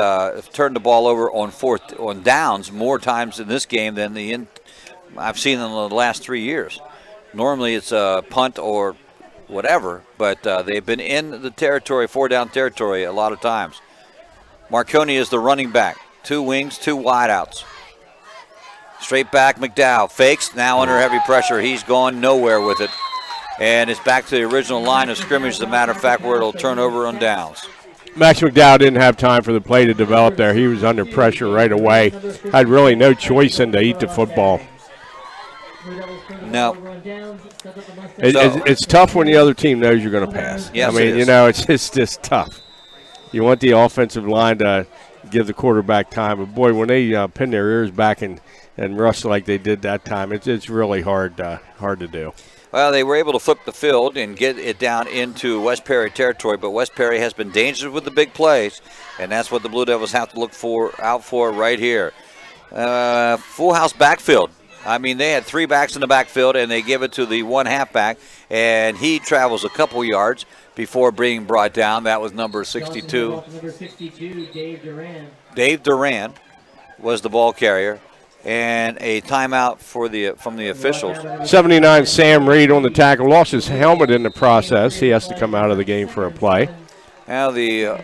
turned the ball over on downs more times in this game than I've seen in the last 3 years. Normally it's a punt or whatever, but they've been in the territory, 4-down territory a lot of times. Marconi is the running back. 2 wings, 2 wideouts. Straight back, McDowell fakes, now under heavy pressure. He's gone nowhere with it. And it's back to the original line of scrimmage, as a matter of fact, where it'll turn over on downs. Max McDowell didn't have time for the play to develop there. He was under pressure right away. Had really no choice than to eat the football. No. It's tough when the other team knows you're going to pass. Yes, I mean, it is. it's just tough. You want the offensive line to give the quarterback time. But, boy, when they pin their ears back and rush like they did that time, it's really hard to do. Well, they were able to flip the field and get it down into West Perry territory, but West Perry has been dangerous with the big plays, and that's what the Blue Devils have to look out for right here. Full house backfield. I mean, they had 3 backs in the backfield, and they give it to the 1 halfback, and he travels a couple yards before being brought down. That was number 62. Number 62, Dave Duran. Dave Duran was the ball carrier. And a timeout from the officials. 79, Sam Reed on the tackle. Lost his helmet in the process. He has to come out of the game for a play. Now the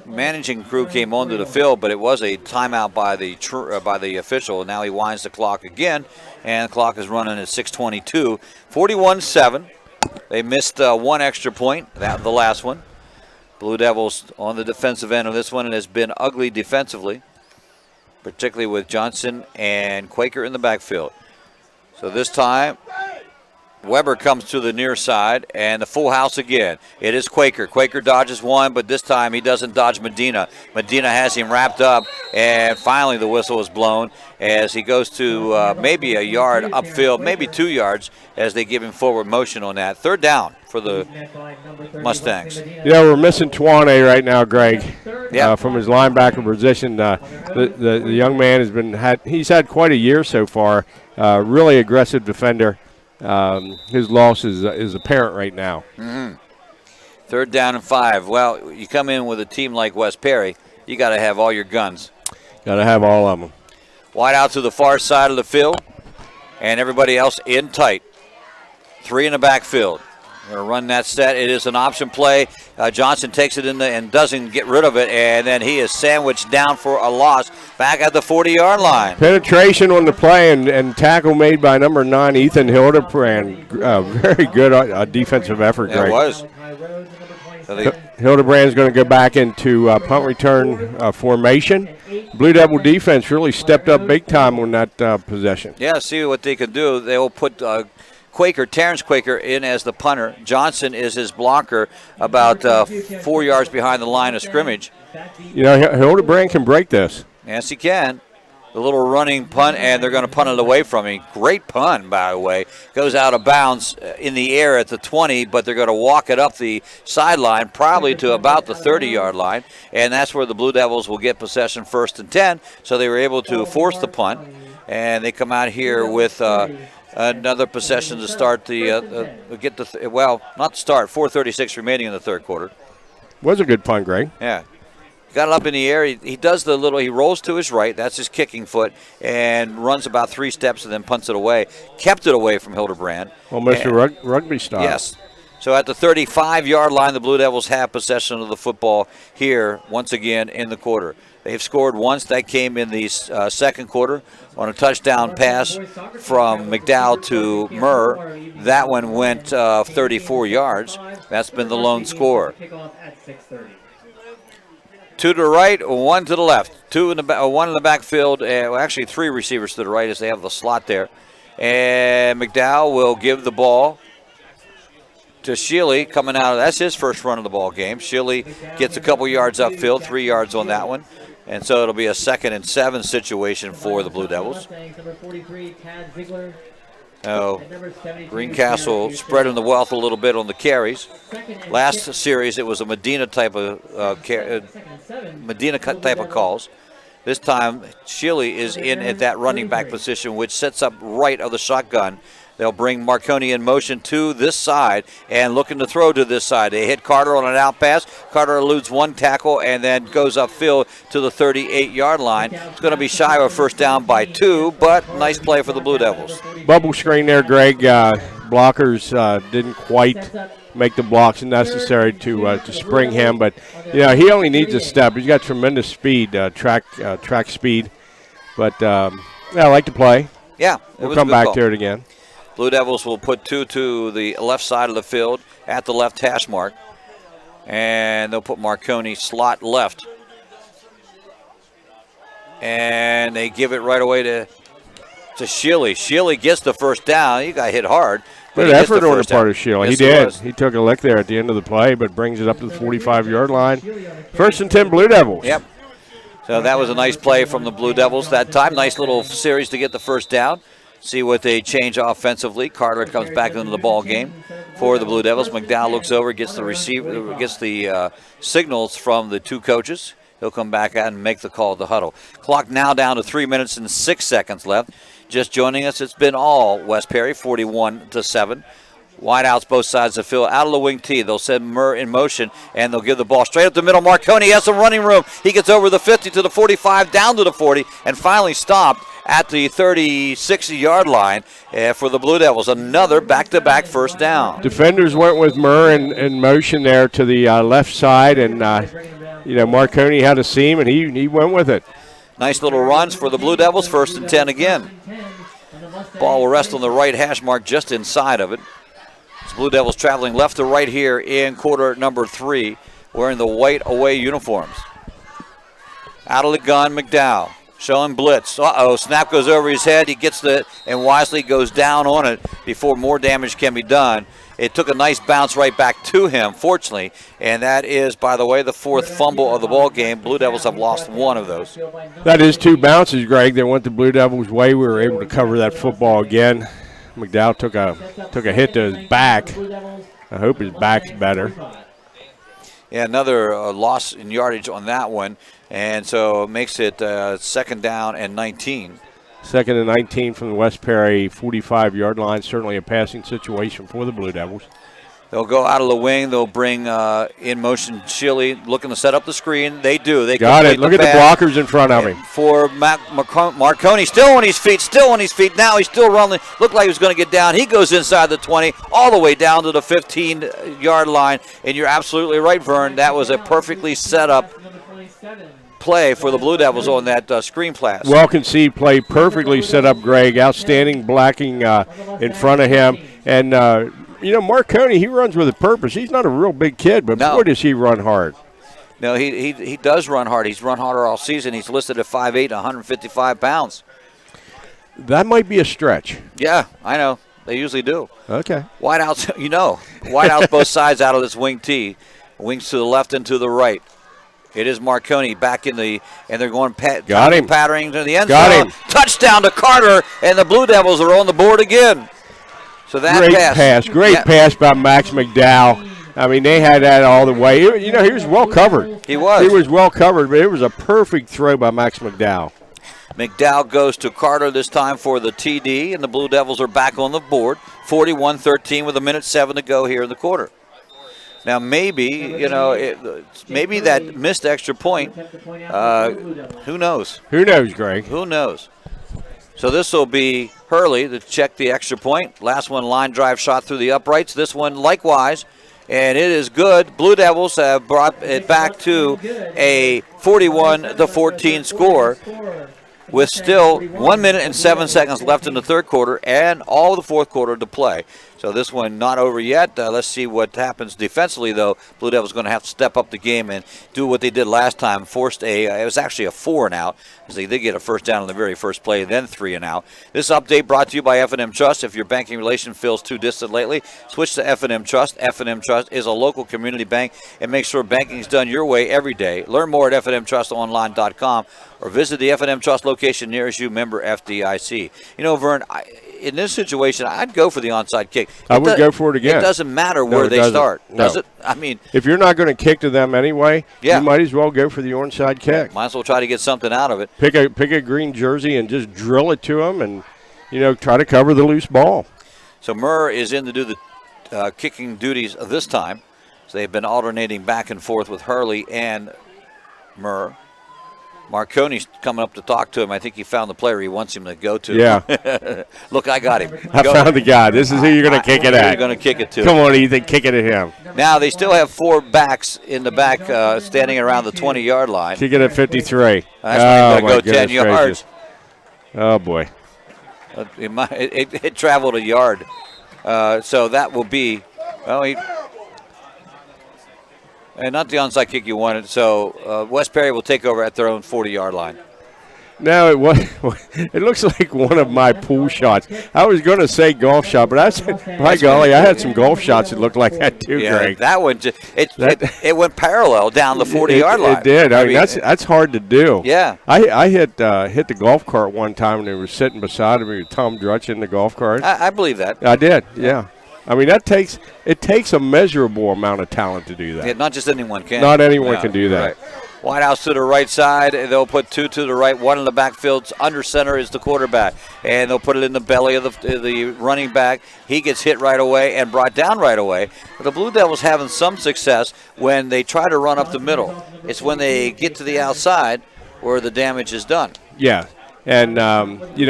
managing crew came onto the field, but it was a timeout by the official. Now he winds the clock again, and the clock is running at 6:22. 41-7. They missed 1 extra point, the last one. Blue Devils on the defensive end of this one, and has been ugly defensively, particularly with Johnson and Quaker in the backfield. So this time, Weber comes to the near side, and the full house again. It is Quaker. Quaker dodges one, but this time he doesn't dodge Medina. Medina has him wrapped up, and finally the whistle is blown as he goes to maybe a yard upfield, maybe 2 yards, as they give him forward motion on that. 3rd down for the Mustangs. Yeah, we're missing Twane right now, Greg, from his linebacker position. The young man he's had quite a year so far. Really aggressive defender. His loss is apparent right now. 3rd down and 5. Well, you come in with a team like West Perry, you got to have all your guns. Got to have all of them. Wide out to the far side of the field, and everybody else in tight. 3 in the backfield. We're going to run that set. It is an option play. Johnson takes it in and doesn't get rid of it, and then he is sandwiched down for a loss back at the 40-yard line. Penetration on the play and tackle made by number 9, Ethan Hildebrand. Very good defensive effort, Greg. It was. Hildebrand's going to go back into punt return formation. Blue Devil defense really stepped up big time on that possession. Yeah, see what they can do. They will put Terrence Quaker in as the punter. Johnson is his blocker about 4 yards behind the line of scrimmage. You know, Hildebrand can break this. Yes, he can. The little running punt, and they're going to punt it away from him. Great punt, by the way. Goes out of bounds in the air at the 20, but they're going to walk it up the sideline, probably to about the 30-yard line, and that's where the Blue Devils will get possession 1st and 10, so they were able to force the punt, and they come out here with another possession to start not start, 4:36 remaining in the 3rd quarter. Was a good punt, Greg. Yeah. Got it up in the air. He does he rolls to his right. That's his kicking foot, and runs about 3 steps and then punts it away. Kept it away from Hildebrand. Almost a rugby style. Yes. So at the 35-yard line, the Blue Devils have possession of the football here once again in the quarter. They've scored once. That came in the 2nd quarter on a touchdown pass from McDowell to Murr. That one went 34 yards. That's been the lone score. 2 to the right, 1 to the left. 1 in the backfield, actually 3 receivers to the right as they have the slot there. And McDowell will give the ball to Shealy coming out. That's his first run of the ball game. Shealy gets a couple yards upfield, 3 yards on that one. And so it'll be a 2nd and 7 situation for the Blue Devils. Greencastle spreading the wealth a little bit on the carries. Last series it was a Medina type of calls. This time Shealy is in at that running back position, which sets up right of the shotgun. They'll bring Marconi in motion to this side and looking to throw to this side. They hit Carter on an out pass. Carter eludes 1 tackle and then goes upfield to the 38-yard line. It's going to be shy of a 1st down by 2, but nice play for the Blue Devils. Bubble screen there, Greg. blockers didn't quite make the blocks necessary to spring him, but he only needs a step. He's got tremendous speed, track speed. But I like to play. Yeah, we'll come back to it again. Blue Devils will put 2 to the left side of the field at the left hash mark, and they'll put Marconi slot left, and they give it right away to Shealy. Shealy gets the first down. He got hit hard. Good effort on the part of Shealy. He did. He took a lick there at the end of the play, but brings it up to the 45-yard line. 1st and 10 Blue Devils. Yep. So that was a nice play from the Blue Devils that time. Nice little series to get the first down. See what they change offensively. Carter comes back into the ball game for the Blue Devils. McDowell looks over, gets the signals from the 2 coaches. He'll come back out and make the call at the huddle. Clock now down to 3 minutes and 6 seconds left. Just joining us, it's been all West Perry, 41-7. Wideouts both sides of the field. Out of the wing tee, they'll send Murr in motion, and they'll give the ball straight up the middle. Marconi has some running room. He gets over the 50 to the 45, down to the 40, and finally stopped at the 36-yard line for the Blue Devils. Another back-to-back first down. Defenders went with Murr in motion there to the left side, and Marconi had a seam, and he went with it. Nice little runs for the Blue Devils. 1st and 10 again. Ball will rest on the right hash mark just inside of it. It's Blue Devils traveling left to right here in quarter number 3, wearing the white away uniforms. Out of the gun, McDowell showing blitz. Snap goes over his head. He gets it and wisely goes down on it before more damage can be done. It took a nice bounce right back to him, fortunately, and that is, by the way, the 4th fumble of the ball game. Blue Devils have lost 1 of those. That is 2 bounces, Greg, that went the Blue Devils' way. We were able to cover that football again. McDowell took a hit to his back. I hope his back's better. Yeah, another loss in yardage on that one, and so it makes it 2nd down and 19. 2nd and 19 from the West Perry 45-yard line. Certainly a passing situation for the Blue Devils. They'll go out of the wing. They'll bring in motion Shealy, looking to set up the screen. They do. They got it. Look at the blockers in front of him. For Marconi, still on his feet. Now he's still running. Looked like he was going to get down. He goes inside the 20, all the way down to the 15-yard line. And you're absolutely right, Vern. That was a perfectly set up play for the Blue Devils on that screen pass. Well conceived play, perfectly set up, Greg. Outstanding blocking in front of him. And, Marconi, he runs with a purpose. He's not a real big kid, but boy, does he run hard. No, he does run hard. He's run harder all season. He's listed at 5'8", 155 pounds. That might be a stretch. Yeah, I know. They usually do. Okay. Wideouts, wideouts both sides out of this wing tee. Wings to the left and to the right. It is Marconi back and they're going pattering to the end zone. Got him. Touchdown to Carter, and the Blue Devils are on the board again. So that Great pass by Max McDowell. I mean, they had that all the way. He was well covered. He was. He was well covered, but it was a perfect throw by Max McDowell. McDowell goes to Carter this time for the TD, and the Blue Devils are back on the board, 41-13 with 1:07 to go here in the quarter. Now maybe, maybe that missed extra point, who knows? Who knows, Greg? Who knows? So this will be Hurley to check the extra point. Last one, line drive shot through the uprights. This one likewise, and it is good. Blue Devils have brought it back to a 41-14 score with still 1 minute and 7 seconds left in the third quarter and all of the fourth quarter to play. So this one not over yet. Let's see what happens defensively, though. Blue Devils going to have to step up the game and do what they did last time. It was actually a 4-and-out, because they did get a first down on the very first play, then 3-and-out. This update brought to you by F&M Trust. If your banking relation feels too distant lately, switch to F&M Trust. F&M Trust is a local community bank and makes sure banking is done your way every day. Learn more at fnmtrustonline.com or visit the F&M Trust location nearest you, member FDIC. Vern, in this situation, I'd go for the onside kick. I would go for it again. It doesn't matter where they start, does it? I mean, if you're not going to kick to them anyway, you might as well go for the onside kick. Might as well try to get something out of it. Pick a green jersey and just drill it to them, and try to cover the loose ball. So Murr is in to do the kicking duties this time. So they've been alternating back and forth with Hurley and Murr. Marconi's coming up to talk to him. I think he found the player he wants him to go to. Yeah. Look, I got him. I found the guy. This is who you're going to kick it at. You're going to kick it to. Come on, Ethan, kick it at him. Now they still have 4 backs in the back standing around the 20-yard line. Kick it at 53. That's going to go 10 yards. Gracious. Oh, boy. It traveled a yard. So that will be, and not the onside kick you wanted. So West Perry will take over at their own 40-yard line. No, it looks like one of my pool shots. I was going to say golf shot, but by golly, I had some golf shots that looked like that too, yeah, Greg. That one, it went parallel down the 40-yard line. It did. I mean, that's hard to do. Yeah. I hit the golf cart one time, and they were sitting beside me with Tom Drutch in the golf cart. I believe that. I did, yeah. I mean, it takes a measurable amount of talent to do that. Yeah, not just anyone can. Not anyone can do that. Right. Wide house to the right side. They'll put 2 to the right, 1 in the backfield. Under center is the quarterback. And they'll put it in the belly of the running back. He gets hit right away and brought down right away. But the Blue Devils having some success when they try to run up the middle. It's when they get to the outside where the damage is done. Yeah. And,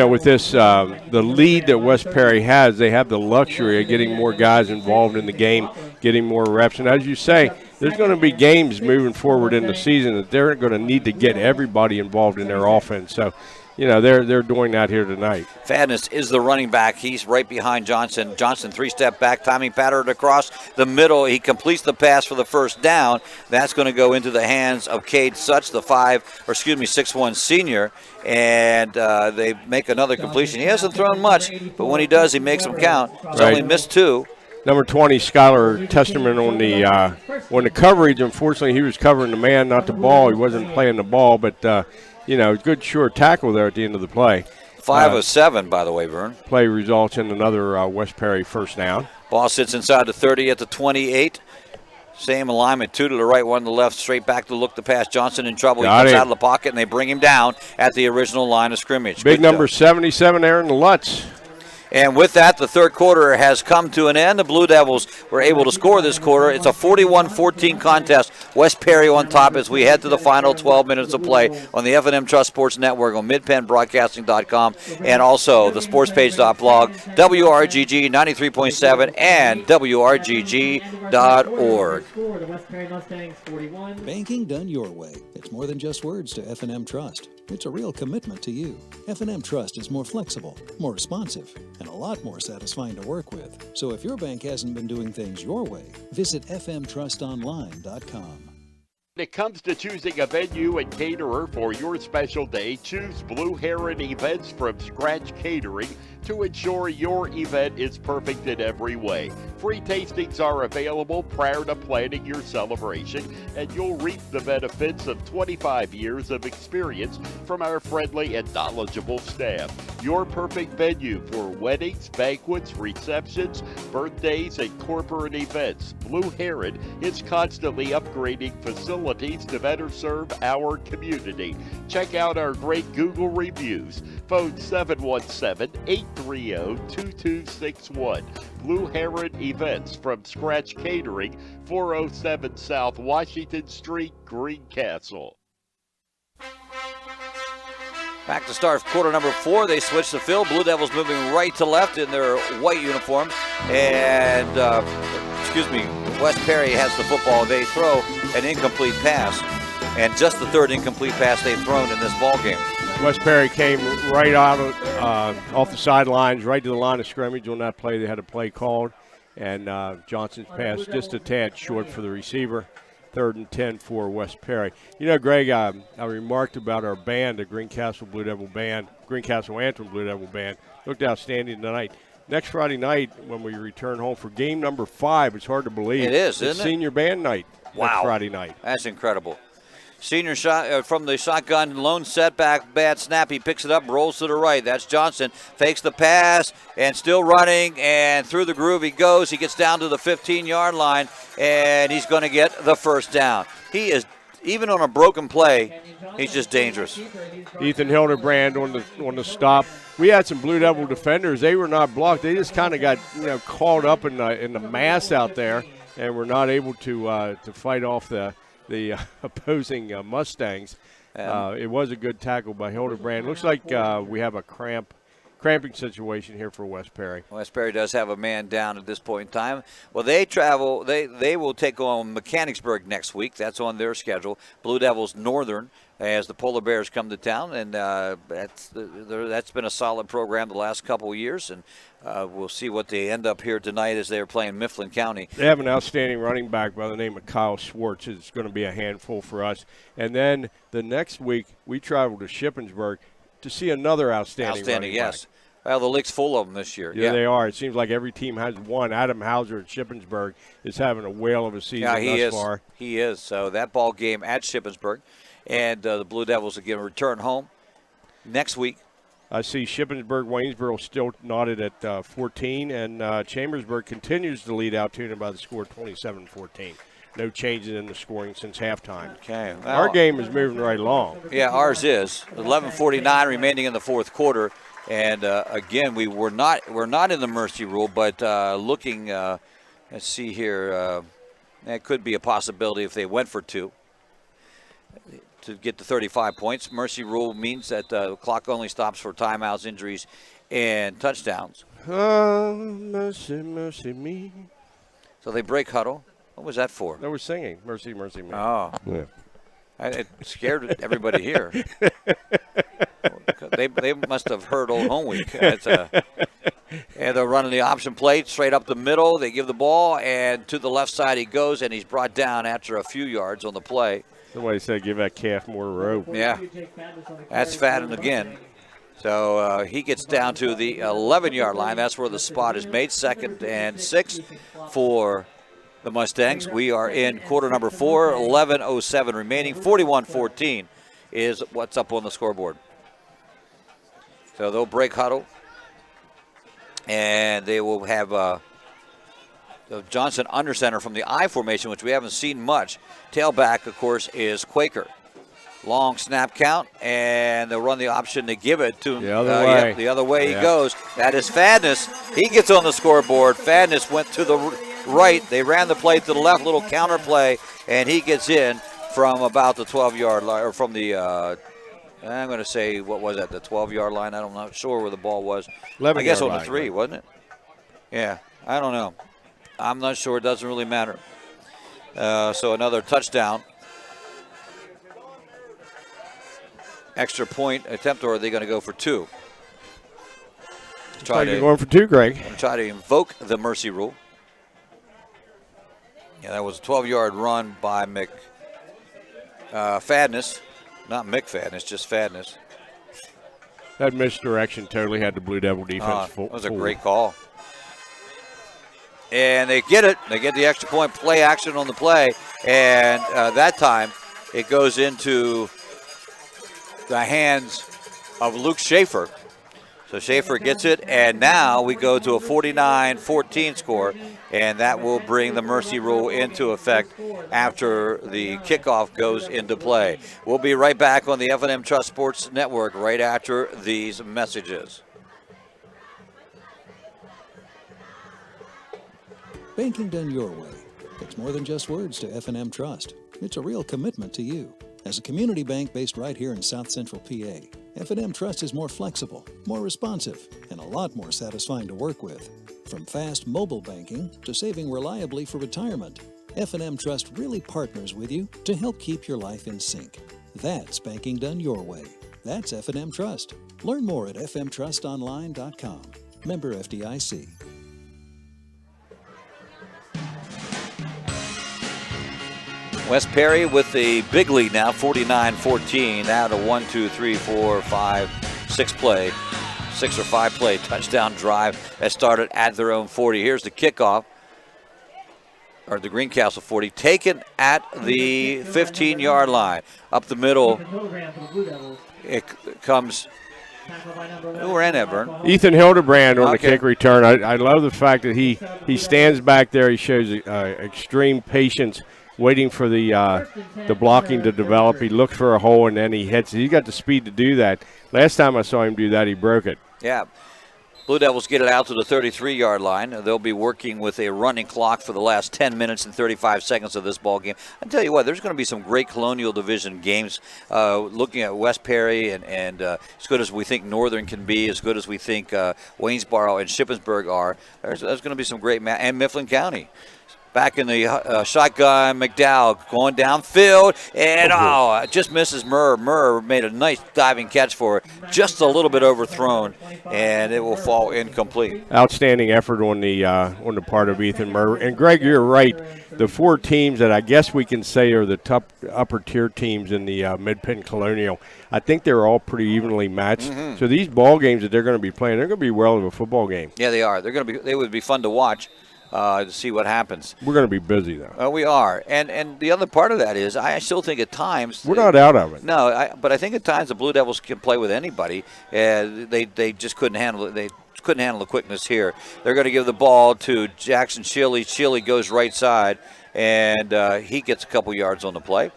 with this, the lead that West Perry has, they have the luxury of getting more guys involved in the game, getting more reps. And as you say, there's going to be games moving forward in the season that they're going to need to get everybody involved in their offense. So, they're doing that here tonight. Fadness is the running back. He's right behind Johnson. Johnson 3-step back, timing pattern across the middle. He completes the pass for the first down. That's going to go into the hands of Cade Such, the 6'1" senior. And they make another completion. He hasn't thrown much, but when he does, he makes them count. He's only missed 2. Number 20, Skylar Testament on the coverage. Unfortunately, he was covering the man, not the ball. He wasn't playing the ball, but, good sure tackle there at the end of the play. 5 of 7, by the way, Vern. Play results in another West Perry first down. Ball sits inside the 30 at the 28. Same alignment, 2 to the right, 1 to the left, straight back to look to pass. Johnson in trouble. He comes out of the pocket, and they bring him down at the original line of scrimmage. Big number 77, Aaron Lutz. And with that, the third quarter has come to an end. The Blue Devils were able to score this quarter. It's a 41-14 contest. West Perry on top as we head to the final 12 minutes of play on the F&M Trust Sports Network on midpennbroadcasting.com and also the sportspage.blog, WRGG 93.7 and WRGG.org. Banking done your way. It's more than just words to F&M Trust. It's a real commitment to you. F&M Trust is more flexible, more responsive, and a lot more satisfying to work with. So if your bank hasn't been doing things your way, visit fmtrustonline.com. When it comes to choosing a venue and caterer for your special day, choose Blue Heron Events from Scratch Catering to ensure your event is perfect in every way. Free tastings are available prior to planning your celebration, and you'll reap the benefits of 25 years of experience from our friendly and knowledgeable staff. Your perfect venue for weddings, banquets, receptions, birthdays, and corporate events. Blue Heron is constantly upgrading facilities to better serve our community. Check out our great Google reviews. Phone 717-830-2261. Blue Heron Events from Scratch Catering, 407 South Washington Street, Greencastle. Back to start quarter number 4. They switch the field. Blue Devils moving right to left in their white uniforms. And, West Perry has the football. They throw an incomplete pass. And just the third incomplete pass they've thrown in this ball game. West Perry came right out off the sidelines, right to the line of scrimmage on that play. They had a play called, and Johnson's pass just a tad short for the receiver. 3rd and 10 for West Perry. You know, Greg, I remarked about our band, the Greencastle Blue Devil Band, Greencastle Antrim Blue Devil Band. Looked outstanding tonight. Next Friday night, when we return home for game number 5, it's hard to believe. It is, isn't it? Senior band night. Wow. Next Friday night. That's incredible. Senior shot from the shotgun, lone setback, bad snap. He picks it up, rolls to the right. That's Johnson. Fakes the pass and still running, and through the groove he goes. He gets down to the 15-yard line, and he's going to get the first down. He is, even on a broken play, he's just dangerous. Ethan Hildebrand on the stop. We had some Blue Devil defenders. They were not blocked. They just kind of got caught up in the mass out there, and were not able to fight off the opposing Mustangs. It was a good tackle by Hildebrand. Looks like we have a cramping situation here for West Perry. West Perry does have a man down at this point in time. Well, they travel. They will take on Mechanicsburg next week. That's on their schedule. Blue Devils Northern as the Polar Bears come to town, and that's been a solid program the last couple of years, and we'll see what they end up here tonight as they're playing Mifflin County. They have an outstanding running back by the name of Kyle Schwartz. It's going to be a handful for us. And then the next week we travel to Shippensburg to see another outstanding running yes. back. Well, the league's full of them this year. Yeah, they are. It seems like every team has one. Adam Hauser at Shippensburg is having a whale of a season thus far. He is. So that ball game at Shippensburg. And the Blue Devils again return home next week. I see Shippensburg, Waynesboro still knotted at 14, and Chambersburg continues to lead Altoona by the score 27-14. No changes in the scoring since halftime. Okay. Well, our game is moving right along. Yeah, ours is. 11:49 remaining in the fourth quarter, and again, we're not in the mercy rule, but looking. Let's see here. That could be a possibility if they went for two to get to 35 points. Mercy rule means that the clock only stops for timeouts, injuries, and touchdowns. Oh, mercy, mercy me. So they break huddle. What was that for? They were singing, mercy, mercy me. Oh. Yeah. It scared everybody here. They must have heard Old Home Week. And they're running the option plate straight up the middle. They give the ball, and to the left side he goes, and he's brought down after a few yards on the play. Somebody said give that calf more rope. Yeah, that's Fadden again. So he gets down to the 11-yard line. That's where the spot is made. 2nd and 6 for the Mustangs. We are in quarter number 4, 11:07 remaining. 41-14 is what's up on the scoreboard. So they'll break huddle, and they will have Johnson under center from the I formation, which we haven't seen much. Tailback, of course, is Quaker. Long snap count, and they'll run the option to give it to him. The other way. Yeah, the other way he goes. That is Fadness. He gets on the scoreboard. Fadness went to the right. They ran the play to the left, little counter play, and he gets in from about the 12-yard line, or from the, I'm going to say, what was that, the 12-yard line? I'm not sure where the ball was. I guess on the 3, wasn't it? Yeah, I don't know. I'm not sure. It doesn't really matter. So another touchdown. Extra point attempt, or are they going to go for 2? You're going for 2, Greg. Try to invoke the mercy rule. Yeah, that was a 12-yard run by Fadness. Not McFadness, just Fadness. That misdirection totally had the Blue Devil defense full. That was a great call. And they get it. They get the extra point, play action on the play. And that time it goes into the hands of Luke Schaefer. So Schaefer gets it, and now we go to a 49-14 score, and that will bring the mercy rule into effect after the kickoff goes into play. We'll be right back on the F&M Trust Sports Network right after these messages. Banking done your way. It's more than just words to F&M Trust. It's a real commitment to you. As a community bank based right here in South Central PA, F&M Trust is more flexible, more responsive, and a lot more satisfying to work with. From fast mobile banking to saving reliably for retirement, F&M Trust really partners with you to help keep your life in sync. That's banking done your way. That's F&M Trust. Learn more at fmtrustonline.com. Member FDIC. West Perry with the big lead now, 49-14. Now to 1, 2, 3, 4, 5, 6 play. 6 or 5 play touchdown drive that started at their own 40. Here's the kickoff, or the Greencastle 40, taken at the 15-yard line. Up the middle, it comes. Who ran that, Vern? Ethan Hildebrand on the kick return. I love the fact that he stands back there. He shows extreme patience, waiting for the blocking to develop. He looks for a hole, and then he hits it. He got the speed to do that. Last time I saw him do that, he broke it. Yeah. Blue Devils get it out to the 33-yard line. They'll be working with a running clock for the last 10 minutes and 35 seconds of this ball game. I tell you what, there's going to be some great Colonial Division games. Looking at West Perry and as good as we think Northern can be, as good as we think Waynesboro and Shippensburg are, there's going to be some great and Mifflin County. Back in the shotgun, McDowell going downfield, and just misses Murr. Murr made a nice diving catch for it, just a little bit overthrown, and it will fall incomplete. Outstanding effort on the part of Ethan Murr. And Greg, you're right. The 4 teams that I guess we can say are the top upper tier teams in the Mid-Penn Colonial, I think they're all pretty evenly matched. Mm-hmm. So these ball games that they're going to be playing, they're going to be well of a football game. Yeah, they are. They would be fun to watch. To see what happens. We're going to be busy, though. We are. And the other part of that is I still think at times. We're not out of it. No, but I think at times the Blue Devils can play with anybody. They just couldn't handle it. They couldn't handle the quickness here. They're going to give the ball to Jackson Shilley. Shilley goes right side, and he gets a couple yards on the play.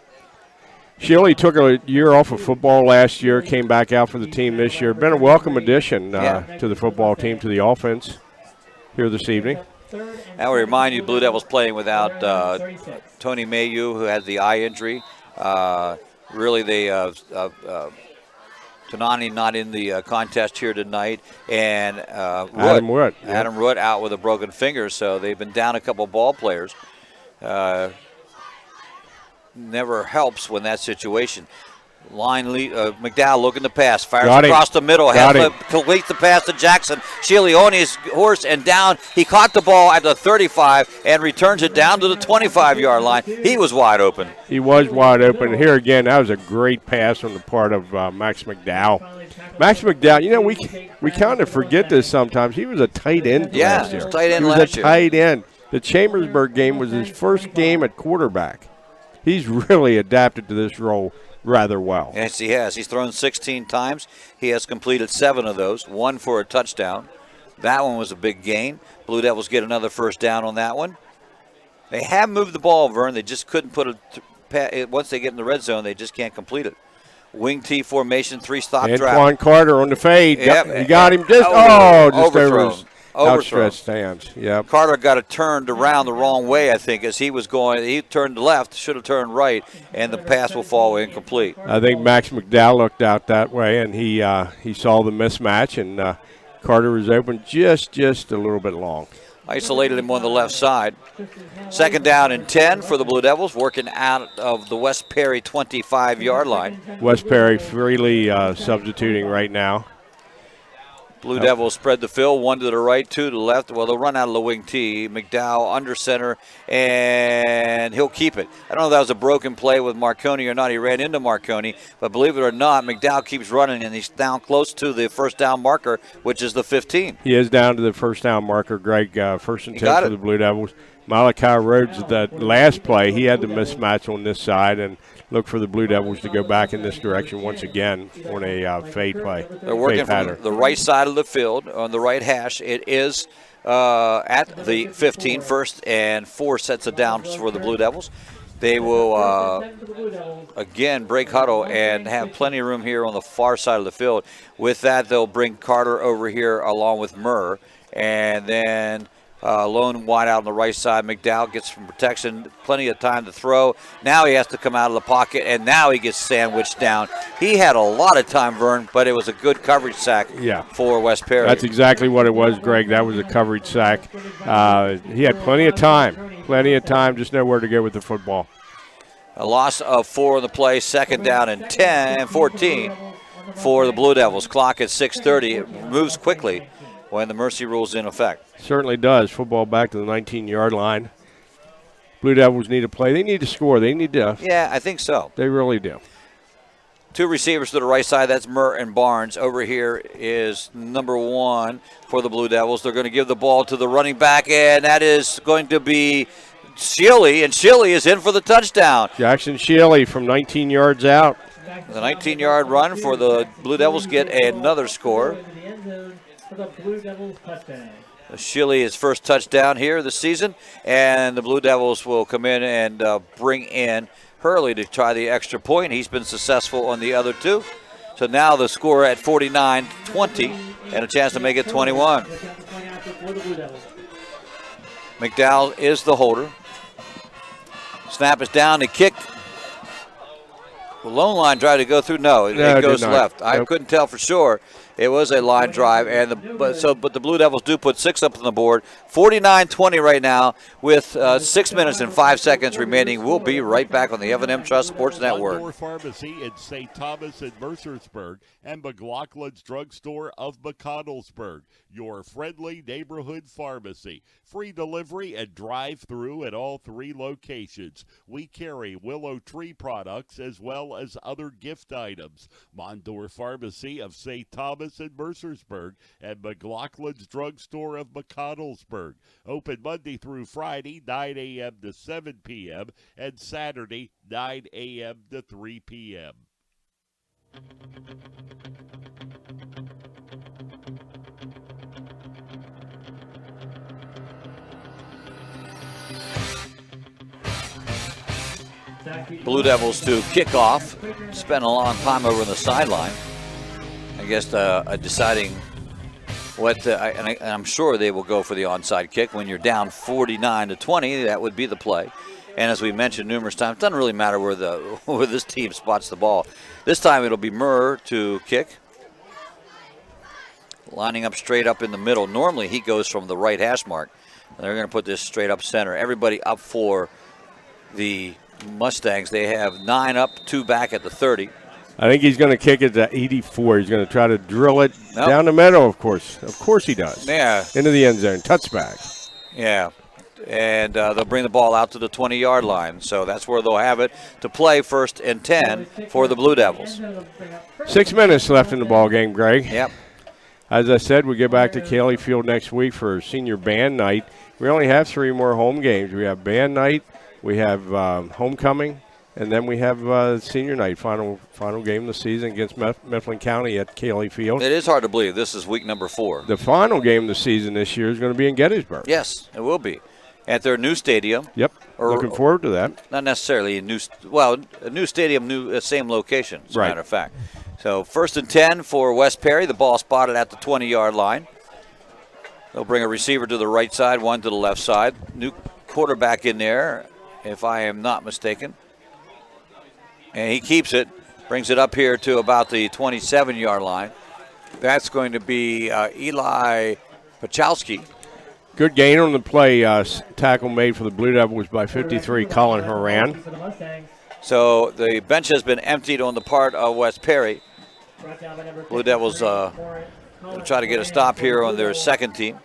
Shilley took a year off of football last year, came back out for the team this year. Been a welcome addition to the football team, to the offense here this evening. I will remind you, Blue Devils playing without Tony Mayu, who has the eye injury. Really, Tanani not in the contest here tonight, and Adam Root out with a broken finger, so they've been down a couple ball players. Never helps when that situation. McDowell looking to pass, fires across the middle, completes the pass to Jackson. Shilley on his horse and down. He caught the ball at the 35 and returns it down to the 25-yard line. He was wide open. He was wide open. Here again, that was a great pass on the part of Max McDowell. Max McDowell, we kind of forget this sometimes. He was a tight end last year. Tight end he was last a year. tight end. The Chambersburg game was his first game at quarterback. He's really adapted to this role rather well. Yes, he has. He's thrown 16 times. He has completed 7 of those, 1 for a touchdown. That one was a big gain. Blue Devils get another first down on that one. They have moved the ball, Vern. They just couldn't put once they get in the red zone, they just can't complete it. Wing T formation, 3-stop drive. Antoine Carter on the fade. Yep. He got him just over his outstretched hands. Yep. Carter got it turned around the wrong way, I think, as he was going. He turned left, should have turned right, and the pass will fall incomplete. I think Max McDowell looked out that way, and he saw the mismatch, and Carter was open just a little bit long. Isolated him on the left side. 2nd down and 10 for the Blue Devils, working out of the West Perry 25-yard line. West Perry freely substituting right now. Blue Devils spread the field, 1 to the right, 2 to the left. Well, they'll run out of the wing T. McDowell under center, and he'll keep it. I don't know if that was a broken play with Marconi or not. He ran into Marconi, but believe it or not, McDowell keeps running, and he's down close to the first down marker, which is the 15. He is down to the first down marker, Greg. First and 10 for the Blue Devils. Malachi Rhodes, that last play, he had the mismatch on this side, and look for the Blue Devils to go back in this direction once again on a fade play. They're working from the right side of the field on the right hash. It is at the 15, 1st and 4 sets of downs for the Blue Devils. They will, again, break huddle and have plenty of room here on the far side of the field. With that, they'll bring Carter over here along with Murr, and then lone wide out on the right side. McDowell gets some protection, plenty of time to throw. Now he has to come out of the pocket, and now he gets sandwiched down. He had a lot of time, Vern, but it was a good coverage sack for West Perry. That's exactly what it was, Greg. That was a coverage sack. He had plenty of time, just nowhere to go with the football. A loss of 4 on the play, 2nd down and 14 for the Blue Devils. Clock at 6:30. It moves quickly when the mercy rule's in effect. Certainly does. Football back to the 19-yard line. Blue Devils need to play. They need to score. They need to. Yeah, I think so. They really do. 2 receivers to the right side. That's Murr and Barnes. Over here is number 1 for the Blue Devils. They're going to give the ball to the running back, and that is going to be Shilley, and Shilley is in for the touchdown. Jackson Shilley from 19 yards out. The 19-yard run for the Blue Devils get another score. For the Blue Devils touchdown. Shilley, his first touchdown here this season, and the Blue Devils will come in and bring in Hurley to try the extra point. He's been successful on the other 2. So now the score at 49-20 and a chance to make it 21. McDowell is the holder. Snap is down. The kick. The lone line drive to go through. No, it goes left. I couldn't tell for sure. It was a line drive, and but the Blue Devils do put 6 up on the board. 49-20 right now with 6 minutes and 5 seconds remaining. We'll be right back on the F&M Trust Sports Network. Outdoor Pharmacy in St. Thomas and Mercersburg, and McLaughlin's Drugstore of McConnellsburg, your friendly neighborhood pharmacy. Free delivery and drive-through at all 3 locations. We carry Willow Tree products as well as other gift items. Mondor Pharmacy of St. Thomas and Mercersburg, and McLaughlin's Drugstore of McConnellsburg. Open Monday through Friday, 9 a.m. to 7 p.m., and Saturday, 9 a.m. to 3 p.m. Blue Devils to kick off. Spent a long time over on the sideline. I guess deciding what, and I'm sure they will go for the onside kick. When you're down 49-20, that would be the play. And as we mentioned numerous times, it doesn't really matter where this team spots the ball. This time it'll be Murr to kick. Lining up straight up in the middle. Normally he goes from the right hash mark. They're going to put this straight up center. Everybody up for the Mustangs. They have 9 up, 2 back at the 30. I think he's going to kick it to 84. He's going to try to drill it down the middle, of course. Of course he does. Yeah. Into the end zone. Touchback. Yeah. And they'll bring the ball out to the 20-yard line. So that's where they'll have it to play 1st and 10 for the Blue Devils. 6 minutes left in the ball game, Greg. Yep. As I said, we get back to Cayley Field next week for senior band night. We only have 3 more home games. We have band night, we have homecoming, and then we have senior night, final game of the season against Mifflin County at Cayley Field. It is hard to believe this is week number 4. The final game of the season this year is going to be in Gettysburg. Yes, it will be. At their new stadium. Yep, looking forward to that. Not necessarily a new stadium, same location, as a matter of fact. So 1st and 10 for West Perry. The ball spotted at the 20-yard line. They'll bring a receiver to the right side, one to the left side. New quarterback in there, if I am not mistaken. And he keeps it, brings it up here to about the 27-yard line. That's going to be Eli Pachowski. Good gain on the play. Tackle made for the Blue Devils by 53, Colin Horan. So the bench has been emptied on the part of West Perry. Blue Devils will try to get a stop here on their second team.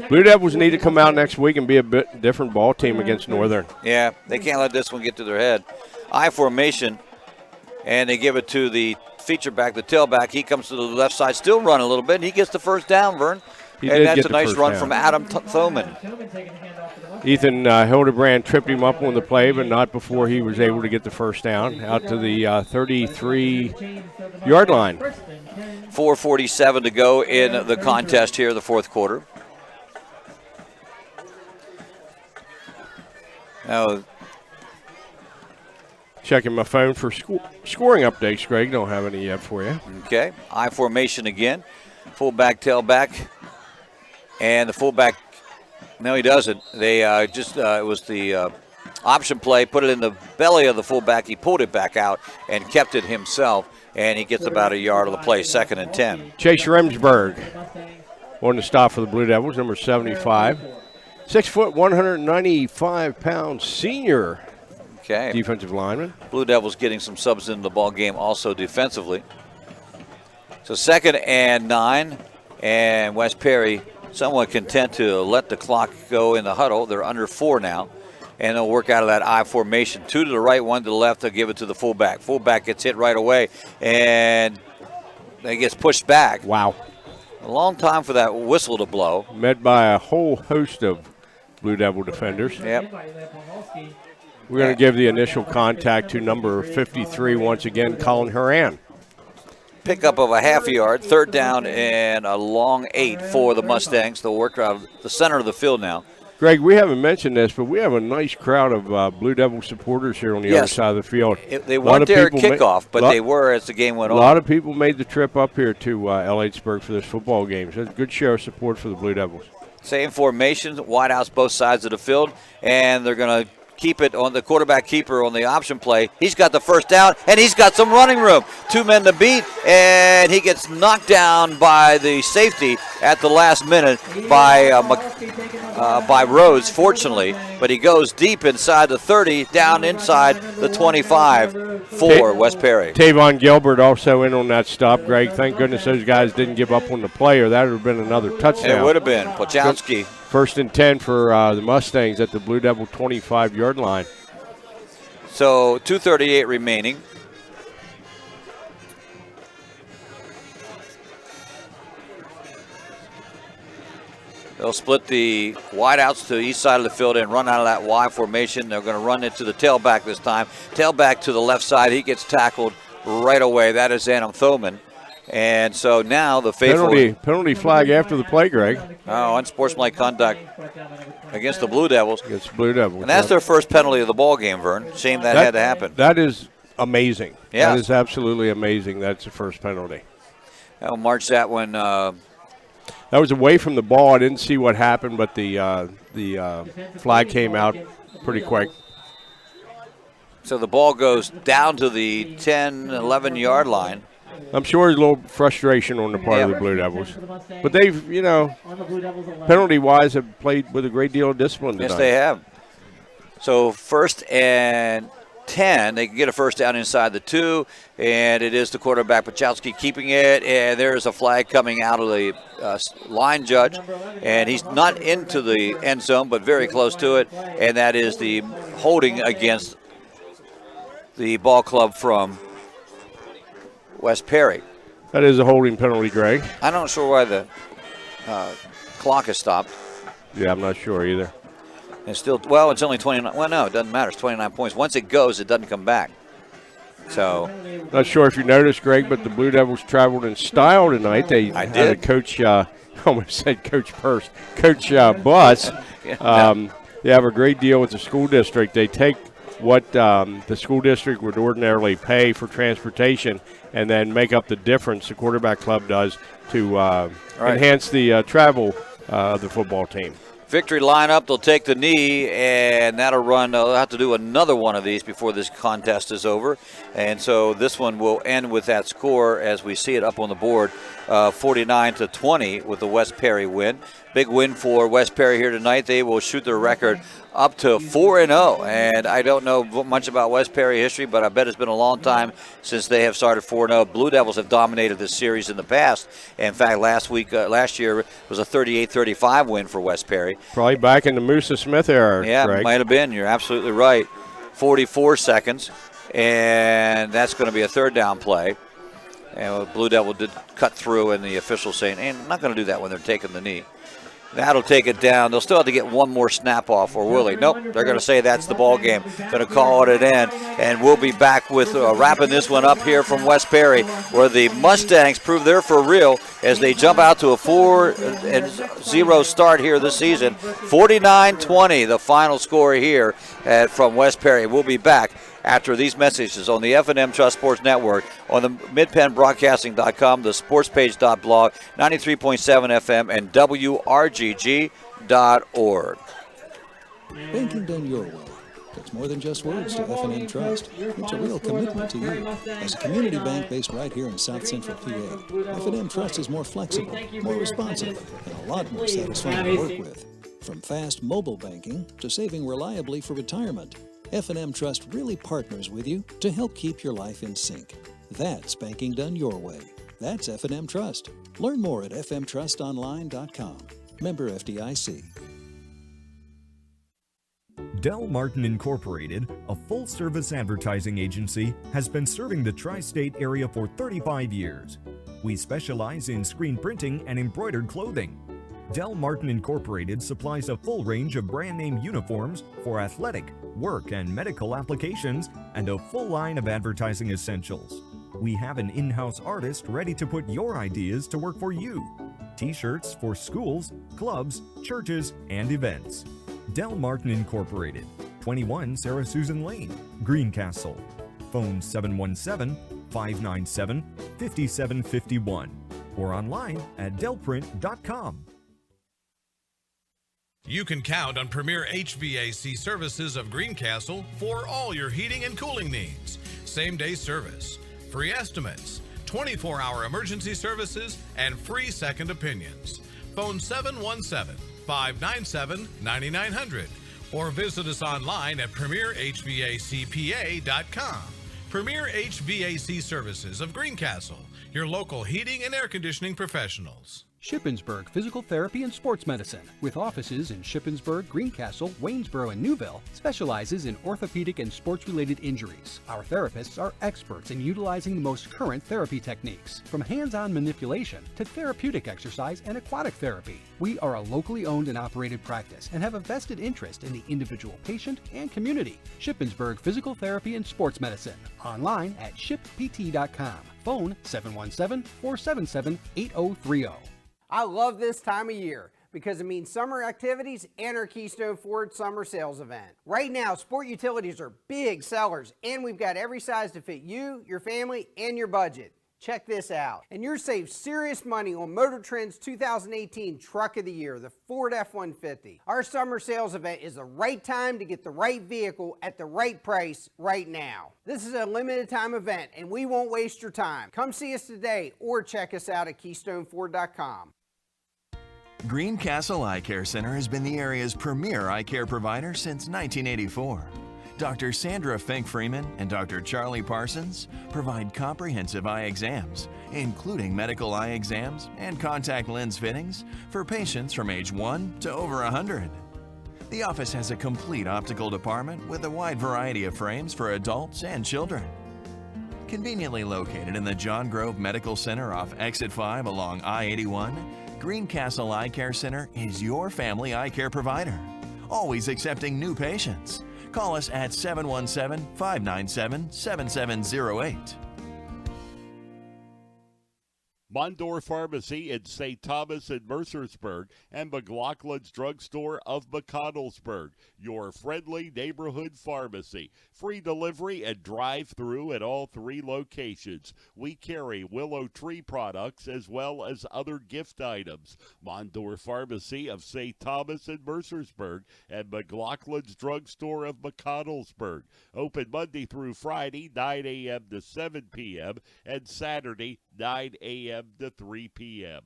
Blue Devils need to come out next week and be a bit different ball team against Northern. Yeah, they can't let this one get to their head. I formation, and they give it to the feature back, the tailback. He comes to the left side, still running a little bit, and he gets the first down, Vern. And that's a nice run from Adam Thoman. Ethan Hildebrand tripped him up on the play, but not before he was able to get the first down out to the 33-yard line. 4:47 to go in the contest here, the fourth quarter. Now, checking my phone for scoring updates, Greg. Don't have any yet for you. Okay. I formation again. Fullback, tailback. And the fullback, no, he doesn't. They it was the option play, put it in the belly of the fullback. He pulled it back out and kept it himself, and he gets about a yard of the play, 2nd and 10. Chase Remsburg on the stop for the Blue Devils, number 75. 6 foot, 195-pound senior defensive lineman. Blue Devils getting some subs into the ball game also defensively. So 2nd and 9, and West Perry somewhat content to let the clock go in the huddle. They're under 4 now, and they'll work out of that I formation. 2 to the right, 1 to the left. They'll give it to the fullback. Fullback gets hit right away, and he gets pushed back. Wow. A long time for that whistle to blow. Met by a whole host of Blue Devil defenders. Yep. We're going to give the initial contact to number 53 once again, Colin Horan. Pickup of a half yard, 3rd down and a long 8 for the Mustangs. They'll work out of the center of the field now. Greg, we haven't mentioned this, but we have a nice crowd of Blue Devil supporters here on the other side of the field. They weren't there at kickoff, but they were as the game went on. A lot of people made the trip up here to Elliotsburg for this football game. So it's a good show of support for the Blue Devils. Same formation, wideouts both sides of the field, and they're going to keep it on the quarterback keeper on the option play. He's got the first down, and he's got some running room. 2 men to beat, and he gets knocked down by the safety at the last minute by Rhodes, fortunately. But he goes deep inside the 30, down inside the 25 for West Perry. Tavon Gilbert also in on that stop, Greg. Thank goodness those guys didn't give up on the play, or that would have been another touchdown. It would have been. Pochowski. First and 10 for the Mustangs at the Blue Devil 25-yard line. So 2:38 remaining. They'll split the wideouts to the east side of the field and run out of that Y formation. They're going to run it to the tailback this time. Tailback to the left side. He gets tackled right away. That is Adam Thoman. And so now the faithful penalty flag after the play, Greg. Oh, unsportsmanlike conduct against the Blue Devils. Against the Blue Devils. And that's their first penalty of the ball game, Vern. Shame that had to happen. That is amazing. Yeah. That is absolutely amazing. That's the first penalty. I'll march that one. That was away from the ball. I didn't see what happened, but the flag came out pretty quick. So the ball goes down to the 10, 11-yard line. I'm sure there's a little frustration on the part of the Blue Devils. But they've, penalty-wise have played with a great deal of discipline tonight. Yes, they have. So 1st and 10, they can get a first down inside the 2, and it is the quarterback, Pochowski, keeping it, and there's a flag coming out of the line judge, and he's not into the end zone, but very close to it, and that is the holding against the ball club from West Perry. That is a holding penalty, Greg. I'm not sure why the clock is stopped. Yeah, I'm not sure either. It's still, well, it's only 29. Well, no, it doesn't matter. It's 29 points. Once it goes, it doesn't come back. So, not sure if you noticed, Greg, but the Blue Devils traveled in style tonight. They had a coach, almost said Coach Purse, Coach Bus. They have a great deal with the school district. They take what the school district would ordinarily pay for transportation and then make up the difference the quarterback club does to enhance the travel of the football team. Victory lineup, they'll take the knee, and that'll run. They'll have to do another one of these before this contest is over. And so this one will end with that score as we see it up on the board, 49-20 with the West Perry win. Big win for West Perry here tonight. They will shoot their record up to 4-0. And I don't know much about West Perry history, but I bet it's been a long time since they have started 4-0. Blue Devils have dominated this series in the past. In fact, last year was a 38-35 win for West Perry. Probably back in the Musa Smith era. Yeah, Greg. might have been. You're absolutely right. 44 seconds, and that's going to be a third down play. And Blue Devil did cut through, and the official saying, "And I'm not going to do that when they're taking the knee." That'll take it down. They'll still have to get one more snap off, or will he? Nope. They're going to say that's the ball game. Going to call it an end. And we'll be back with wrapping this one up here from West Perry, where the Mustangs prove they're for real as they jump out to a 4-0 start here this season. 49-20, the final score here from West Perry. We'll be back after these messages on the F&M Trust Sports Network, on the midpennbroadcasting.com, the sportspage.blog, 93.7 FM, and WRGG.org. Banking done your way. It's more than just words to F&M Trust. It's a real commitment to you. As a community bank based right here in South Central PA, F&M Trust is more flexible, more responsive, and a lot more satisfying to work with. From fast mobile banking to saving reliably for retirement, F&M Trust really partners with you to help keep your life in sync. That's banking done your way. That's F&M Trust. Learn more at fmtrustonline.com. Member FDIC. Del Martin Incorporated, a full-service advertising agency, has been serving the tri-state area for 35 years. We specialize in screen printing and embroidered clothing. Del Martin Incorporated supplies a full range of brand-name uniforms for athletic, work, and medical applications, and a full line of advertising essentials. We have an in-house artist ready to put your ideas to work for you. T-shirts for schools, clubs, churches, and events. Del Martin Incorporated, 21 Sarah Susan Lane, Greencastle. Phone 717-597-5751 or online at delprint.com. You can count on Premier HVAC Services of Greencastle for all your heating and cooling needs. Same-day service, free estimates, 24-hour emergency services, and free second opinions. Phone 717-597-9900 or visit us online at premierhvacpa.com. Premier HVAC Services of Greencastle, your local heating and air conditioning professionals. Shippensburg Physical Therapy and Sports Medicine, with offices in Shippensburg, Greencastle, Waynesboro, and Newville, specializes in orthopedic and sports-related injuries. Our therapists are experts in utilizing the most current therapy techniques, from hands-on manipulation to therapeutic exercise and aquatic therapy. We are a locally owned and operated practice and have a vested interest in the individual patient and community. Shippensburg Physical Therapy and Sports Medicine, online at shippt.com. Phone 717-477-8030. I love this time of year because it means summer activities and our Keystone Ford summer sales event. Right now, sport utilities are big sellers, and we've got every size to fit you, your family, and your budget. Check this out. And you're saving serious money on Motor Trend's 2018 Truck of the Year, the Ford F-150. Our summer sales event is the right time to get the right vehicle at the right price right now. This is a limited time event, and we won't waste your time. Come see us today or check us out at KeystoneFord.com. Greencastle Eye Care Center has been the area's premier eye care provider since 1984. Dr. Sandra Fink-Freeman and Dr. Charlie Parsons provide comprehensive eye exams, including medical eye exams and contact lens fittings for patients from age 1 to over 100. The office has a complete optical department with a wide variety of frames for adults and children. Conveniently located in the John Grove Medical Center off Exit 5 along I-81, Greencastle Eye Care Center is your family eye care provider, always accepting new patients. Call us at 717-597-7708. Mondor Pharmacy in St. Thomas and Mercersburg, and McLaughlin's Drugstore of McConnellsburg, your friendly neighborhood pharmacy. Free delivery and drive-through at all 3 locations. We carry Willow Tree products as well as other gift items. Mondor Pharmacy of St. Thomas and Mercersburg, and McLaughlin's Drugstore of McConnellsburg. Open Monday through Friday, 9 a.m. to 7 p.m., and Saturday, 9 a.m. to 3 p.m.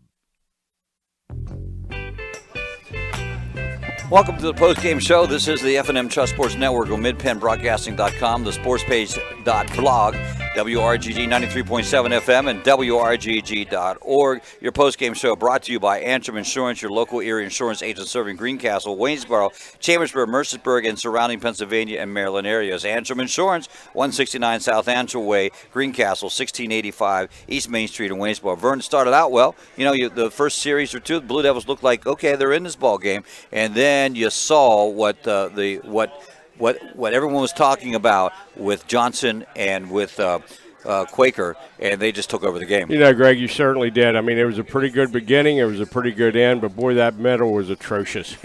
Welcome to the post-game show. This is the F&M Trust Sports Network on midpennbroadcasting.com, the sportspage.blog, WRGG 93.7 FM, and WRGG.org. Your post-game show brought to you by Antrim Insurance, your local area insurance agent serving Greencastle, Waynesboro, Chambersburg, Mercersburg, and surrounding Pennsylvania and Maryland areas. Antrim Insurance, 169 South Antrim Way, Greencastle, 1685 East Main Street in Waynesboro. Vernon started out well. You know, the first series or two, the Blue Devils looked like, okay, they're in this ball game, and then you saw what everyone was talking about with Johnson and with Quaker, and they just took over the game. You know, Greg, you certainly did. I mean, it was a pretty good beginning. It was a pretty good end, but boy, that middle was atrocious.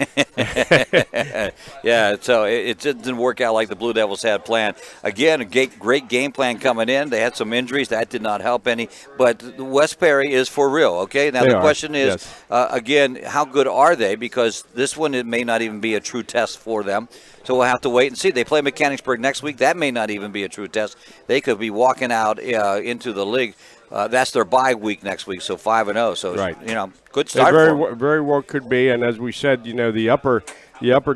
Yeah, so it didn't work out like the Blue Devils had planned. Again, a great game plan coming in. They had some injuries. That did not help any. But West Perry is for real, okay? Now, the question is, yes. Again, how good are they? Because this one, it may not even be a true test for them. So we'll have to wait and see. They play Mechanicsburg next week. That may not even be a true test. They could be walking out into the league. That's their bye week next week, so 5-0. So, right. You know, good start for them. Very well could be. And as we said, you know, the upper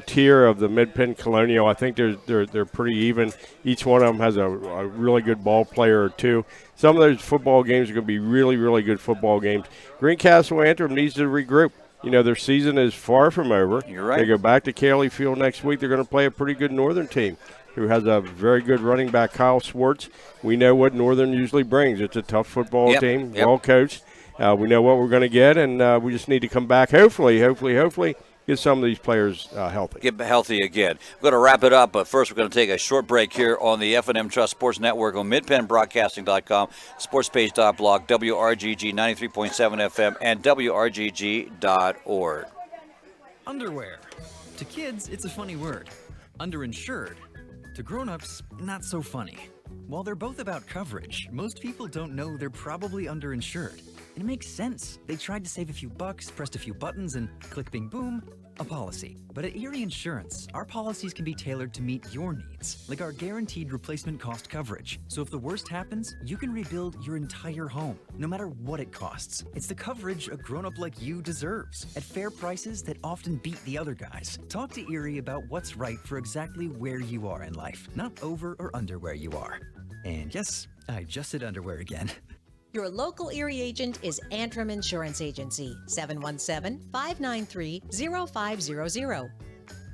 tier of the Mid-Penn Colonial, I think they're pretty even. Each one of them has a really good ball player or two. Some of those football games are going to be really, really good football games. Greencastle Antrim needs to regroup. You know, their season is far from over. You're right. They go back to Cayley Field next week. They're going to play a pretty good Northern team who has a very good running back, Kyle Swartz. We know what Northern usually brings. It's a tough football team, well coached. We know what we're going to get, and we just need to come back, hopefully, get some of these players healthy. Get healthy again. We're going to wrap it up, but first we're going to take a short break here on the F&M Trust Sports Network on midpennbroadcasting.com, sportspage.blog, WRGG 93.7 FM, and WRGG.org. Underwear. To kids, it's a funny word. Underinsured. To grown-ups, not so funny. While they're both about coverage, most people don't know they're probably underinsured. And it makes sense. They tried to save a few bucks, pressed a few buttons, and click, bing, boom, a policy. But at Erie Insurance, our policies can be tailored to meet your needs, like our guaranteed replacement cost coverage. So if the worst happens, you can rebuild your entire home, no matter what it costs. It's the coverage a grown-up like you deserves, at fair prices that often beat the other guys. Talk to Erie about what's right for exactly where you are in life, not over or under where you are. And yes, I just said underwear again. Your local Erie agent is Antrim Insurance Agency, 717-593-0500.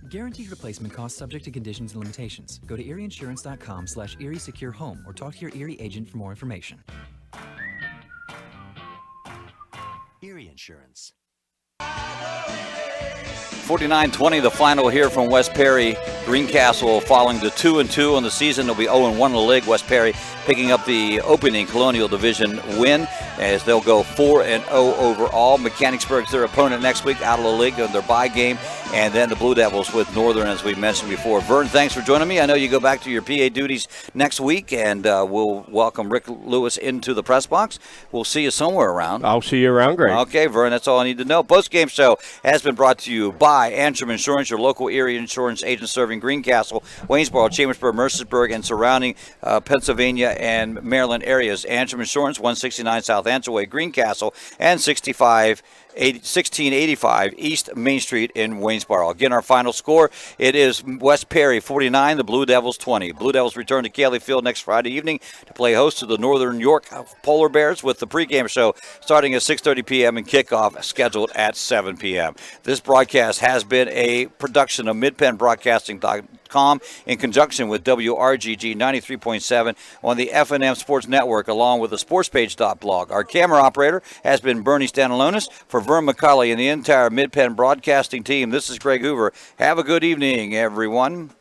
Guaranteed replacement costs subject to conditions and limitations. Go to erieinsurance.com/Erie Secure Home or talk to your Erie agent for more information. Erie Insurance. 49-20, the final here from West Perry. Greencastle following the 2-2 on the season. They'll be 0-1 in the league. West Perry picking up the opening Colonial Division win as they'll go 4-0 overall. Mechanicsburg's their opponent next week out of the league on their bye game. And then the Blue Devils with Northern, as we mentioned before. Vern, thanks for joining me. I know you go back to your PA duties next week, and we'll welcome Rick Lewis into the press box. We'll see you somewhere around. I'll see you around, Greg. Okay, Vern, that's all I need to know. Post-game show has been brought to you by Antrim Insurance, your local Erie insurance agent serving Greencastle, Waynesboro, Chambersburg, Mercersburg, and surrounding Pennsylvania and Maryland areas. Antrim Insurance, 169 South Antrim, Greencastle, and 1685 East Main Street in Waynesboro. Again, our final score, it is West Perry 49, the Blue Devils 20. Blue Devils return to Cayley Field next Friday evening to play host to the Northern York Polar Bears with the pregame show starting at 6:30 p.m. and kickoff scheduled at 7 p.m. This broadcast has been a production of MidPennBroadcasting.com in conjunction with WRGG 93.7 on the FNM Sports Network along with the SportsPage.blog. Our camera operator has been Bernie Stanalonis. For Vern McCulley and the entire Mid-Penn Broadcasting team, this is Greg Hoover. Have a good evening, everyone.